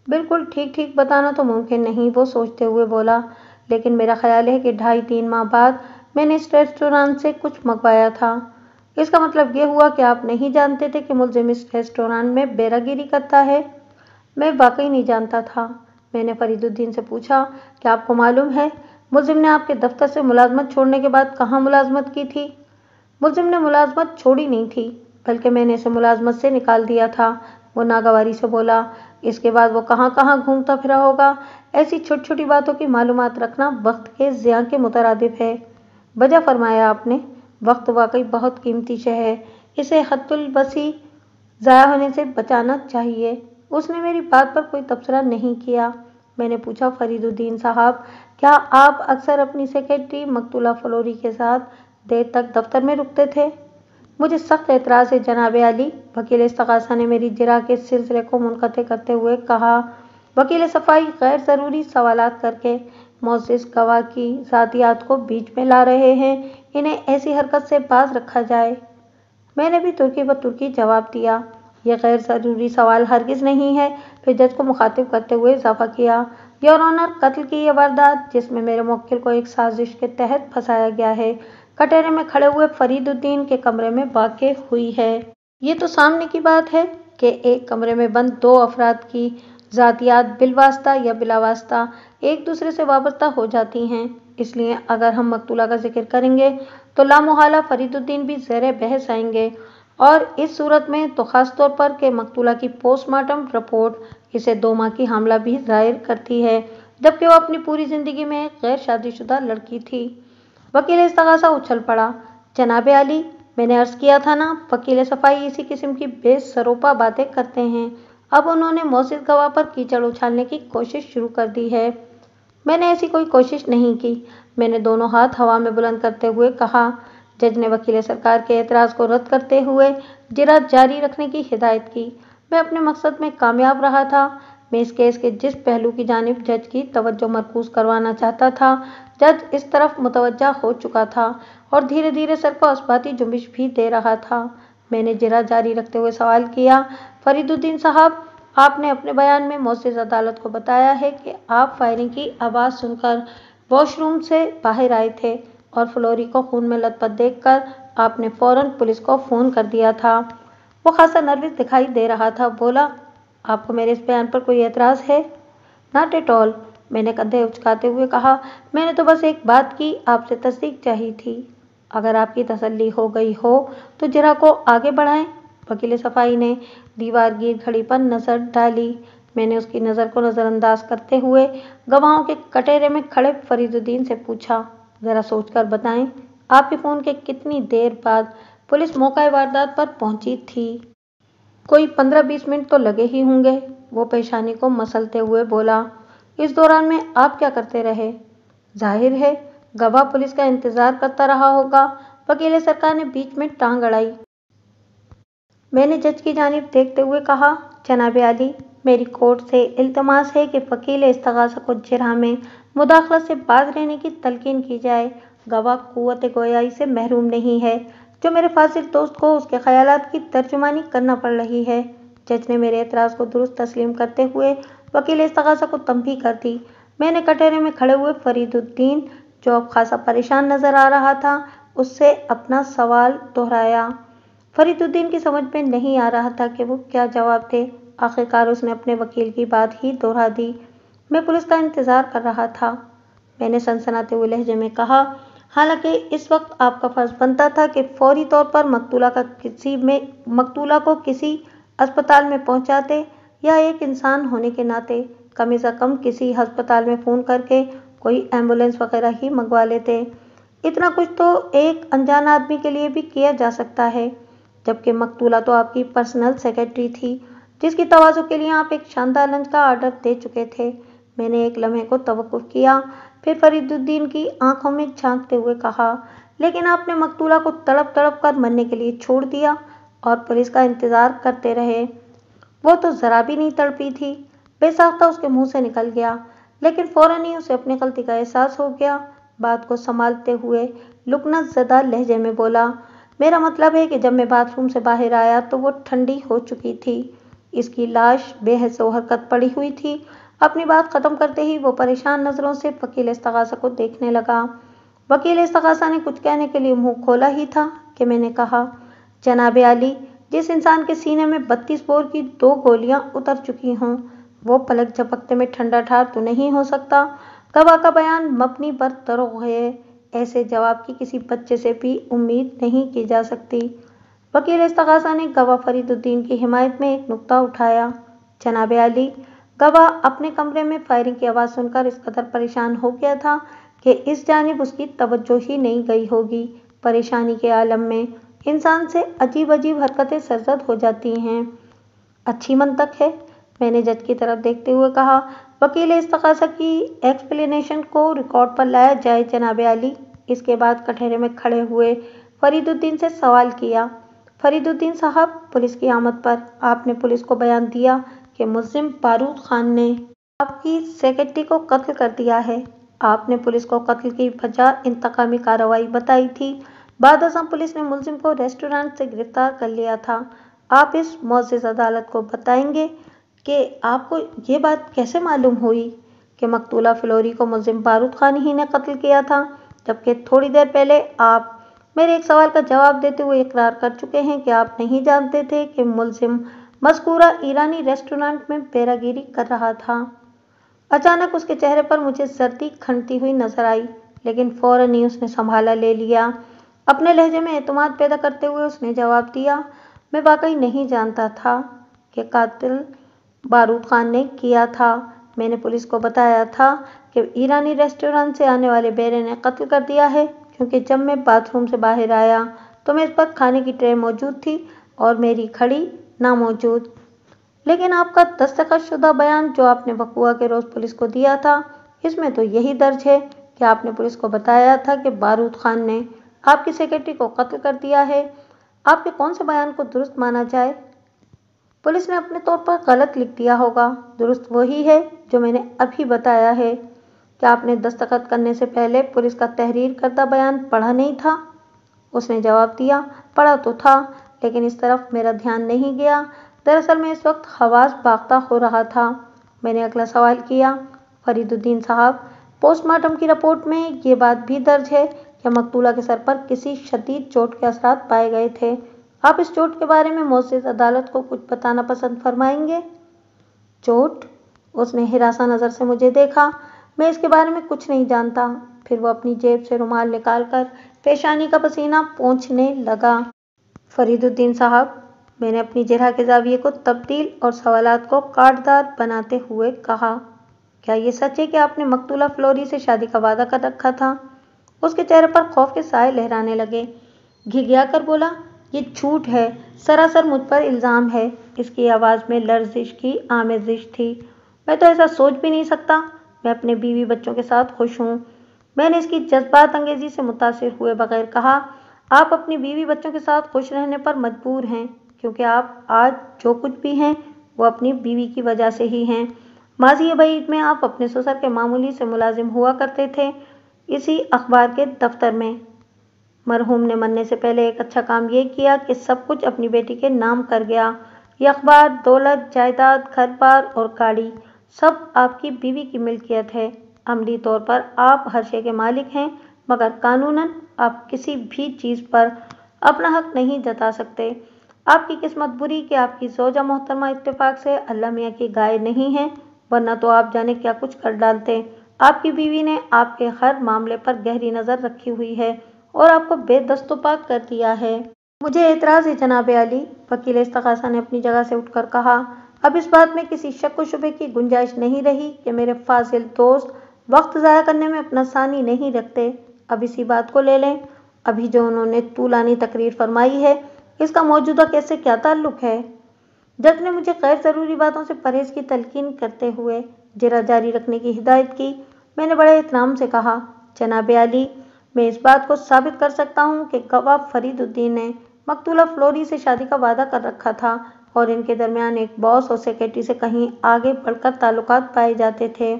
बिल्कुल ठीक ठीक बताना तो मुमकिन नहीं, वो सोचते हुए बोला, लेकिन मेरा ख्याल है कि 2.5-3 माह बाद मैंने इस रेस्टोरेंट से कुछ मंगवाया था। इसका मतलब ये हुआ कि आप नहीं जानते थे कि मुलजिम इस रेस्टोरेंट में बेरागिरी करता है? मैं वाकई नहीं जानता था। मैंने फरीदुद्दीन से पूछा, क्या आपको मालूम है मुलजिम ने आपके दफ्तर से मुलाजमत छोड़ने के बाद कहाँ मुलाजमत की थी? मुलजिम ने मुलाजमत छोड़ी नहीं थी, बल्कि मैंने इसे मुलाजमत से निकाल दिया था। वो नागवारी से बोला। इसके बाद वो कहाँ कहाँ घूमता फिरा होगा। ऐसी छोटी छोटी बातों की मालूमात रखना वक्त के ज़िया के मुतरादिफ है। वजह फरमाया आपने। वक्त वाकई बहुत कीमती शय है, इसे हद्दुल वसी ज़ाया होने से बचाना चाहिए। उसने मेरी बात पर कोई तबसरा नहीं किया। मैंने पूछा, फरीदुद्दीन साहब, क्या आप अक्सर अपनी सेक्रेटरी मकतूला फलोरी के साथ देर तक दफ्तर में रुकते थे? मुझे सख्त एतराज़ है जनाब आली। वकील इस्तग़ासा ने मेरी जिरा के सिलसिले को मुनक़ते करते हुए कहा। वकील सफ़ाई गैर ज़रूरी सवालात करके मोअज़्ज़िज़ गवाह की ज़ातियात को बीच में ला रहे हैं। इन्हें ऐसी हरकत से बाज रखा जाए। मैंने भी तुर्की व तुर्की जवाब दिया। यह गैर ज़रूरी सवाल हरगिज़ नहीं है। फिर जज को मुखातिब करते हुए इजाफा किया, योर ऑनर, कत्ल की यह वारदात जिसमें मेरे मुवक्किल को एक साजिश के तहत फंसाया गया है, कटहरे में खड़े हुए फरीदुद्दीन के कमरे में वाक़े हुई है। ये तो सामने की बात है कि एक कमरे में बंद दो अफराद की ज़ातियात बिलवास्ता या बिलावास्ता एक दूसरे से वाबस्ता हो जाती हैं। इसलिए अगर हम मकतूला का जिक्र करेंगे तो लामुहाला फरीदुद्दीन भी ज़ेरे बहस आएंगे, और इस सूरत में तो ख़ास तौर पर कि मकतूला की पोस्टमार्टम रिपोर्ट इसे 2 माह की हामला भी ज़ाहिर करती है, जबकि वो अपनी पूरी ज़िंदगी में एक गैर शादीशुदा लड़की थी। वकील इस्तग़ासा उछल पड़ा। जनाब आली, मैंने अर्ज़ किया था ना, वकील सफ़ाई इसी किस्म की बेसरोपा बातें करते हैं। अब उन्होंने मोअज़्ज़िज़ गवाह पर कीचड़ उछालने की कोशिश शुरू कर दी है। मैंने ऐसी कोई कोशिश नहीं की। मैंने दोनों हाथ हवा में बुलंद करते हुए कहा। जज ने वकील सरकार के एतराज़ को रद्द करते हुए जिरा जारी रखने की हिदायत की। मैं अपने मकसद में कामयाब रहा था। मैं इस केस के जिस पहलू की जानिब जज की तवज्जो मरकूज करवाना चाहता था, जज इस तरफ मुतवज्जा हो चुका था और धीरे धीरे सर को असबाती जुम्बिश भी दे रहा था। मैंने जिरा जारी रखते हुए सवाल किया, फरीदुद्दीन साहब, आपने अपने बयान में मोअज़्ज़िज़ अदालत को बताया है कि आप फायरिंग की आवाज़ सुनकर वॉशरूम से बाहर आए थे और फ्लोरी को खून में लथपथ देखकर आपने फ़ौरन पुलिस को फ़ोन कर दिया था। वो खासा नर्वस दिखाई दे रहा था। बोला, आपको मेरे इस बयान पर कोई एतराज़ है? नॉट एट ऑल, मैंने कंधे उचकाते हुए कहा। मैंने तो बस एक बात की आपसे तस्दीक चाहिए थी। अगर आपकी तसल्ली हो गई हो तो जिरा को आगे बढ़ाएं। वकील सफ़ाई ने दीवार गिर खड़ी पर नज़र डाली। मैंने उसकी नज़र को नज़रअंदाज करते हुए गवाहों के कटहरे में खड़े फरीदुद्दीन से पूछा, ज़रा सोचकर बताएं, आपके फ़ोन के कितनी देर बाद पुलिस मौका वारदात पर पहुंची थी? कोई 15-20 मिनट तो लगे ही होंगे, वो पेशानी को मसलते हुए बोला। इस दौरान में आप क्या करते रहे? जाहिर है गवाह पुलिस का इंतज़ार करता रहा होगा। वकील सरकार ने बीच में टांग अड़ाई। मैंने जज की जानिब देखते हुए कहा, जनाब आली, मेरी कोर्ट से इल्तमास है कि वकील इस्तग़ासा को जिरह में मुदाखलत से बाज रहने की तलकीन की जाए। गवाह कुव्वत गोयाई से महरूम नहीं है, जो मेरे फासिल दोस्त को उसके ख़यालात की तर्जुमानी करना पड़ रही है। जज ने मेरे एतराज़ को दुरुस्त तस्लीम करते हुए वकील इस्तग़ासा को तंबीह कर दी। मैंने कटहरे में खड़े हुए फरीदुद्दीन, जो अब खासा परेशान नज़र आ रहा था, उससे अपना सवाल दोहराया। फरीदुद्दीन की समझ में नहीं आ रहा था कि वो क्या जवाब दे। आखिरकार उसने अपने वकील की बात ही दोहरा दी। मैं पुलिस का इंतज़ार कर रहा था, मैंने सनसनाते हुए लहजे में कहा। हालांकि इस वक्त आपका फ़र्ज़ बनता था कि फौरी तौर पर मकतूला को किसी अस्पताल में पहुंचाते, या एक इंसान होने के नाते कम से कम किसी अस्पताल में फ़ोन करके कोई एम्बुलेंस वगैरह ही मंगवा लेते। इतना कुछ तो एक अनजान आदमी के लिए भी किया जा सकता है, जबकि मकतूला तो आपकी पर्सनल सेक्रेटरी थी, जिसकी तवाज़ु के लिए आप एक शानदार लंच का ऑर्डर दे चुके थे। मैंने एक लम्हे को तवक्कुफ़ किया, फिर फरीदुद्दीन की आंखों में झांकते हुए कहा, लेकिन आपने मकतूला को तड़प तड़प कर मरने के लिए छोड़ दिया और पुलिस का इंतज़ार करते रहे। वो तो ज़रा भी नहीं तड़पी थी, बेसाख्ता उसके मुंह से निकल गया, लेकिन फ़ौरन ही उसे अपनी गलती का एहसास हो गया। बात को संभालते हुए लुकनत ज़दा लहजे में बोला, मेरा मतलब है कि जब मैं बाथरूम से बाहर आया तो वो ठंडी हो चुकी थी। इसकी लाश बेहद हरकत पड़ी हुई थी। अपनी बात ख़त्म करते ही वो परेशान नज़रों से वकील इस्तग़ासा को देखने लगा। वकील इस्तग़ासा ने कुछ कहने के लिए मुंह खोला ही था कि मैंने कहा, जनाब आली, जिस इंसान के सीने में 32 बोर की 2 गोलियां उतर चुकी हों, वो पलक झपकते में ठंडा ठार तो नहीं हो सकता। गवाह का बयान मबनी पर दरोग है। ऐसे जवाब की किसी बच्चे से भी उम्मीद नहीं की जा सकती। वकील इस्तगासा ने गवाह फरीदुद्दीन की हिमायत में एक नुक्ता उठाया। जनाब आली, गवाह अपने कमरे में फायरिंग की आवाज़ सुनकर इस कदर परेशान हो गया था कि इस जानिब उसकी तवज्जो ही नहीं गई होगी। परेशानी के आलम में इंसान से अजीब अजीब हरकतें सरजद हो जाती हैं। अच्छी मंतक है, मैंने जज की तरफ देखते हुए कहा। वकील इस्तगासा की एक्सप्लेनेशन को रिकॉर्ड पर लाया जाए जनाब आली। इसके बाद कटहरे में खड़े हुए फरीदुद्दीन से सवाल किया। फरीदुद्दीन साहब, पुलिस की आमद पर आपने पुलिस को बयान दिया कि मुल्जिम बारूद खान ने आपकी सेक्रेटरी को कत्ल कर दिया है। आपने पुलिस को कत्ल की वजह इंतकामी कार्रवाई बताई थी। बाद अज़ं पुलिस ने मुल्जिम को रेस्टोरेंट से गिरफ्तार कर लिया था। आप इस मुअज़्ज़ज़ अदालत को बताएंगे कि आपको ये बात कैसे मालूम हुई कि मकतूला फ्लोरी को मुल्जिम बारूद खान ही ने कत्ल किया था, जबकि थोड़ी देर पहले आप मेरे एक सवाल का जवाब देते हुए इकरार कर चुके हैं कि आप नहीं जानते थे कि मुल्जिम मज़कूरा ईरानी रेस्टोरेंट में बेरागिरी कर रहा था। अचानक उसके चेहरे पर मुझे सर्दी खनती हुई नजर आई, लेकिन फौरन ही उसने संभाला ले लिया। अपने लहजे में एतमाद पैदा करते हुए उसने जवाब दिया, मैं वाकई नहीं जानता था कि कातिल बारूद खान ने किया था। मैंने पुलिस को बताया था कि ईरानी रेस्टोरेंट से आने वाले बेरे ने कत्ल कर दिया है, क्योंकि जब मैं बाथरूम से बाहर आया तो मेज पर खाने की ट्रे मौजूद थी और मेरी घड़ी नामौजूद। लेकिन आपका दस्तखतशुदा बयान जो आपने वक़ुआ के रोज़ पुलिस को दिया था, इसमें तो यही दर्ज है कि आपने पुलिस को बताया था कि बारूद खान ने आपकी सेक्रेटरी को कत्ल कर दिया है। आपके कौन से बयान को दुरुस्त माना जाए? पुलिस ने अपने तौर पर गलत लिख दिया होगा। दुरुस्त वही है जो मैंने अभी बताया है। क्या आपने दस्तखत करने से पहले पुलिस का तहरीर करदा बयान पढ़ा नहीं था? उसने जवाब दिया, पढ़ा तो था, लेकिन इस तरफ मेरा ध्यान नहीं गया। दरअसल मैं इस वक्त हवास बाख्ता हो रहा था। मैंने अगला सवाल किया, फरीदुद्दीन साहब, पोस्टमार्टम की रिपोर्ट में ये बात भी दर्ज है कि मकतूला के सर पर किसी शदीद चोट के असरात पाए गए थे। आप इस चोट के बारे में मुअज़्ज़ज़ अदालत को कुछ बताना पसंद फरमाएंगे? चोट? उसने हिरासा नज़र से मुझे देखा। मैं इसके बारे में कुछ नहीं जानता। फिर वो अपनी जेब से रुमाल निकालकर पेशानी का पसीना पोंछने लगा। फरीदुद्दीन साहब, मैंने अपनी जिरह के ज़ाविये को तब्दील और सवालात को काटदार बनाते हुए कहा, क्या ये सच है कि आपने मकतूला फ्लोरी से शादी का वादा कर रखा था? उसके चेहरे पर खौफ के साए लहराने लगे। घिघिया कर बोला, ये झूठ है, सरासर मुझ पर इल्ज़ाम है। इसकी आवाज़ में लर्जिश की आमेजिश थी। मैं तो ऐसा सोच भी नहीं सकता। मैं अपने बीवी बच्चों के साथ खुश हूँ। मैंने इसकी जज्बात अंगेजी से मुतासिर हुए बगैर कहा, आप अपनी बीवी बच्चों के साथ खुश रहने पर मजबूर हैं, क्योंकि आप आज जो कुछ भी हैं वो अपनी बीवी की वजह से ही हैं। माज़ी बईद में आप अपने ससुर के मामूली से मुलाजिम हुआ करते थे, इसी अखबार के दफ्तर में। मरहूम ने मरने से पहले एक अच्छा काम ये किया कि सब कुछ अपनी बेटी के नाम कर गया। ये अखबार, दौलत, जायदाद, घर बार और गाड़ी सब आपकी बीवी की मिल्कियत है। अमली तौर पर आप हर शे के मालिक हैं, मगर कानूनन आप किसी भी चीज़ पर अपना हक नहीं जता सकते। आपकी किस्मत बुरी कि आपकी ज़ौजा मोहतरमा इत्तेफाक से अल्लाह मियाँ की गाय नहीं है, वरना तो आप जाने क्या कुछ कर डालते। आपकी बीवी ने आपके हर मामले पर गहरी नज़र रखी हुई है और आपको बेदस्तपाक कर दिया है। मुझे एतराज़ है जनाब आली, वकील इस्तगासा ने अपनी जगह से उठकर कहा। अब इस बात में किसी शक व शुबे की गुंजाइश नहीं रही कि मेरे फाजिल दोस्त वक्त ज़ाया करने में अपना सानी नहीं रखते। अब इसी बात को ले लें, अभी जो उन्होंने तूलानी तकरीर फरमाई है, इसका मौजूदा केस से क्या ताल्लुक़ है? जज ने मुझे गैर ज़रूरी बातों से परहेज़ की तलकीन करते हुए जिरह जारी रखने की हिदायत की। मैंने बड़े एहतराम से कहा, जनाब आली, मैं इस बात को साबित कर सकता हूँ कि गवाह फरीदुद्दीन ने मकतूला फ्लोरी से शादी का वादा कर रखा था और इनके दरमियान एक बॉस और सेक्रेटरी से कहीं आगे बढ़कर ताल्लुकात पाए जाते थे।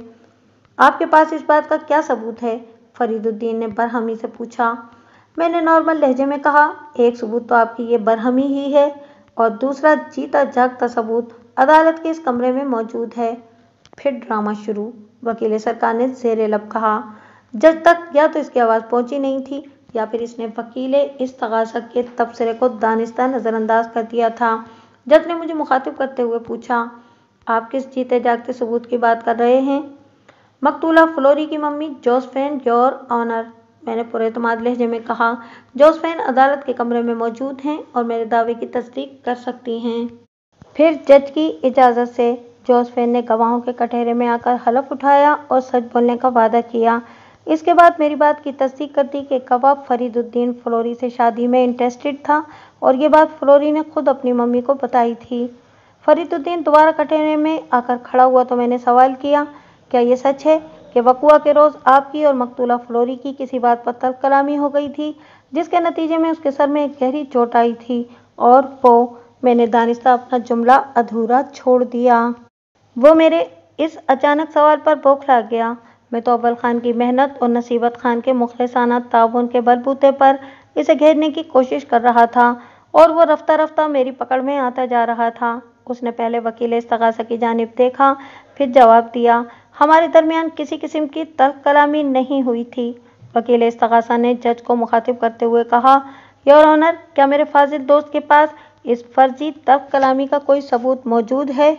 आपके पास इस बात का क्या सबूत है? फरीदुद्दीन ने बरहमी से पूछा। मैंने नॉर्मल लहजे में कहा, एक सबूत तो आपकी ये बरहमी ही है और दूसरा जीता जागता सबूत अदालत के इस कमरे में मौजूद है। फिर ड्रामा शुरू, वकील सरकार ने ज़ेरे लब कहा। जज तक या तो इसकी आवाज़ पहुंची नहीं थी या फिर इसने वकील इस्तगासा के तबसरे को दानिस्ता नज़रअंदाज कर दिया था। जज ने मुझे मुखातिब करते हुए पूछा, आप किस जीते जागते सबूत की बात कर रहे हैं? मकतूला फ्लोरी की मम्मी जोसेफिन, योर ऑनर, میں نے پراعتماد لہجے میں کہا۔ جوزفین عدالت کے کمرے میں موجود ہیں اور میرے دعوے کی تصدیق کر سکتی ہیں۔ پھر جج کی اجازت سے جوزفین نے گواہوں کے کٹہرے میں آ کر حلف اٹھایا اور سچ بولنے کا وعدہ کیا۔ اس کے بعد میری بات کی تصدیق کر دی کہ گواہ فرید الدین فلوری سے شادی میں انٹرسٹڈ تھا اور یہ بات فلوری نے خود اپنی ممی کو بتائی تھی۔ فرید الدین دوبارہ کٹہرے میں آ کر کھڑا ہوا تو میں نے سوال کیا، کیا یہ سچ ہے کہ وقوعہ کے روز آپ کی اور مقتولہ فلوری کی کسی بات پر تلخ کلامی ہو گئی تھی جس کے نتیجے میں اس کے سر میں ایک گہری چوٹ آئی تھی اور وہ… میں نے دانستہ اپنا جملہ ادھورا چھوڑ دیا۔ وہ میرے اس اچانک سوال پر بوکھلا گیا۔ میں تو اول خان کی محنت اور نصیبت خان کے مخلصانہ تعاون کے بل بوتے پر اسے گھیرنے کی کوشش کر رہا تھا اور وہ رفتہ رفتہ میری پکڑ میں آتا جا رہا تھا۔ اس نے پہلے وکیل استغاثہ کی جانب دیکھا، پھر جواب دیا۔ ہمارے درمیان کسی قسم کی تلخ کلامی نہیں ہوئی تھی۔ وکیل استغاثہ نے جج کو مخاطب کرتے ہوئے کہا، یور آنر، کیا میرے فاضل دوست کے پاس اس فرضی تلخ کلامی کا کوئی ثبوت موجود ہے؟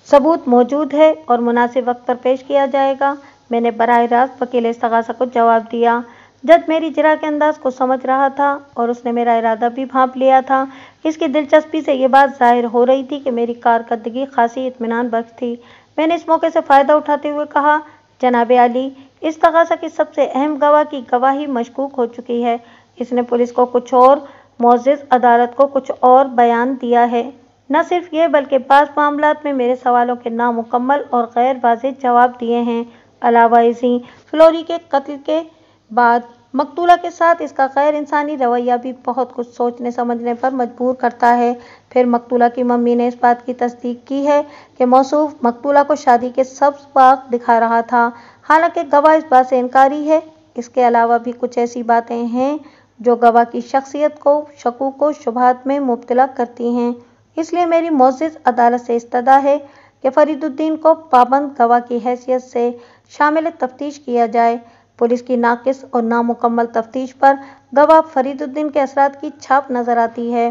ثبوت موجود ہے اور مناسب وقت پر پیش کیا جائے گا، میں نے براہ راست وکیل استغاثہ کو جواب دیا۔ جج میری اجرا کے انداز کو سمجھ رہا تھا اور اس نے میرا ارادہ بھی بھانپ لیا تھا۔ اس کی دلچسپی سے یہ بات ظاہر ہو رہی تھی کہ میری کارکردگی خاصی اطمینان بخش تھی۔ میں نے اس موقع سے فائدہ اٹھاتے ہوئے کہا، جناب عالی، استغاثہ کی سب سے اہم گواہ کی گواہی مشکوک ہو چکی ہے۔ اس نے پولیس کو کچھ اور، معزز عدالت کو کچھ اور بیان دیا ہے۔ نہ صرف یہ بلکہ بعض معاملات میں میرے سوالوں کے نامکمل اور غیر واضح جواب دیے ہیں۔ علاوہ ازیں، فلوری کے قتل کے بعد مقتولہ کے ساتھ اس کا غیر انسانی رویہ بھی بہت کچھ سوچنے سمجھنے پر مجبور کرتا ہے۔ پھر مقتولہ کی ممی نے اس بات کی تصدیق کی ہے کہ موصوف مقتولہ کو شادی کے سبز باغ دکھا رہا تھا، حالانکہ گواہ اس بات سے انکاری ہے۔ اس کے علاوہ بھی کچھ ایسی باتیں ہیں جو گواہ کی شخصیت کو شکوک و شبہات میں مبتلا کرتی ہیں۔ اس لیے میری معزز عدالت سے استدعا ہے کہ فرید الدین کو پابند گواہ کی حیثیت سے شامل تفتیش کیا جائے۔ پولیس کی ناقص اور نامکمل تفتیش پر گواہ فرید الدین کے اثرات کی چھاپ نظر آتی ہے۔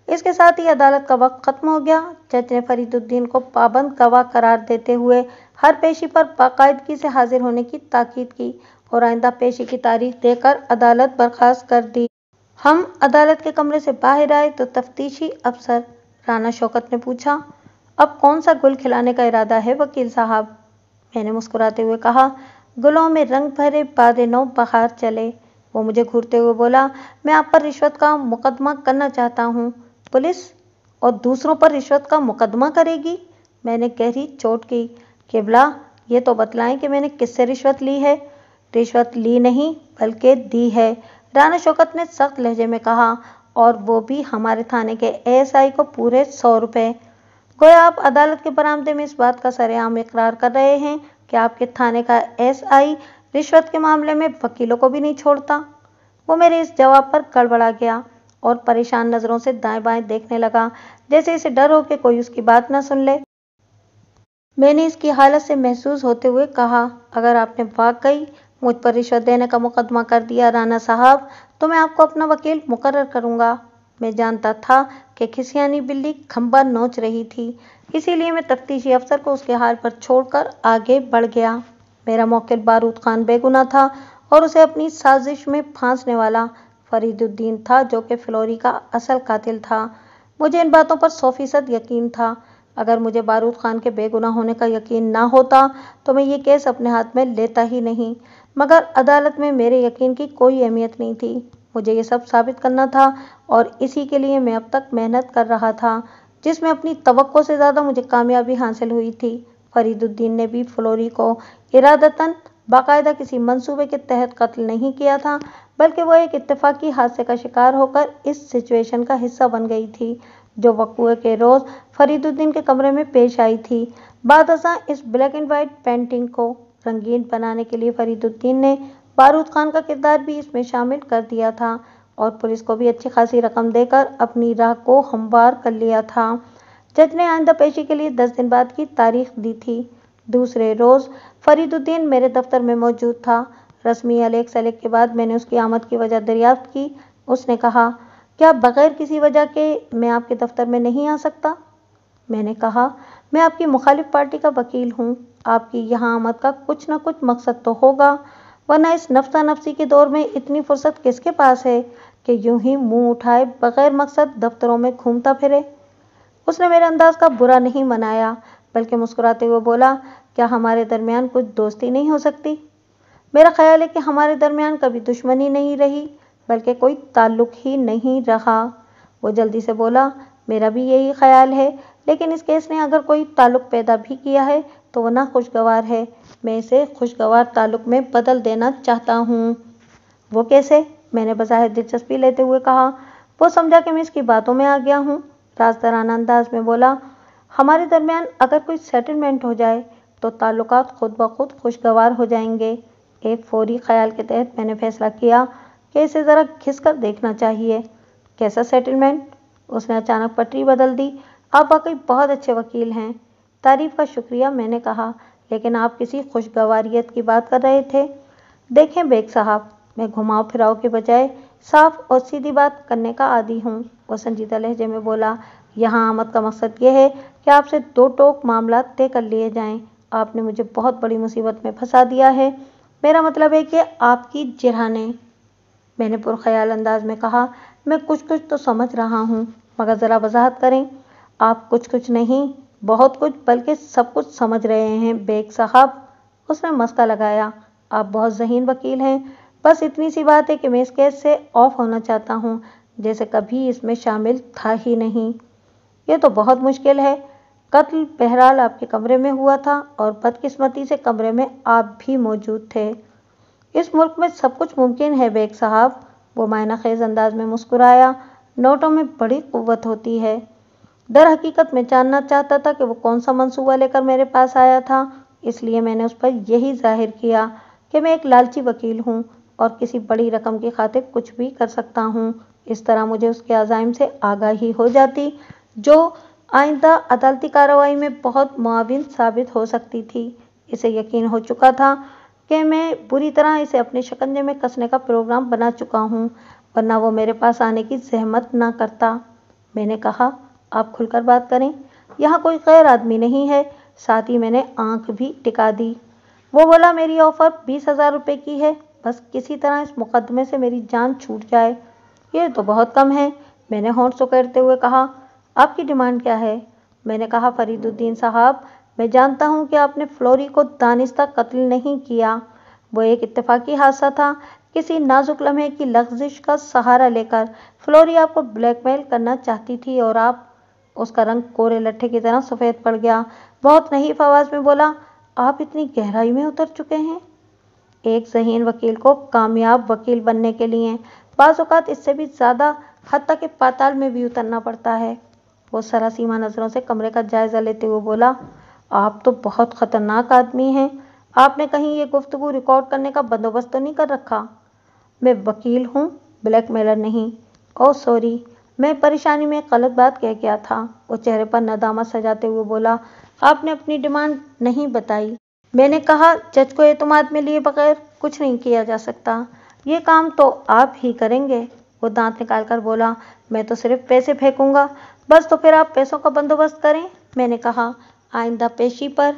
اس کے ساتھ ہی عدالت کا وقت ختم ہو گیا۔ جج نے فرید الدین کو پابند گواہ قرار دیتے ہوئے ہر پیشی پر باقاعدگی سے حاضر ہونے کی تاکید کی اور آئندہ پیشی کی تاریخ دے کر عدالت برخاست کر دی۔ ہم عدالت کے کمرے سے باہر آئے تو تفتیشی افسر رانا شوکت نے پوچھا، اب کون سا گل کھلانے کا ارادہ ہے وکیل صاحب؟ میں نے مسکراتے ہوئے کہا، گلوں میں رنگ بھرے باد نو بہار چلے۔ وہ مجھے گھورتے ہوئے بولا، میں آپ پر رشوت کا مقدمہ کرنا چاہتا ہوں۔ پولیس اور دوسروں پر رشوت کا مقدمہ کرے گی؟ میں نے گہری چوٹ کی۔ قبلہ، یہ تو بتلائیں کہ میں نے کس سے رشوت لی ہے؟ رشوت لی نہیں بلکہ دی ہے، رانا شوکت نے سخت لہجے میں کہا، اور وہ بھی ہمارے تھانے کے ASI کو پورے 100 روپے۔ گویا آپ عدالت کے برآمدے میں اس بات کا سر عام اقرار کر رہے ہیں کہ آپ کے تھانے کا SI رشوت کے معاملے میں وکیلوں کو بھی نہیں چھوڑتا۔ وہ میرے اس جواب پر گڑبڑا گیا اور پریشان نظروں سے دائیں بائیں دیکھنے لگا، جیسے اسے ڈر ہو کہ کوئی اس کی بات نہ سن لے۔ میں نے اس کی حالت سے محظوظ ہوتے ہوئے کہا، اگر آپ نے واقعی مجھ پر رشوت دینے کا مقدمہ کر دیا رانا صاحب تو میں آپ کو اپنا وکیل مقرر کروں گا۔ میں جانتا تھا کہ کھسیانی بلی کھمبا نوچ رہی تھی، اسی لیے میں تفتیشی افسر کو اس کے حال پر چھوڑ کر آگے بڑھ گیا۔ میرا موکل بارود خان بے گناہ تھا اور اسے اپنی سازش میں پھانسنے والا فرید الدین تھا جو کہ فلوری کا اصل قاتل تھا۔ مجھے ان باتوں پر 100% یقین تھا۔ اگر مجھے بارود خان کے بے گناہ ہونے کا یقین نہ ہوتا تو میں یہ کیس اپنے ہاتھ میں لیتا ہی نہیں، مگر عدالت میں میرے یقین کی کوئی اہمیت نہیں تھی۔ مجھے یہ سب ثابت کرنا تھا اور اسی کے لیے میں اب تک محنت کر رہا تھا، جس میں اپنی توقع سے زیادہ مجھے کامیابی حاصل ہوئی تھی۔ فرید الدین نے بھی فلوری کو ارادتاً باقاعدہ کسی منصوبے کے تحت قتل نہیں کیا تھا، بلکہ وہ ایک اتفاقی حادثے کا شکار ہو کر اس سچویشن کا حصہ بن گئی تھی جو وقوعے کے روز فرید الدین کے کمرے میں پیش آئی تھی۔ بعد ازاں اس بلیک اینڈ وائٹ پینٹنگ کو رنگین بنانے کے لیے فرید الدین نے بارود خان کا کردار بھی اس میں شامل کر دیا تھا اور پولیس کو بھی اچھی خاصی رقم دے کر اپنی راہ کو ہموار کر لیا تھا۔ جج نے آئندہ پیشی کے لیے 10 دن بعد کی تاریخ دی تھی۔ دوسرے روز فرید الدین میرے دفتر میں موجود تھا۔ رسمی الیک سلیک کے بعد میں نے اس کی آمد کی وجہ دریافت کی۔ اس نے کہا، کیا بغیر کسی وجہ کے میں آپ کے دفتر میں نہیں آ سکتا؟ میں نے کہا، میں آپ کی مخالف پارٹی کا وکیل ہوں، آپ کی یہاں آمد کا کچھ نہ کچھ مقصد تو ہوگا۔ ورنہ اس नफ्सा नफसी के दौर में इतनी फुर्सत किसके पास है कि यूं ही मुंह उठाए बगैर मकसद दफ्तरों में घूमता फिरे। उसने मेरे अंदाज का बुरा नहीं मनाया, बल्कि मुस्कुराते हुए बोला, क्या हमारे दरमियान कुछ दोस्ती नहीं हो सकती? मेरा ख्याल है कि हमारे दरमियान कभी दुश्मनी नहीं रही, बल्कि कोई ताल्लुक ही नहीं रहा। वो जल्दी से बोला, मेरा भी यही ख्याल है, लेकिन इस केस ने अगर कोई ताल्लुक पैदा भी किया है तो वो नाखुशगवार है। मैं इसे खुशगवार ताल्लुक में बदल देना चाहता हूँ। वो कैसे? मैंने बज़ाहिर दिलचस्पी लेते हुए कहा। वो समझा कि मैं इसकी बातों में आ गया हूँ। राजदाराना अंदाज में बोला, हमारे दरमियान अगर कोई सेटलमेंट हो जाए तो ताल्लुकात खुद ब खुद खुशगवार हो जाएंगे। एक फौरी ख्याल के तहत मैंने फैसला किया कि इसे ज़रा घिस कर देखना चाहिए। कैसा सेटलमेंट? उसने अचानक पटरी बदल दी। आप वाकई बहुत अच्छे वकील हैं। तारीफ का शुक्रिया, मैंने कहा, लेकिन आप किसी खुशगवारियत की बात कर रहे थे। देखें बेग साहब, मैं घुमाव फिराव के बजाय साफ और सीधी बात करने का आदी हूँ। वो संजीदा लहजे में बोला, यहाँ आमद का मकसद ये है कि आपसे दो टोक मामला तय कर लिए जाएं। आपने मुझे बहुत बड़ी मुसीबत में फंसा दिया है। मेरा मतलब है कि आपकी जिरहाने। मैंने पुरख्याल अंदाज में कहा, मैं कुछ कुछ तो समझ रहा हूँ, मगर ज़रा वजाहत करें। आप कुछ कुछ नहीं, बहुत कुछ, बल्कि सब कुछ समझ रहे हैं बेग साहब। उसने मस्का लगाया, आप बहुत ज़हीन वकील हैं। बस इतनी सी बात है कि मैं इस केस से ऑफ होना चाहता हूँ, जैसे कभी इसमें शामिल था ही नहीं। ये तो बहुत मुश्किल है। कत्ल बहरहाल आपके कमरे में हुआ था और बदकिस्मती से कमरे में आप भी मौजूद थे। इस मुल्क में सब कुछ मुमकिन है बेग साहब। वो मायना खेज अंदाज में मुस्कुराया। नोटों में बड़ी कुव्वत होती है। दर हकीकत मैं जानना चाहता था कि वो कौन सा मंसूबा लेकर मेरे पास आया था, इसलिए मैंने उस पर यही जाहिर किया कि मैं एक लालची वकील हूँ और किसी बड़ी रकम की खातिर कुछ भी कर सकता हूँ। इस तरह मुझे उसके अज़ाइम से आगाही हो जाती, जो आइंदा अदालती कार्रवाई में बहुत मुआविन साबित हो सकती थी। इसे यकीन हो चुका था कि मैं बुरी तरह इसे अपने शिकंजे में कसने का प्रोग्राम बना चुका हूँ, वरना वो मेरे पास आने की जहमत ना करता। मैंने कहा, आप खुलकर बात करें, यहाँ कोई गैर आदमी नहीं है। साथ ही मैंने आंख भी टिका दी। वो बोला, मेरी ऑफर 20,000 रुपये की है। बस किसी तरह इस मुकदमे से मेरी जान छूट जाए। ये तो बहुत कम है, मैंने होंठ सुकड़ते हुए कहा। आपकी डिमांड क्या है? मैंने कहा, फरीदुद्दीन साहब, मैं जानता हूँ कि आपने फ्लोरी को दानिस्ता कत्ल नहीं किया। वो एक इत्तेफाकी हादसा था। किसी नाजुक लम्हे की लग़्ज़िश का सहारा लेकर फ्लोरी आपको ब्लैकमेल करना चाहती थी और आप। उसका रंग कोरे लट्ठे की तरह सफ़ेद पड़ गया। बहुत नहीफ आवाज़ में बोला, आप इतनी गहराई में उतर चुके हैं। एक ज़हीन वकील को कामयाब वकील बनने के लिए बाज़ औक़ात इससे भी ज़्यादा, हत्ता कि पाताल में भी उतरना पड़ता है। वो सरासीमा नज़रों से कमरे का जायज़ा लेते हुए बोला, आप तो बहुत ख़तरनाक आदमी हैं। आपने कहीं ये गुफ्तगू रिकॉर्ड करने का बंदोबस्त तो नहीं कर रखा? मैं वकील हूँ, ब्लैकमेलर नहीं। ओह सॉरी, मैं परेशानी में गलत बात कह गया था। वो चेहरे पर नदामत सजाते हुए बोला, आपने अपनी डिमांड नहीं बताई। मैंने कहा, जज को एतमाद में लिए बगैर कुछ नहीं किया जा सकता। ये काम तो आप ही करेंगे। वो दांत निकाल कर बोला, मैं तो सिर्फ पैसे फेंकूंगा। बस, तो फिर आप पैसों का बंदोबस्त करें। मैंने कहा, आइंदा पेशी पर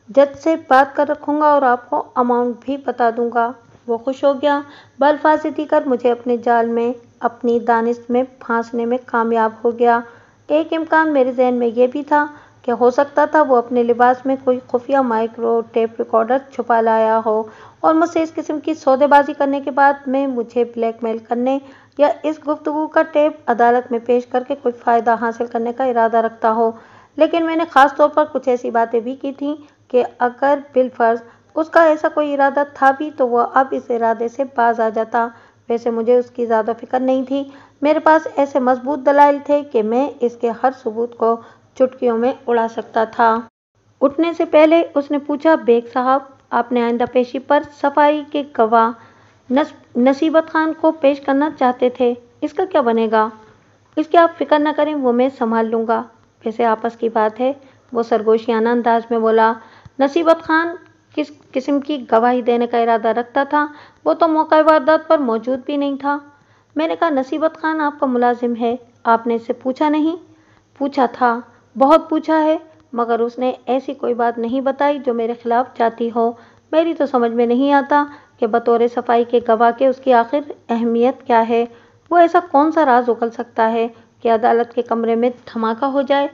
जज से बात कर रखूँगा और आपको अमाउंट भी बता दूँगा। वो खुश हो गया। बलफाजिती कर मुझे अपने जाल में, अपनी दानिश में फांसने में कामयाब हो गया। एक इम्कान मेरे जहन में ये भी था कि हो सकता था वो अपने लिबास में कोई खुफिया माइक्रो टेप रिकॉर्डर छुपा लाया हो और मुझसे इस किस्म की सौदेबाजी करने के बाद में मुझे ब्लैकमेल करने या इस गुफ्तगू का टेप अदालत में पेश करके कुछ फ़ायदा हासिल करने का इरादा रखता हो। लेकिन मैंने ख़ास तौर पर कुछ ऐसी बातें भी की थीं कि अगर बिलफर्ज उसका ऐसा कोई इरादा था भी तो वह अब इस इरादे से बाज आ जाता। वैसे मुझे उसकी ज़्यादा फिक्र नहीं थी। मेरे पास ऐसे मजबूत दलाइल थे कि मैं इसके हर सबूत को चुटकियों में उड़ा सकता था। उठने से पहले उसने पूछा, बेग साहब, आपने आइंदा पेशी पर सफाई के गवाह नसीबत खान को पेश करना चाहते थे। इसका क्या बनेगा? इसकी आप फिक्र न करें, वो मैं संभाल लूँगा। वैसे आपस की बात है, वो सरगोशियाना अंदाज में बोला। नसीबत खान किस किस्म की गवाही देने का इरादा रखता था? वो तो मौका वारदात पर मौजूद भी नहीं था। मैंने कहा, नसीबत खान आपका मुलाजिम है, आपने इससे पूछा नहीं? पूछा था, बहुत पूछा है, मगर उसने ऐसी कोई बात नहीं बताई जो मेरे खिलाफ जाती हो। मेरी तो समझ में नहीं आता कि बतौर सफाई के गवाह के उसकी आखिर अहमियत क्या है। वो ऐसा कौन सा राज उगल सकता है कि अदालत के कमरे में धमाका हो जाए।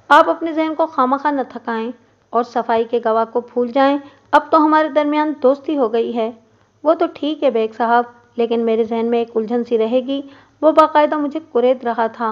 आप अपने जहन को खामखा न थकाएं और सफाई के गवाह को भूल जाएं। अब तो हमारे दरमियान दोस्ती हो गई है। वो तो ठीक है बेग साहब, लेकिन मेरे जहन में एक उलझन सी रहेगी। वो बाकायदा मुझे कुरेद रहा था।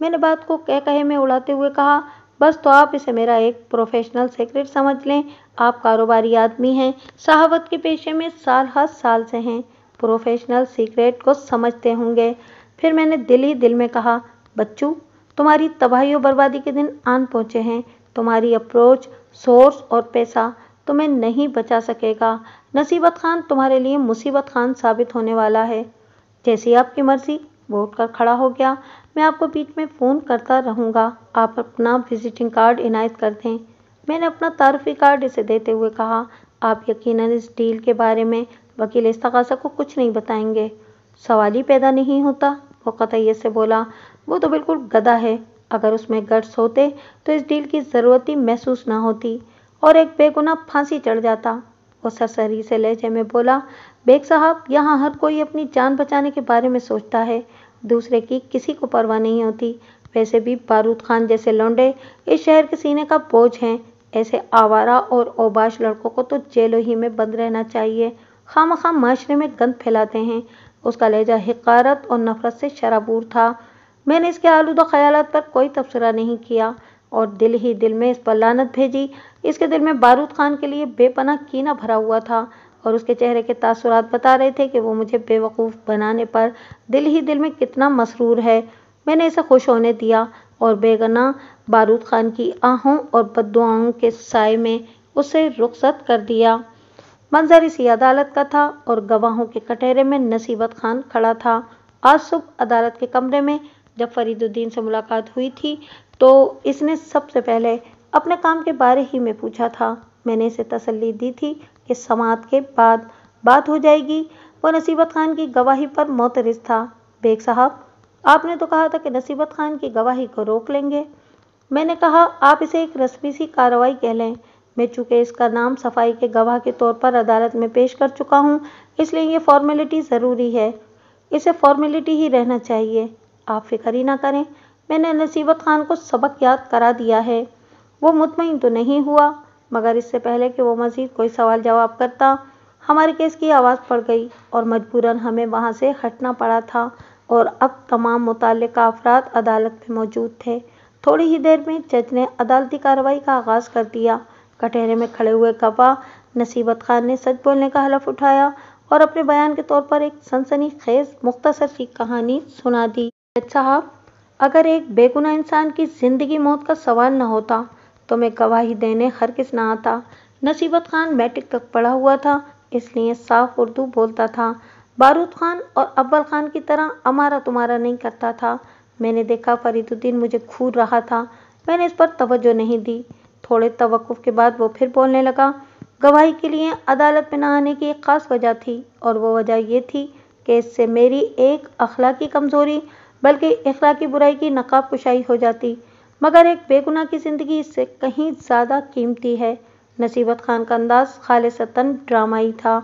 मैंने बात को कह कहे में उड़ाते हुए कहा, बस तो आप इसे मेरा एक प्रोफेशनल सीक्रेट समझ लें। आप कारोबारी आदमी हैं, सहावत के पेशे में साल हर साल से हैं, प्रोफेशनल सीक्रेट को समझते होंगे। फिर मैंने दिल ही दिल में कहा, बच्चू, तुम्हारी तबाही और बर्बादी के दिन आन पहुंचे हैं। तुम्हारी अप्रोच, सोर्स और पैसा तुम्हें नहीं बचा सकेगा। नसीबत खान तुम्हारे लिए मुसीबत खान साबित होने वाला है। जैसी आपकी मर्जी। वो उठकर खड़ा हो गया। मैं आपको बीच में फ़ोन करता रहूँगा। आप अपना विजिटिंग कार्ड इनायत कर दें। मैंने अपना तारुफी कार्ड इसे देते हुए कहा, आप यकीनन इस डील के बारे में वकील इस्तगासा को कुछ नहीं बताएंगे। सवाल ही पैदा नहीं होता, वो कतईयत से बोला। वो तो बिल्कुल गधा है। अगर उसमें गट्स होते तो इस डील की ज़रूरत ही महसूस ना होती और एक बेगुनाह फांसी चढ़ जाता। वो सरसरी से लहजे में बोला, बेग साहब, यहाँ हर कोई अपनी जान बचाने के बारे में सोचता है, दूसरे की किसी को परवाह नहीं होती। वैसे भी बारूद खान जैसे लौंडे इस शहर के सीने का बोझ हैं। ऐसे आवारा और औबाश लड़कों को तो जेलों ही में बंद रहना चाहिए। खामखा माशरे में गंद फैलाते हैं। उसका लहजा हिकारत और नफरत से शराबूर था। मैंने इसके आलूदा ख्यालात पर कोई तबसरा नहीं किया और दिल ही दिल में इस पर लानत भेजी। इसके दिल में बारूद खान के लिए बेपनाह कीना भरा हुआ था और उसके चेहरे के तासुरात बता रहे थे कि वो मुझे बेवकूफ़ बनाने पर दिल ही दिल में कितना मसरूर है। मैंने इसे खुश होने दिया और बेगना बारूद खान की आहों और बद्दुआओं के साए में उसे रुखसत कर दिया। मंजर इसी अदालत का था और गवाहों के कटहरे में नसीबत खान खड़ा था। आज सुबह अदालत के कमरे में जब फरीदुद्दीन से मुलाकात हुई थी तो इसने सबसे पहले अपने काम के बारे ही में पूछा था। मैंने इसे तसल्ली दी थी कि समाअत के बाद बात हो जाएगी। वो नसीबत खान की गवाही पर मोतरिज था। बेग साहब, आपने तो कहा था कि नसीबत खान की गवाही को रोक लेंगे। मैंने कहा, आप इसे एक रस्मी सी कार्रवाई कह लें। मैं चूंकि इसका नाम सफाई के गवाह के तौर पर अदालत में पेश कर चुका हूँ, इसलिए ये फॉर्मेलिटी ज़रूरी है। इसे फॉर्मेलिटी ही रहना चाहिए। आप फिक्र ही ना करें, मैंने नसीबत खान को सबक याद करा दिया है। वो मुतमईन तो नहीं हुआ, मगर इससे पहले कि वो मज़ीद कोई सवाल जवाब करता, हमारे केस की आवाज़ पड़ गई और मजबूरन हमें वहाँ से हटना पड़ा था और अब तमाम मुतल्लिका अफराद अदालत में मौजूद थे। थोड़ी ही देर में जज ने अदालती कार्रवाई का आगाज़ कर दिया। कटहरे में खड़े हुए गवाह नसीबत खान ने सच बोलने का हलफ उठाया और अपने बयान के तौर पर एक सनसनीखेज मुख्तसर सी कहानी सुना दी। जज साहब, अगर एक बेगुनाह इंसान की जिंदगी मौत का सवाल न होता तो मैं गवाही देने हरगिज़ न आता। नसीबत खान मैट्रिक तक पढ़ा हुआ था, इसलिए साफ उर्दू बोलता था। बारूद खान और अव्वल खान की तरह अमारा तुम्हारा नहीं करता था। मैंने देखा फरीदुद्दीन मुझे घूर रहा था। मैंने इस पर तवज्जो नहीं दी। थोड़े तवक्कुफ के बाद वो फिर बोलने लगा। गवाही के लिए अदालत में न आने की एक ख़ास वजह थी और वो वजह ये थी कि इससे मेरी एक अखलाकी कमज़ोरी बल्कि इखलाकी बुराई की नकाब कुशाई हो जाती, मगर एक बेगुनाह की ज़िंदगी इससे कहीं ज़्यादा कीमती है। नसीबत खान का अंदाज़ खालिसतन ड्रामाई था।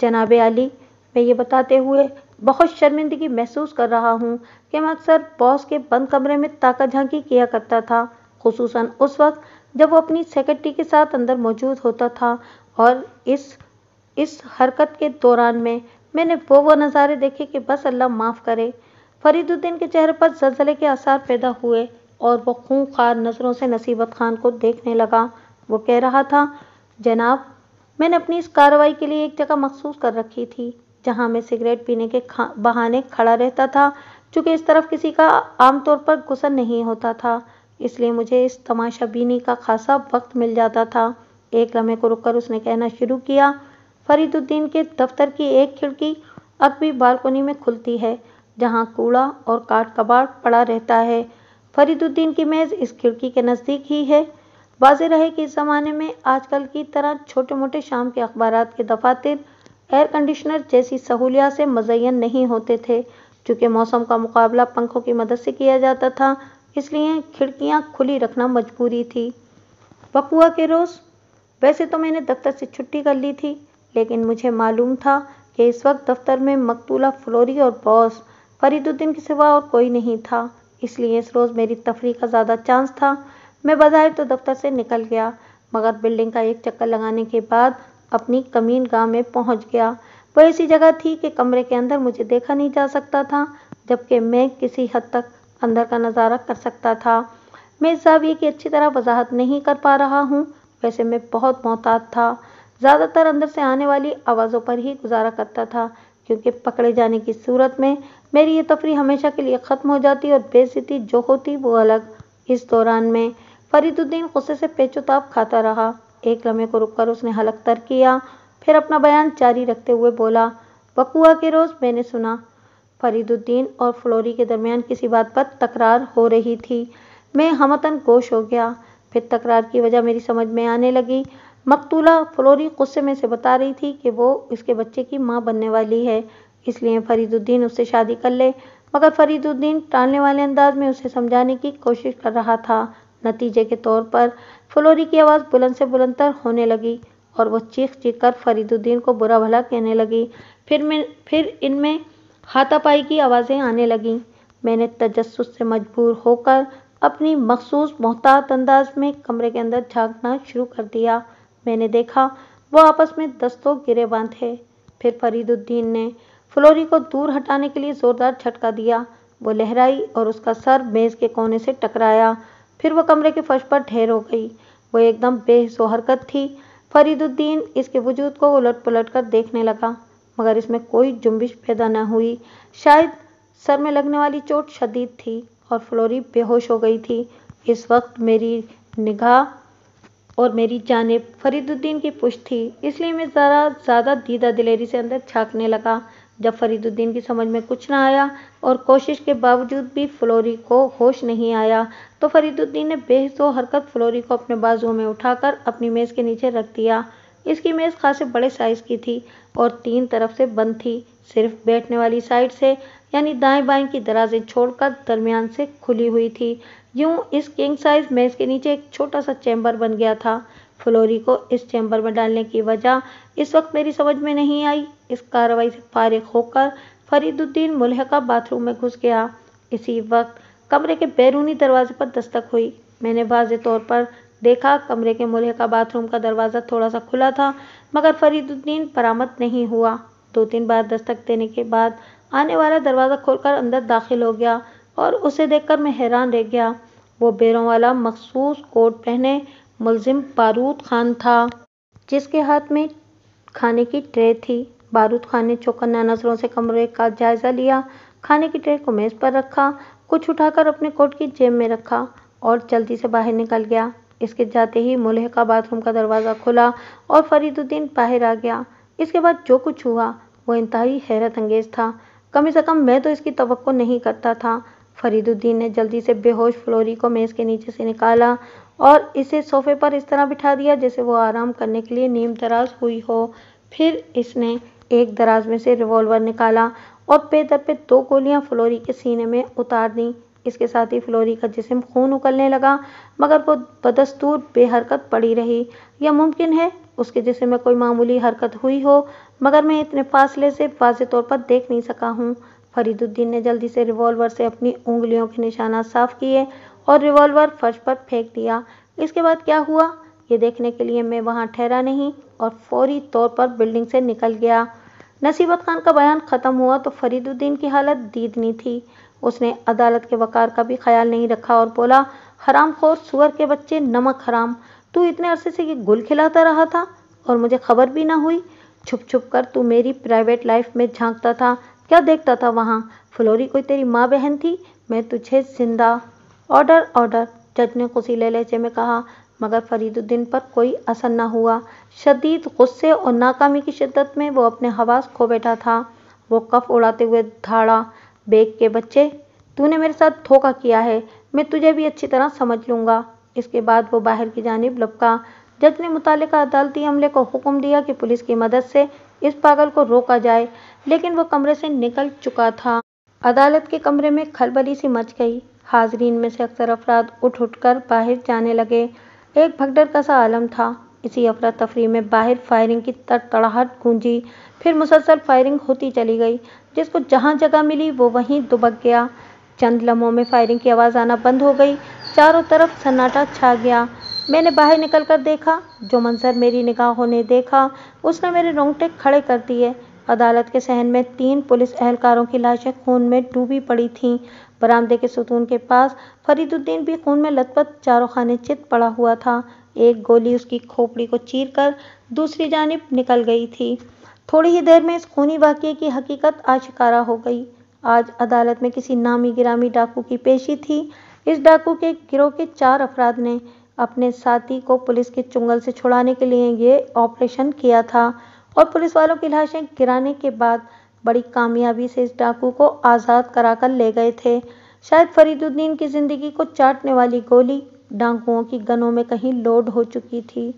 जनाब आली, मैं ये बताते हुए बहुत शर्मिंदगी महसूस कर रहा हूँ कि मैं अक्सर बॉस के बंद कमरे में ताका झांकी किया करता था, खुसूसन उस वक्त जब वो अपनी सेक्रेटरी के साथ अंदर मौजूद होता था। और इस हरकत के दौरान में मैंने वो नज़ारे देखे कि बस अल्लाह माफ़ करे। फरीदुद्दीन के चेहरे पर ज़लज़ले के आसार पैदा हुए और वो खूंखार नज़रों से नसीबत खान को देखने लगा। वो कह रहा था, जनाब, मैंने अपनी इस कार्रवाई के लिए एक जगह मखसूस कर रखी थी जहाँ मैं सिगरेट पीने के बहाने खड़ा रहता था। चूँकि इस तरफ किसी का आमतौर पर गुस्सा नहीं होता था, इसलिए मुझे इस तमाशा बीनी का खासा वक्त मिल जाता था। एक लम्हे को रुककर उसने कहना शुरू किया, फरीदुद्दीन के दफ्तर की एक खिड़की अगबी बालकोनी में खुलती है जहाँ कूड़ा और काट कबाड़ पड़ा रहता है। फरीदुद्दीन की मेज़ इस खिड़की के नज़दीक ही है। वाज़ेह रहे कि इस ज़माने में आजकल की तरह छोटे मोटे शाम के अखबारात के दफातर एयर कंडीशनर जैसी सहूलियात से मुज़य्यन नहीं होते थे। चूँकि मौसम का मुकाबला पंखों की मदद से किया जाता था, इसलिए खिड़कियाँ खुली रखना मजबूरी थी। वकूआ के रोज़ वैसे तो मैंने दफ्तर से छुट्टी कर ली थी, लेकिन मुझे मालूम था कि इस वक्त दफ्तर में मकतूला फ्लोरी और बॉस फरीदुद्दीन के सिवा और कोई नहीं था, इसलिए इस रोज़ मेरी तफरीह का ज़्यादा चांस था। मैं बज़ाहिर तो दफ्तर से निकल गया, मगर बिल्डिंग का एक चक्कर लगाने के बाद अपनी कमीन गाह में पहुंच गया। वो ऐसी जगह थी कि कमरे के अंदर मुझे देखा नहीं जा सकता था, जबकि मैं किसी हद तक अंदर का नज़ारा कर सकता था। मैं इस ज़ाविये की अच्छी तरह वजाहत नहीं कर पा रहा हूँ। वैसे मैं बहुत मोहतात था, ज़्यादातर अंदर से आने वाली आवाज़ों पर ही गुजारा करता था, क्योंकि पकड़े जाने की सूरत में मेरी ये तफरीह हमेशा के लिए ख़त्म हो जाती और बेइज्जती जो होती वो अलग। इस दौरान में फरीदुद्दीन गुस्से से पेचोताप खाता रहा। एक लम्हे को रुककर उसने हलक तर किया, फिर अपना बयान जारी रखते हुए बोला, बकुआ के रोज़ मैंने सुना फरीदुद्दीन और फ्लोरी के दरमियान किसी बात पर तकरार हो रही थी। मैं हमतन गोश हो गया। फिर तकरार की वजह मेरी समझ में आने लगी। मकतूला फ्लोरी गुस्से में से बता रही थी कि वो इसके बच्चे की माँ बनने वाली है, इसलिए फरीदुद्दीन उससे शादी कर ले, मगर फरीदुद्दीन टालने वाले अंदाज में उसे समझाने की कोशिश कर रहा था। नतीजे के तौर पर फ्लोरी की आवाज़ बुलंद से बुलंदतर होने लगी और वो चीख चीख कर फरीदुद्दीन को बुरा भला कहने लगी। फिर इनमें हाथापाई की आवाज़ें आने लगीं। मैंने तजस्सुस से मजबूर होकर अपनी मखसूस मोहतात अंदाज में कमरे के अंदर झांकना शुरू कर दिया। मैंने देखा वो आपस में दस्तों गिरेबान थे। फिर फरीदुद्दीन ने फ्लोरी को दूर हटाने के लिए ज़ोरदार झटका दिया। वो लहराई और उसका सर मेज़ के कोने से टकराया। फिर वो कमरे के फर्श पर ढेर हो गई। वो एकदम बेहिस्सो हरकत थी। फरीदुद्दीन इसके वजूद को उलट पलट कर देखने लगा, मगर इसमें कोई जुम्बिश पैदा न हुई। शायद सर में लगने वाली चोट शदीद थी और फ्लोरी बेहोश हो गई थी। इस वक्त मेरी निगाह और मेरी जानिब फरीदुद्दीन की पुश्त थी, इसलिए मैं ज़रा ज़्यादा दीदा दिलेरी से अंदर झांकने लगा। जब फरीदुद्दीन की समझ में कुछ न आया और कोशिश के बावजूद भी फ्लोरी को होश नहीं आया, तो फरीदुद्दीन ने बेहिस्सो हरकत फ्लोरी को अपने बाजुओं में उठाकर अपनी मेज़ के नीचे रख दिया। इसकी मेज़ खासे बड़े साइज़ की थी और 3 तरफ से बंद थी, सिर्फ बैठने वाली साइड से यानी दाएं बाएं की दराजें छोड़कर दरमियान से खुली हुई थी। यूं इस किंग साइज मेज़ के नीचे एक छोटा सा चैम्बर बन गया था। फ्लोरी को इस चैम्बर में डालने की वजह इस वक्त मेरी समझ में नहीं आई। इस कार्रवाई से फारिग होकर फरीदुद्दीन मुल्हका बाथरूम में घुस गया। इसी वक्त कमरे के बैरूनी दरवाजे पर दस्तक हुई। मैंने वाज़े तौर पर देखा कमरे के मुल्हका बाथरूम का दरवाज़ा थोड़ा सा खुला था, मगर फरीदुद्दीन बरामद नहीं हुआ। 2-3 बार दस्तक देने के बाद आने वाला दरवाज़ा खोलकर अंदर दाखिल हो गया और उसे देखकर मैं हैरान रह गया। वो बेरों वाला मखसूस कोट पहने मुलजिम बारूद खान था, जिसके हाथ में खाने की ट्रे थी। बारूद खान ने चौकन्ना नज़रों से कमरे का जायज़ा लिया, खाने की ट्रे को मेज़ पर रखा, कुछ उठाकर अपने कोट की जेब में रखा और जल्दी से बाहर निकल गया। इसके जाते ही मुल्हका बाथरूम का दरवाज़ा खुला और फरीदुद्दीन बाहर आ गया। इसके बाद जो कुछ हुआ वो इंतहाई हैरत अंगेज़ था। कम से कम मैं तो इसकी तवक्को नहीं करता था। फरीदुद्दीन ने जल्दी से बेहोश फ्लोरी को मेज़ के नीचे से निकाला और इसे सोफे पर इस तरह बिठा दिया जैसे वो आराम करने के लिए नीम दराज हुई हो। फिर इसने एक दराज में से रिवॉल्वर निकाला और पे दर पे 2 गोलियां फ्लोरी के सीने में उतार दी। इसके साथ ही फ्लोरी का जिस्म खून उगलने लगा, मगर वो बदस्तूर बेहरकत पड़ी रही। या मुमकिन है उसके जिस्म में कोई मामूली हरकत हुई हो, मगर मैं इतने फासले से वाज़े तौर पर देख नहीं सका हूँ। फरीदुद्दीन ने जल्दी से रिवॉल्वर से अपनी उंगलियों के निशानात साफ किए और रिवॉल्वर फर्श पर फेंक दिया। इसके बाद क्या हुआ ये देखने के लिए मैं वहाँ ठहरा नहीं और फौरी तौर पर बिल्डिंग से निकल गया। नसीबत खान का बयान ख़त्म हुआ तो फरीदुद्दीन की हालत दीदनी थी। उसने अदालत के वक़ार का भी ख्याल नहीं रखा और बोला, हरामखोर सुअर के बच्चे, नमक हराम, तू इतने अरसे से ये गुल खिलाता रहा था और मुझे खबर भी ना हुई। छुप छुप कर तू मेरी प्राइवेट लाइफ में झांकता था, क्या देखता था वहाँ? फ्लोरी कोई तेरी माँ बहन थी? मैं तुझे जिंदा। ऑर्डर ऑर्डर, जज ने कुसीले लहजे में कहा, मगर फरीदुद्दीन पर कोई असर न हुआ। शदीद गुस्से और नाकामी की शिद्दत में वो अपने हवास खो बैठा था। वो कफ उड़ाते हुए धाड़ा, बेग के बच्चे, तूने मेरे साथ धोखा किया है, मैं तुझे भी अच्छी तरह समझ लूँगा। इसके बाद वो बाहर की जानिब लपका। जज ने मुतालिका अदालती अमले को हुक्म दिया कि पुलिस की मदद से इस पागल को रोका जाए, लेकिन वो कमरे से निकल चुका था। अदालत के कमरे में खलबली सी मच गई। हाजरीन में से अक्सर अफराद उठ उठकर बाहर जाने लगे। एक भगदड़ का सा आलम था। इसी अफरा-तफरी में बाहर फायरिंग की तड़तड़ाहट गूंजी, फिर मुसलसल फायरिंग होती चली गई। जिसको जहां जगह मिली वो वहीं दुबक गया। चंद लम्हों में फायरिंग की आवाज़ आना बंद हो गई। चारों तरफ सन्नाटा छा गया। मैंने बाहर निकलकर देखा। जो मंजर मेरी निगाहों ने देखा उसने मेरे रोंगटे खड़े कर दिए। अदालत के सहन में 3 पुलिस एहलकारों की लाशें खून में डूबी पड़ी थीं। बरामदे के सुतून के पास फरीदुद्दीन भी खून में लथपथ चारों खाने चित पड़ा हुआ था। एक गोली उसकी खोपड़ी को चीरकर दूसरी जानिब निकल गई थी। थोड़ी ही देर में इस खूनी वाकये की हकीकत आशिकारा हो गई। आज अदालत में किसी नामी गिरामी डाकू की पेशी थी। इस डाकू के गिरोह के 4 अफराद ने अपने साथी को पुलिस के चुंगल से छुड़ाने के लिए ये ऑपरेशन किया था और पुलिस वालों की लाशें गिराने के बाद बड़ी कामयाबी से इस डाकू को आज़ाद कराकर ले गए थे। शायद फरीदुद्दीन की जिंदगी को चाटने वाली गोली डाकुओं की गनों में कहीं लोड हो चुकी थी।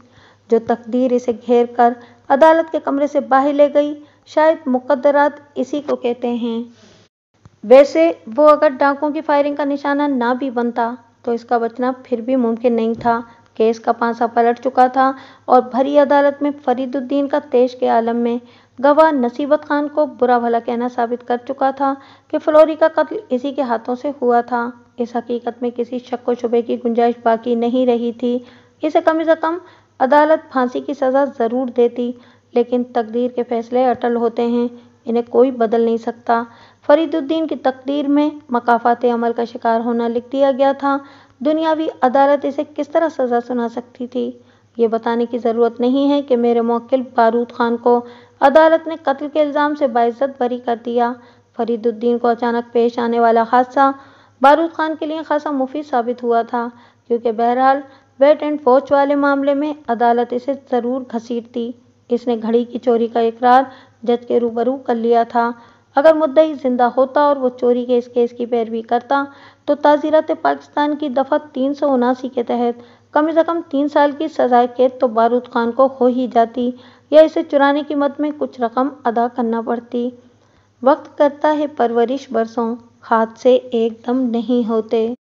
जो तकदीर इसे घेर कर अदालत के कमरे से बाहर ले गई, शायद मुकद्दरात इसी को कहते हैं। वैसे वो अगर डाकुओं की फायरिंग का निशाना ना भी बनता तो इसका बचना फिर भी मुमकिन नहीं था। केस का पांसा पलट चुका था और भरी अदालत में फरीदुद्दीन का तेश के आलम में गवाह नसीबत खान को बुरा भला कहना साबित कर चुका था कि फ्लोरी का कत्ल इसी के हाथों से हुआ था। इस हकीकत में किसी शक व शुबे की गुंजाइश बाकी नहीं रही थी। इसे कम से कम अदालत फांसी की सज़ा ज़रूर देती, लेकिन तकदीर के फैसले अटल होते हैं, इन्हें कोई बदल नहीं सकता। फरीदुद्दीन की तकदीर में मकाफाते अमल का शिकार होना लिख दिया गया था। दुनियावी अदालत इसे किस तरह सज़ा सुना सकती थी, ये बताने की ज़रूरत नहीं है कि मेरे मुवक्किल बारूद खान को अदालत ने कत्ल के इल्ज़ाम से बाइज्जत बरी कर दिया। फरीदुद्दीन को अचानक पेश आने वाला हादसा बारूद खान के लिए खासा मुफीद साबित हुआ था, क्योंकि बहरहाल वेट एंड वॉच वाले मामले में अदालत इसे ज़रूर घसीटती। इसने घड़ी की चोरी का इकरार जज के रूबरू कर लिया था। अगर मुद्दई जिंदा होता और वो चोरी के इस केस की पैरवी करता तो ताज़ीरात पाकिस्तान की दफ़ा 379 के तहत कम से कम 3 साल की सज़ाए कैद तो बारूद खान को हो ही जाती, या इसे चुराने की मद में कुछ रकम अदा करना पड़ती। वक्त करता है परवरिश बरसों, हाथ से एकदम नहीं होते।